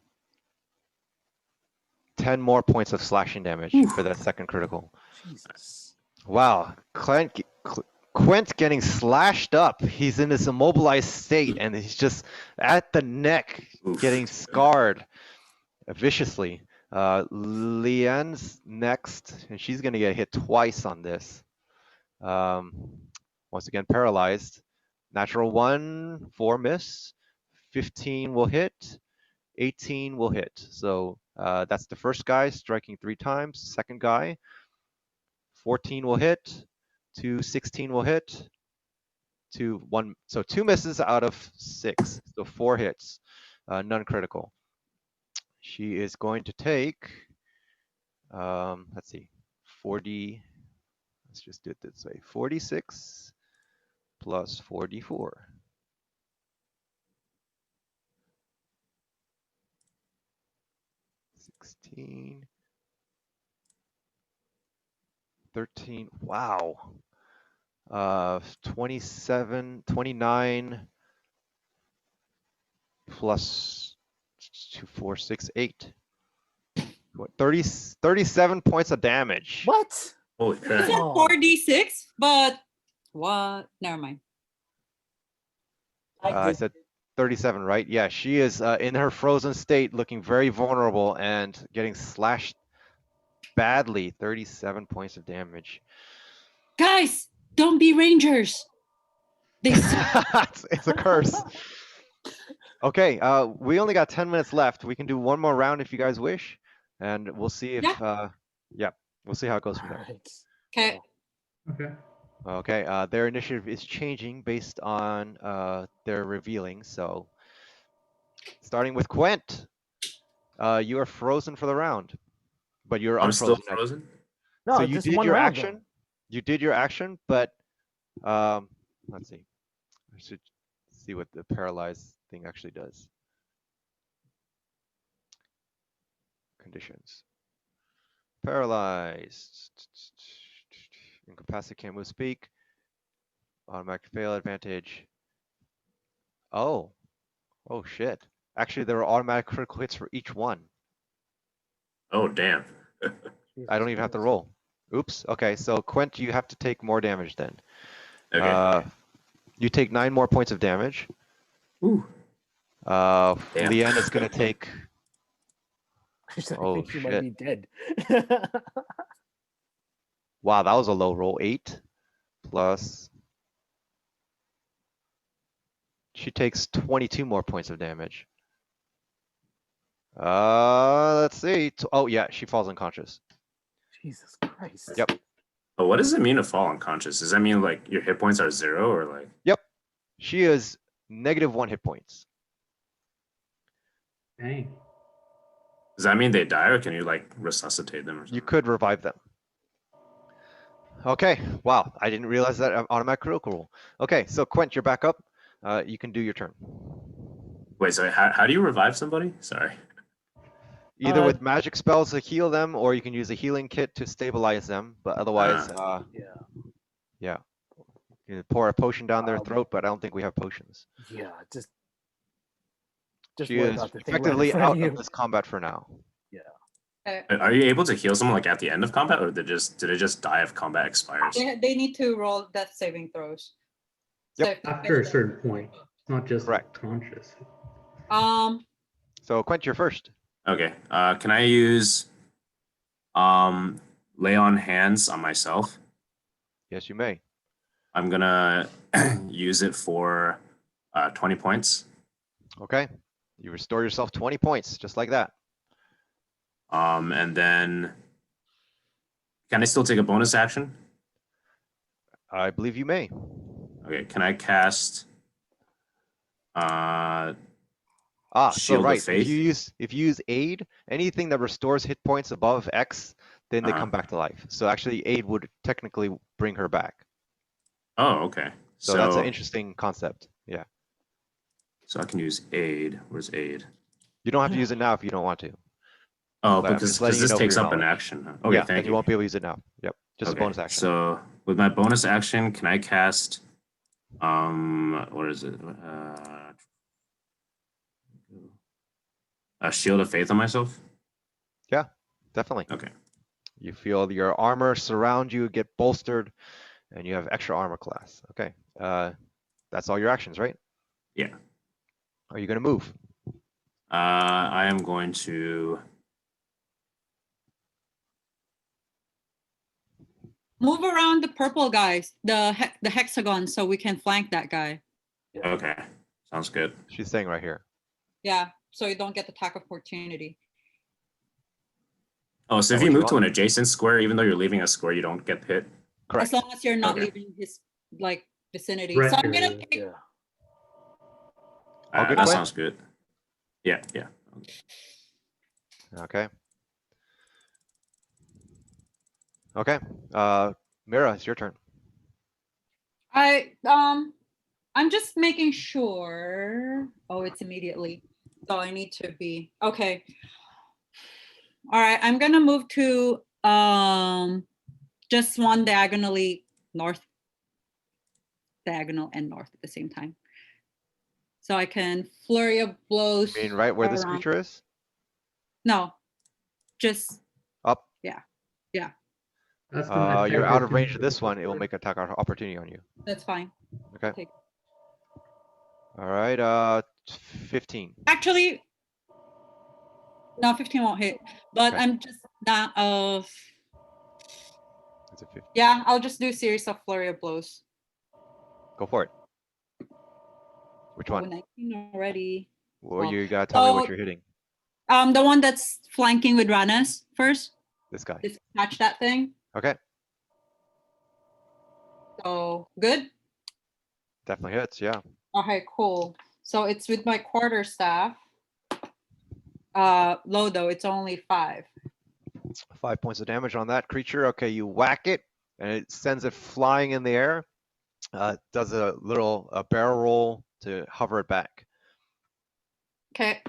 10 more points of slashing damage for that second critical. Jesus. Wow, Quent getting slashed up. He's in this immobilized state, and he's just at the neck, Oof. getting scarred viciously. Leanne's next, and she's going to get hit twice on this. Once again, paralyzed. Natural 1, 4 miss. 15 will hit. 18 will hit. So that's the first guy striking 3 times. Second guy, 14 will hit. 2, 16 will hit. 2, 1. So 2 misses out of 6. So 4 hits. None critical. She is going to take, let's see, 40. Let's just do it this way. 46 plus 4d4. 16. 13. Wow. 27, 29 plus 2, 4, 6, 8. 37 points of damage. What? Holy You crap. said Oh. 4d6, but what? Never mind. I said 37, right? Yeah, she is in her frozen state, looking very vulnerable and getting slashed badly. 37 points of damage. Guys, don't be rangers. They suck. It's a curse. Okay, we only got 10 minutes left. We can do one more round if you guys wish, and we'll see if, yeah, we'll see how it goes from there. Alright. Okay. Okay. Okay, their initiative is changing based on their revealing. So, starting with Quent, you are frozen for the round, but you're I'm still unfrozen. frozen? No, So you just did one your round action. then. You did your action, but let's see. I should see what the paralyzed thing actually does. Conditions. Paralyzed. Incapacity, can't move, speak. Automatic fail, advantage. Oh. Oh shit. Actually, there are automatic critical hits for each one. Oh, damn. I don't even have to roll. Oops. Okay, so Quent, you have to take more damage then. Okay. You take 9 more points of damage. Ooh. Damn. Leanne is going to take. I Oh, think she might shit. be dead. Wow, that was a low roll. 8 plus. She takes 22 more points of damage. Let's see. Oh, yeah, she falls unconscious. Jesus Christ. Yep. But what does it mean to fall unconscious? Does that mean like your hit points are 0 or like? Yep. She is -1 hit points. Dang. Does that mean they die or can you like resuscitate them or something? You could revive them. Okay. Wow. I didn't realize that automatic critical roll. Okay. So Quent, you're back up. You can do your turn. Wait, so how do you revive somebody? Sorry. Either with magic spells to heal them, or you can use a healing kit to stabilize them. But otherwise, Yeah. yeah. You can pour a potion down their throat, but I don't think we have potions. Yeah. Just She worry is about the thing right in effectively front of out you. of this combat for now. Okay. Are you able to heal someone like at the end of combat or did it just die if combat expires? They need to roll death saving throws. Yep. So- After a certain point, it's not just Correct. conscious. So Quent, you're first. Okay. Can I use lay on hands on myself? Yes, you may. I'm gonna use it for 20 points. Okay. You restore yourself 20 points, just like that. And then can I still take a bonus action? I believe you may. Okay, can I cast So Shield of right, Faith? if you use aid, anything that restores hit points above X, then they Uh-huh. come back to life. So actually, aid would technically bring her back. Oh, okay. So that's an interesting concept. Yeah. So I can use aid. Where's aid? You don't have to use it now if you don't want to. Oh, But I'm because just letting you this know for takes your up an knowledge. action. Huh? Okay, Yeah, thank then you you. won't be able to use it now. Yep, just a bonus action. So with my bonus action, can I cast what is it? A Shield of Faith on myself? Yeah, definitely. Okay. You feel your armor surround you, get bolstered, and you have extra armor class. Okay. That's all your actions, right? Yeah. Are you gonna move? I am going to Move around the purple guys, the hexagon, so we can flank that guy. Okay. Sounds good. She's staying right here. Yeah, so you don't get the attack opportunity. Oh, so Is if that you what you move to want? an adjacent square, even though you're leaving a square, you don't get hit. Correct. As long as you're not Okay. leaving his like vicinity. Right. So I'm gonna pick. Yeah. All good, That Quinn? sounds good. Yeah, yeah. Okay. Okay. Mira, it's your turn. I'm just making sure. Oh, it's immediately. So I need to be okay. All right, I'm gonna move to just one diagonally north, diagonal and north at the same time. So I can flurry of blows. You mean right where this around. creature is? No, just Up. yeah, That's the attack You're out of opportunity range of for this the one. It will sword. make attack opportunity on you. that's fine. Okay. Take- All right. 15. Actually, no, 15 won't hit. But Okay. I'm just not It's a 50. yeah, I'll just do a series of flurry of blows. Go for it. Which Oh, one? 19 already. Well, Oh, you gotta tell me what so- you're hitting. The one that's flanking with Ranas first. This guy. Just catch that thing. Okay. So good. Definitely hits. Yeah. Okay, cool. So it's with my quarterstaff. Low though, it's only 5. 5 points of damage on that creature. Okay, you whack it, and it sends it flying in the air. Does a little barrel roll to hover it back. Okay.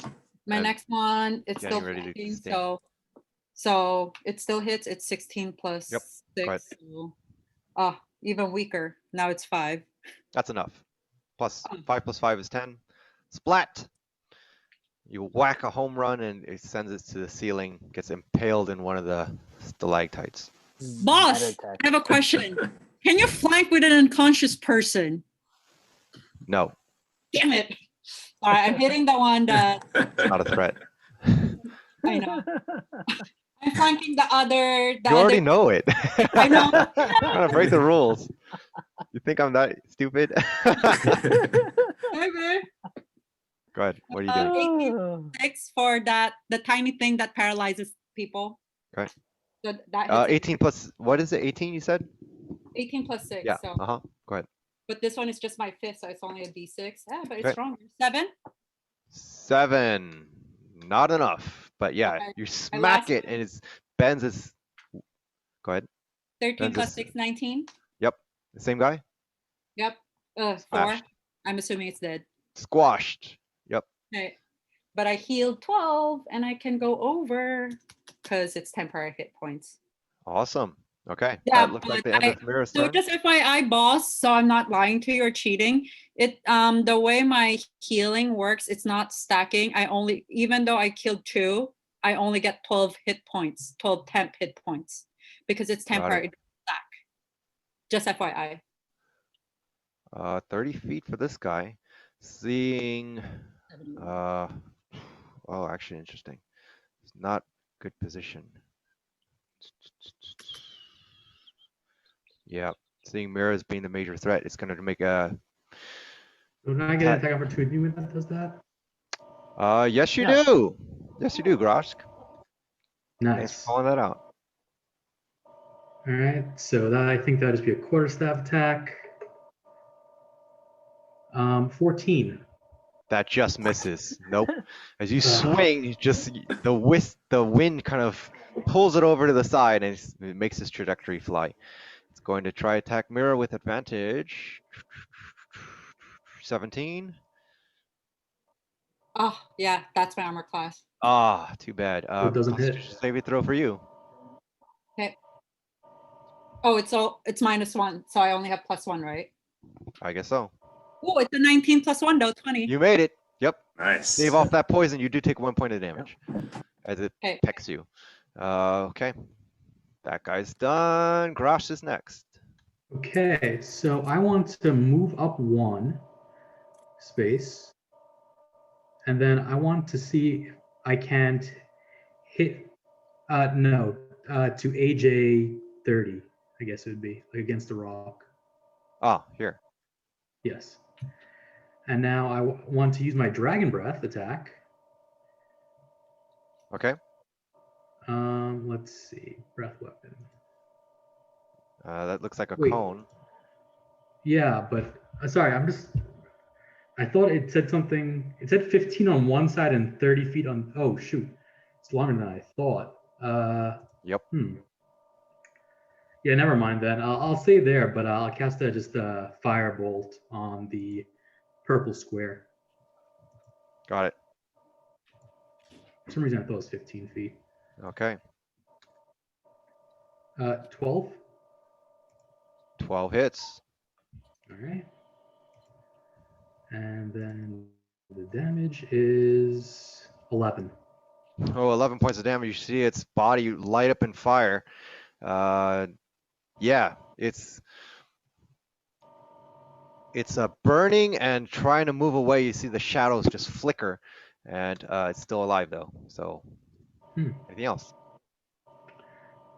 My And next one, it's getting still ready to flanking, sting. so it still hits. It's 16 plus Yep, go ahead. 6. So, even weaker. Now it's 5. That's enough. Plus 5 plus 5 is 10. Splat. You whack a home run, and it sends it to the ceiling. Gets impaled in one of the stalactites. Boss, Meta attack. I have a question. Can you flank with an unconscious person? No, Damn it. All right, I'm hitting the one that not a threat. I know. I'm flanking the other. You already know it. I know. Trying to break the rules. You think I'm that stupid? Okay. Go ahead. What are you doing? 18 6 for that, the tiny thing that paralyzes people. Okay. So that hits it. 18 plus, what is it? 18 you said? 18 plus 6. Yeah. So, Go ahead. but this one is just my 5th, so it's only a d6. Yeah, but it's Okay. stronger. 7. 7. Not enough. But yeah, Okay. you My smack last it, and it's bends its. Go ahead. 13 Then plus this- 6, 19. The same guy? Yep. 4. Smashed. I'm assuming it's dead. Squashed. Okay. But I healed 12 and I can go over because it's temporary hit points. Awesome. Okay. Yeah, That looks like but the end of Mira's So turn. just FYI, boss, so I'm not lying to you or cheating. The way my healing works, it's not stacking. Even though I killed 2, I only get 12 hit points, 12 temp hit points because it's Got it. temporary. It doesn't stack. Just FYI. 30 feet for this guy. Seeing, oh, actually interesting. It's not good position. Yeah, seeing Mira as being the major threat, it's going to make a. Don't I get an attack opportunity when that does that? Yes, you Yeah. do. Yes, you do, Grosk. Thanks Nice. for calling that out. All right, so that I think that would just be a quarterstaff attack. 14. That just misses. Nope. As you swing, the wind kind of pulls it over to the side and it makes its trajectory fly. It's going to try attack Mira with advantage. 17. Oh, yeah, that's my armor class. Ah, too bad. It doesn't hit. Save it throw for you. Okay. Oh, it's -1, so I only have +1, right? I guess so. Oh, it's a 19 +1 though, 20. You made it. Yep. Nice. Save off that poison. You do take 1 point of damage as it Okay. pecks you. Okay. That guy's done. Grosh is next. Okay, so I want to move up 1 space, and then I want to see if I can't hit. No, to AJ 30. I guess it would be like against the rock. Ah, here. Yes. And now I want to use my Dragon Breath attack. Okay. Let's see, breath weapon. That looks like a Wait. cone. Yeah, but sorry, I thought it said something. It said 15 on one side and 30 feet on. Oh shoot, it's longer than I thought. Yep. Yeah, never mind then. I'll stay there, but I'll cast just a firebolt on the purple square. Got it. For some reason, I thought it was 15 feet. Okay. 12. 12 hits. All right. And then the damage is 11. Oh, 11 points of damage. You see its body light up in fire. Yeah, it's burning and trying to move away. You see the shadows just flicker, and it's still alive though. So, anything else?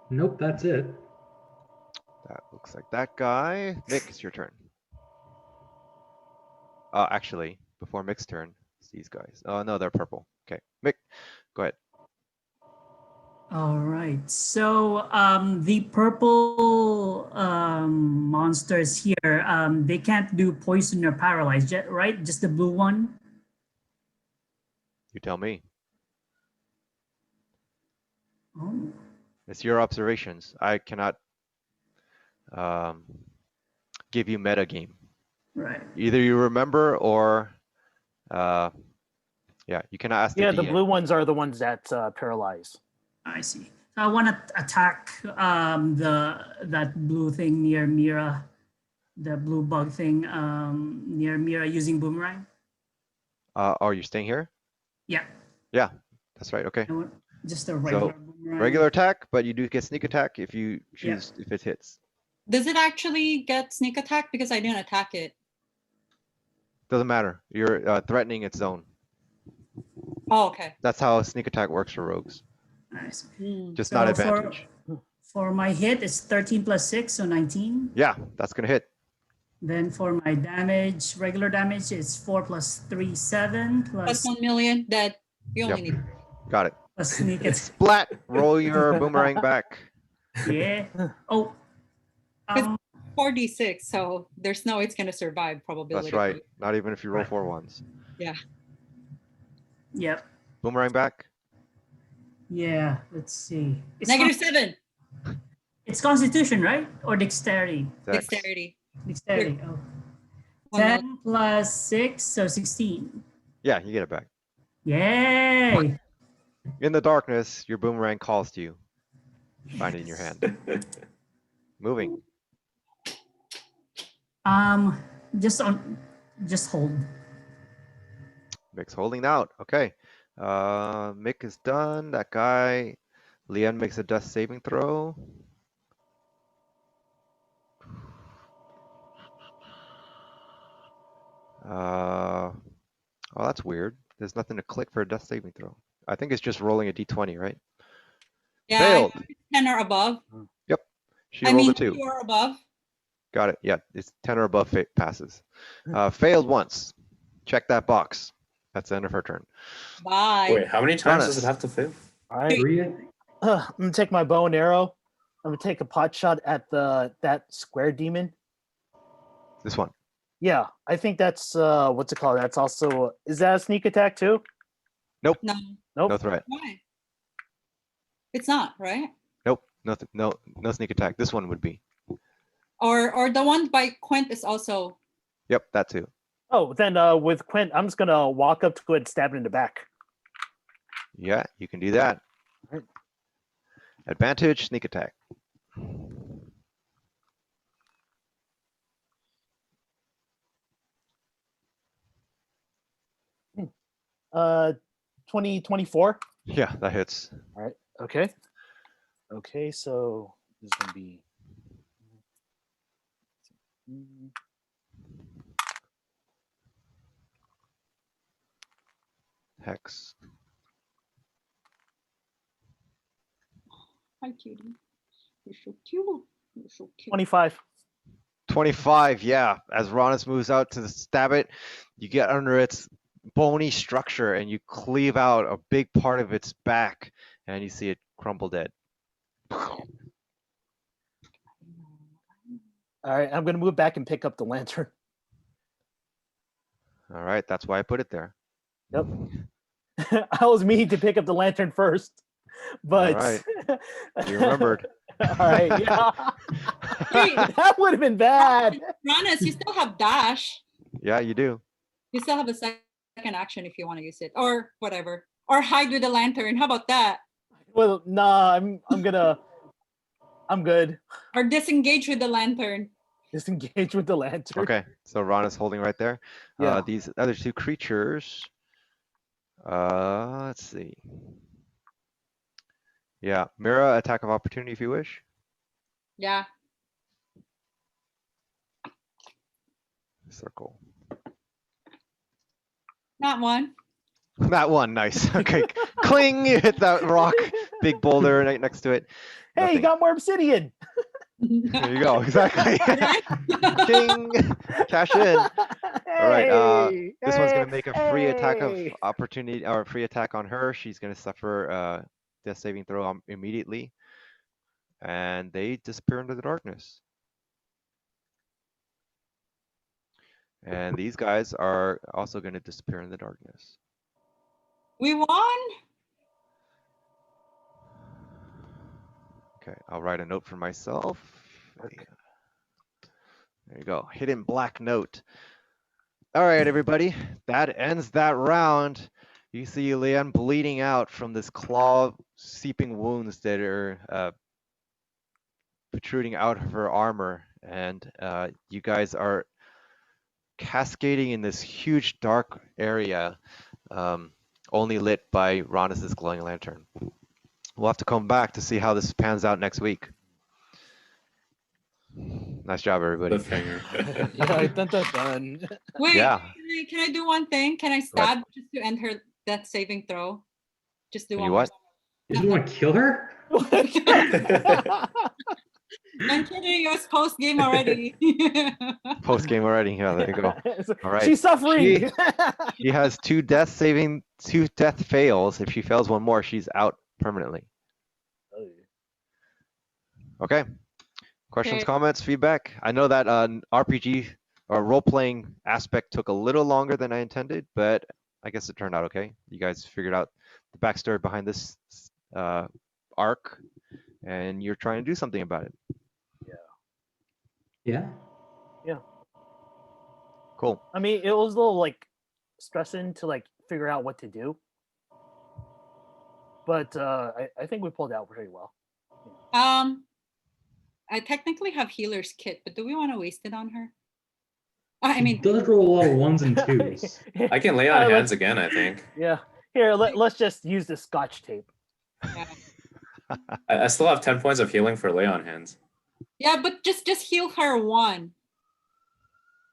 Nope, that's it. That looks like that guy. Mick, it's your turn. Actually, before Mick's turn, it's these guys. Oh no, they're purple. Okay, Mick, go ahead. All right. So the purple monsters here, they can't do poison or paralyze, right? Just the blue one. You tell me. Oh. It's your observations. I cannot give you metagame. Right. Either you remember or, yeah, you cannot ask Yeah, the DM. blue ones are the ones that paralyze. I see. So I want to attack that blue thing near Mira, the blue bug thing near Mira using boomerang. Oh, you're staying here? Yeah. Yeah, that's right. Okay. I want just a regular So, boomerang. regular attack, but you do get sneak attack if you choose, if it hits. Does it actually get sneak attack? Because I didn't attack it. Doesn't matter. You're threatening its zone. Oh, okay. That's how sneak attack works for rogues. Nice. Just So not advantage. For my hit, it's 13 plus 6, so 19. Yeah, that's going to hit. Then for my damage, regular damage, it's 4 plus 3, 7 plus Plus 1 million, dead. You only Yep. need. Got it. plus sneak attack. Splat. Roll your boomerang back. Yeah. Oh. 4d6, so there's no it's gonna survive probability. That's right. Not even if you roll 4 ones. Yeah. Yep. Boomerang back. Yeah. Let's see. It's -7 It's Constitution, right? Or Dexterity? Dex. dexterity. Dexterity. Oh. One 10 plus 6, so 16. Yeah, you get it back. Yay! In the darkness, your boomerang calls to you. Find it in your hand. Moving. Just hold. Mick's holding out. Okay. Mick is done. That guy. Leon makes a death saving throw. Oh, that's weird. There's nothing to click for a death saving throw. I think it's just rolling a d20, right? Yeah, Failed. 10 or above. Yep. She I rolled mean, a 2. 2 or above. Got it. Yeah, it's 10 or above passes. Failed once. Check that box. That's the end of her turn. Bye. Wait, how many times Bonus. does it have to fail? All right. 3, I think. I'm gonna take my bow and arrow. I'm gonna take a pot shot at that square demon. This one. Yeah, I think that's what's it called? That's also is that a sneak attack too? No. Nope. No threat. Why? It's not, right? Nope. Nothing. No sneak attack. This one would be. Or the one by Quint is also. Yep, that too. Oh, then with Quint, I'm just gonna walk up to it and stab it in the back. Yeah, you can do that. Right. Advantage, sneak attack. 2024. Yeah, that hits. All right. Okay. Okay, so this is gonna be. Hex. Hi, cutie. You're so cute. You're so cute. 25. 25, yeah. As Ronis moves out to stab it, you get under its bony structure and you cleave out a big part of its back and you see it crumple dead. All right, I'm gonna move back and pick up the lantern. All right, that's why I put it there. Yep. I was mean to pick up the lantern first, but right. You remembered. All right, yeah. Wait. That would have been bad. Ronis, you still have dash. Yeah, you do. You still have a second action if you want to use it, or whatever, or hide with the lantern. How about that? Well, nah, I'm good. Or disengage with the lantern. Disengage with the lantern. Okay, so Ron is holding right there. Yeah. These other two creatures. Let's see. Yeah, Mira, attack of opportunity if you wish. Yeah. Circle. Not one. That one, nice. Okay, cling, you hit that rock, big boulder right next to it. Hey, you Nothing. got more obsidian. There you go, exactly. King, cash in. All right, this one's gonna make a free attack of hey. opportunity, or a free attack on her. She's gonna suffer death saving throw immediately. And they disappear into the darkness. And these guys are also gonna disappear in the darkness. We won. Okay, I'll write a note for myself. Okay. There you go, hidden black note. All right, everybody, that ends that round. You see Leanne bleeding out from this claw seeping wounds that are protruding out of her armor. And you guys are cascading in this huge dark area, only lit by Ronis's glowing lantern. We'll have to come back to see how this pans out next week. Nice job, everybody. Cliffhanger. Yeah, dun, dun, dun. Wait. Yeah. Can I do one thing? Can I stab just to end her death saving throw? Just do Can one. you more. what? You just want to kill her? I'm kidding. It was post game already. Post game already. Yeah, there you go. All right. She's suffering. She has two death fails. If she fails one more, she's out permanently. Okay. Questions, Okay. comments, feedback? I know that RPG or role-playing aspect took a little longer than I intended, but I guess it turned out okay. You guys figured out the backstory behind this arc, and you're trying to do something about it. Yeah. Cool. I mean, it was a little like stressing to like figure out what to do, but I think we pulled it out pretty well. I technically have healer's kit, but do we want to waste it on her? I She mean, does roll a lot of ones and twos. I can lay on let's- hands again, I think. Yeah. Here, let's just use the scotch tape. yeah. I still have 10 points of healing for lay on hands. Yeah, but just heal her one.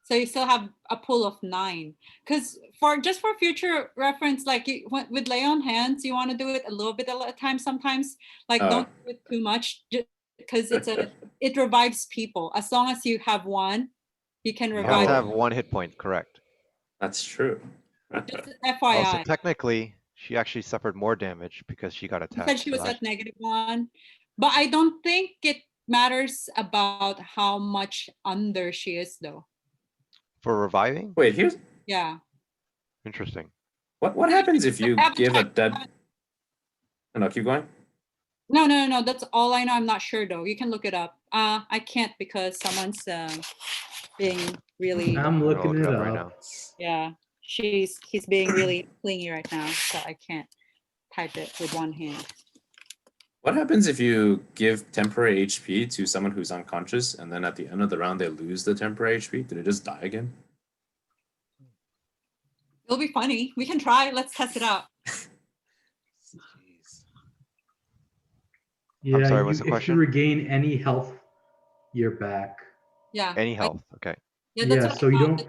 So you still have a pool of 9. Because for future reference, like with lay on hands, you want to do it a little bit at a time sometimes. Like don't do it too much, because it revives people. As long as you have one, you can You have revive. to have one hit point, correct. That's true. Just Also, FYI. technically, she actually suffered more damage because she got She attacked. said she was so at -1, but I don't think it matters about how much under she is, though. For reviving? Wait, here's Yeah. Interesting. what happens if you haven't give a checked. dead. Oh, no, keep going. No. That's all I know. I'm not sure though. You can look it up. I can't because someone's being really. I'm I'm gonna looking look it it up. up right now. Yeah. He's being really clingy right now, so I can't type it with one hand. What happens if you give temporary HP to someone who's unconscious, and then at the end of the round they lose the temporary HP? Did it just die again? It'll be funny. We can try. Let's test it out. Jeez. Yeah, sorry, what's the if question? you regain any health, you're back. Yeah. Any health? Okay. Yeah, that's Yeah, what so I you thought. don't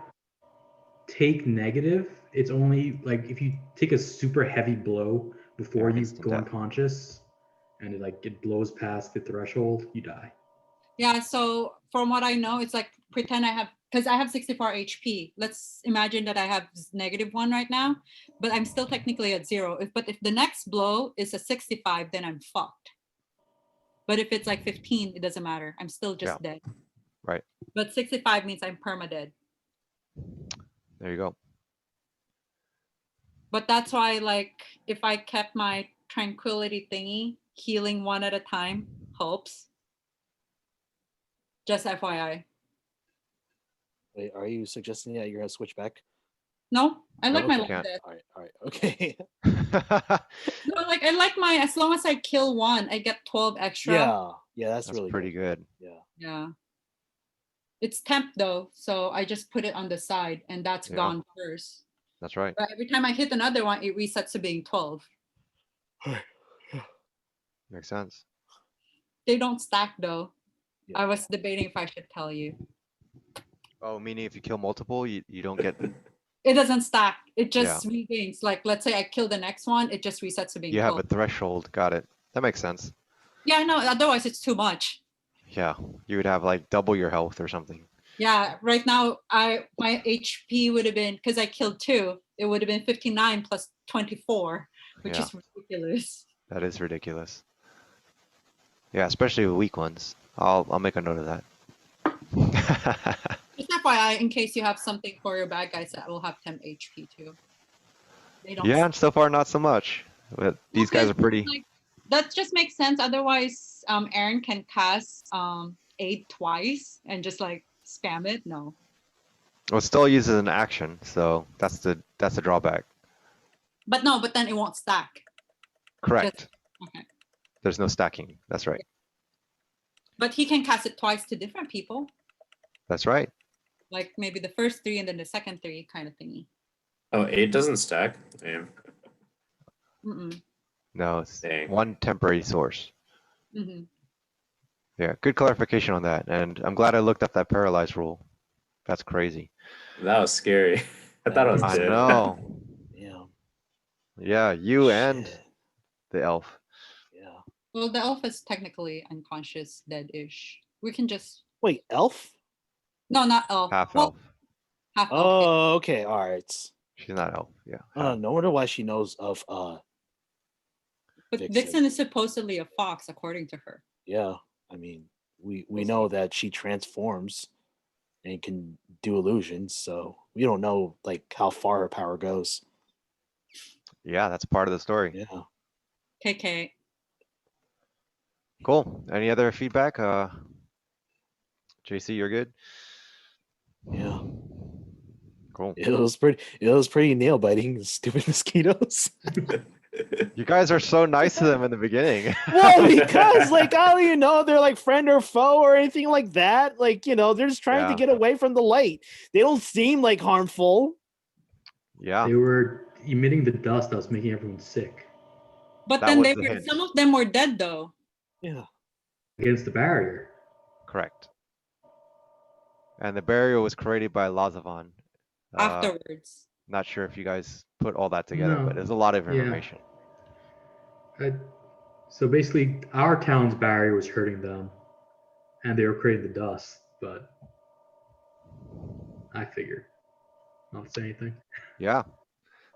take negative. It's only like if you take a super heavy blow before Yeah, you instant go death. unconscious, and it blows past the threshold, you die. Yeah, so from what I know, it's like pretend I have, because I have 64 HP. Let's imagine that I have -1 right now, but I'm still technically at 0. But if the next blow is a 65, then I'm fucked. But if it's like 15, it doesn't matter. I'm still just dead. Right. But 65 means I'm perma-dead. There you go. But that's why, like, if I kept my tranquility thingy, healing one at a time helps. Just FYI. Wait, are you suggesting that you're gonna switch back? No, I like my Okay. long Can't. death. All right, okay. No, like I like my, as long as I kill one, I get 12 extra. Yeah, that's That's really pretty good. good. Yeah. Yeah. It's temp though, so I just put it on the side and that's Yeah. gone first. That's right. But every time I hit another one, it resets to being 12. Makes sense. They don't stack though. Yeah. I was debating if I should tell you. Oh, meaning if you kill multiple, you don't get. It doesn't stack. It just regains. Like, let's say I kill the next one, it just resets to being You 12. have a threshold. Got it. That makes sense. Yeah, no, otherwise it's too much. Yeah, you would have like double your health or something. Yeah, right now my HP would have been, because I killed 2, it would have been 59 plus 24, which Yeah. is ridiculous. That is ridiculous. Yeah, especially with weak ones. I'll make a note of that. Just FYI, in case you have something for your bad guys that will have 10 HP too. They don't. Yeah, and so far not so much. But these guys are pretty. Like, that just makes sense. Otherwise, Aaron can cast aid twice and just like spam it. No. Well, it still uses an action, so that's the drawback. But no, but then it won't stack. Correct. Okay. There's no stacking. That's right. But he can cast it twice to different people. That's right. Like maybe the first 3 and then the second 3 kind of thingy. Oh, 8 doesn't stack. Damn. Mm-mm. No, it's Dang. one temporary source. Mm-hmm. Yeah, good clarification on that. And I'm glad I looked up that paralyzed rule. That's crazy. That was scary. I thought it was I dead. know. Yeah. Yeah, you and Shit. the elf. Yeah. Well, the elf is technically unconscious, dead-ish. We can just Wait, elf? no, not elf. Half Well, elf. half elf. Oh, okay. All right. She's not elf. Yeah. half. No wonder why she knows of But Vixen. Vixen is supposedly a fox, according to her. yeah. I mean, we We'll know see. that she transforms and can do illusions, so we don't know like how far her power goes. Yeah, that's part of the story. Yeah. KK. Cool. Any other feedback? JC, you're good? Yeah. Cool. It was pretty nail biting, stupid mosquitoes. You guys are so nice to them in the beginning. Well, because like I don't even know if they're like friend or foe or anything like that. Like, they're just trying to Yeah. get away from the light. They don't seem like harmful. Yeah. They were emitting the dust that was making everyone sick But That then was they the were, hint. some of them were dead though. Yeah. against the barrier. Correct. And the barrier was created by Lazavan. Afterwards. Not sure if you guys put all that together, No. but there's a lot of Yeah. information. So basically, our town's barrier was hurting them, and they were creating the dust. But I figured not to say anything. Yeah.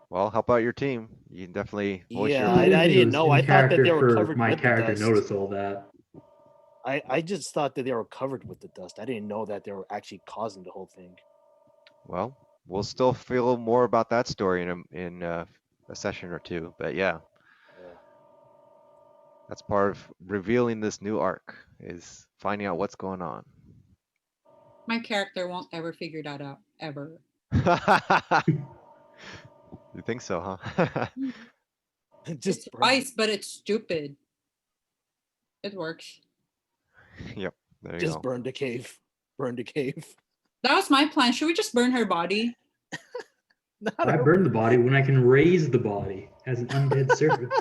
Well, help out your team. You can definitely voice Yeah, your I opinion. didn't It was know. in I thought that character they were for covered my with the character dust. noticed all that. I just thought that they were covered with the dust. I didn't know that they were actually causing the whole thing. Well, we'll still feel more about that story in a session or two. But yeah, that's part of revealing this new arc is finding out what's going on. My character won't ever figure that out ever. You think so, huh? Just It's wise, but it's stupid. It works. Yep. There you just go. burn the cave. Burn the cave. That was my plan. Should we just burn her body? Why burn the body when I can raise the body as an undead servant?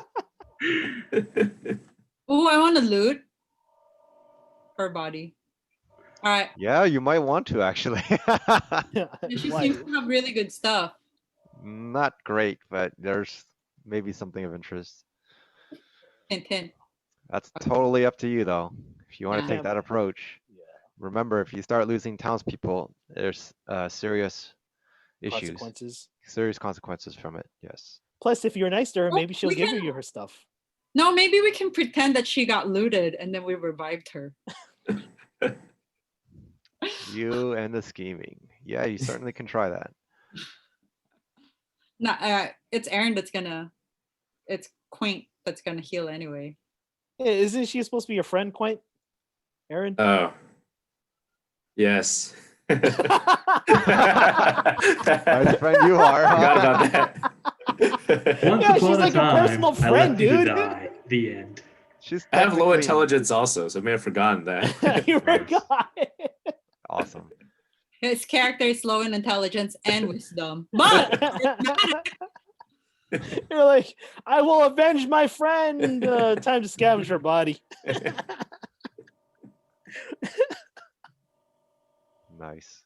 Oh, I want to loot her body. All right. Yeah, you might want to actually. And she Why? seems to have really good stuff. Not great, but there's maybe something of interest. Hint, hint. That's totally up to you, though. If you want to Yeah. take that approach. Yeah. Remember, if you start losing townspeople, there's serious issues, Consequences. serious consequences from it. Yes. Plus, if you're nice to her, Oh, maybe she'll we give can- you her stuff. No, maybe we can pretend that she got looted and then we revived her. You and the scheming. Yeah, you certainly can try that. No, it's Aaron that's gonna. It's Quaint that's gonna heal anyway. Hey, isn't she supposed to be your friend, Quaint? Aaron? Oh. Yes. Nice friend you are, huh? Forgot about that. Once Yeah, upon she's like a time, personal I friend, left you to dude. die. The end. She's I have low technically- intelligence also, so I may have forgotten that. you Nice. forgot. Awesome. His character is low in intelligence and wisdom, but You're like, I will avenge my friend. Time to scavenge her body. Nice.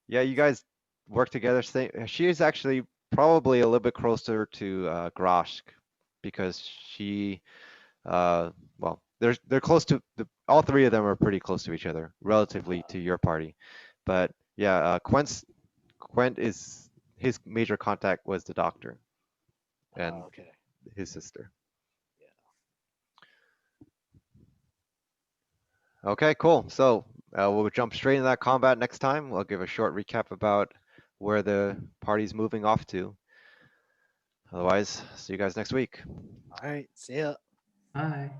Yeah, you guys work together. She is actually probably a little bit closer to Groshk because she, well, they're close to all three of them are pretty close to each other relatively to your party, but yeah, Quent is his major contact was the doctor and Okay. his sister. Okay, cool. So we'll jump straight into that combat next time. I'll give a short recap about where the party's moving off to. Otherwise, see you guys next week. All right. See ya. Bye.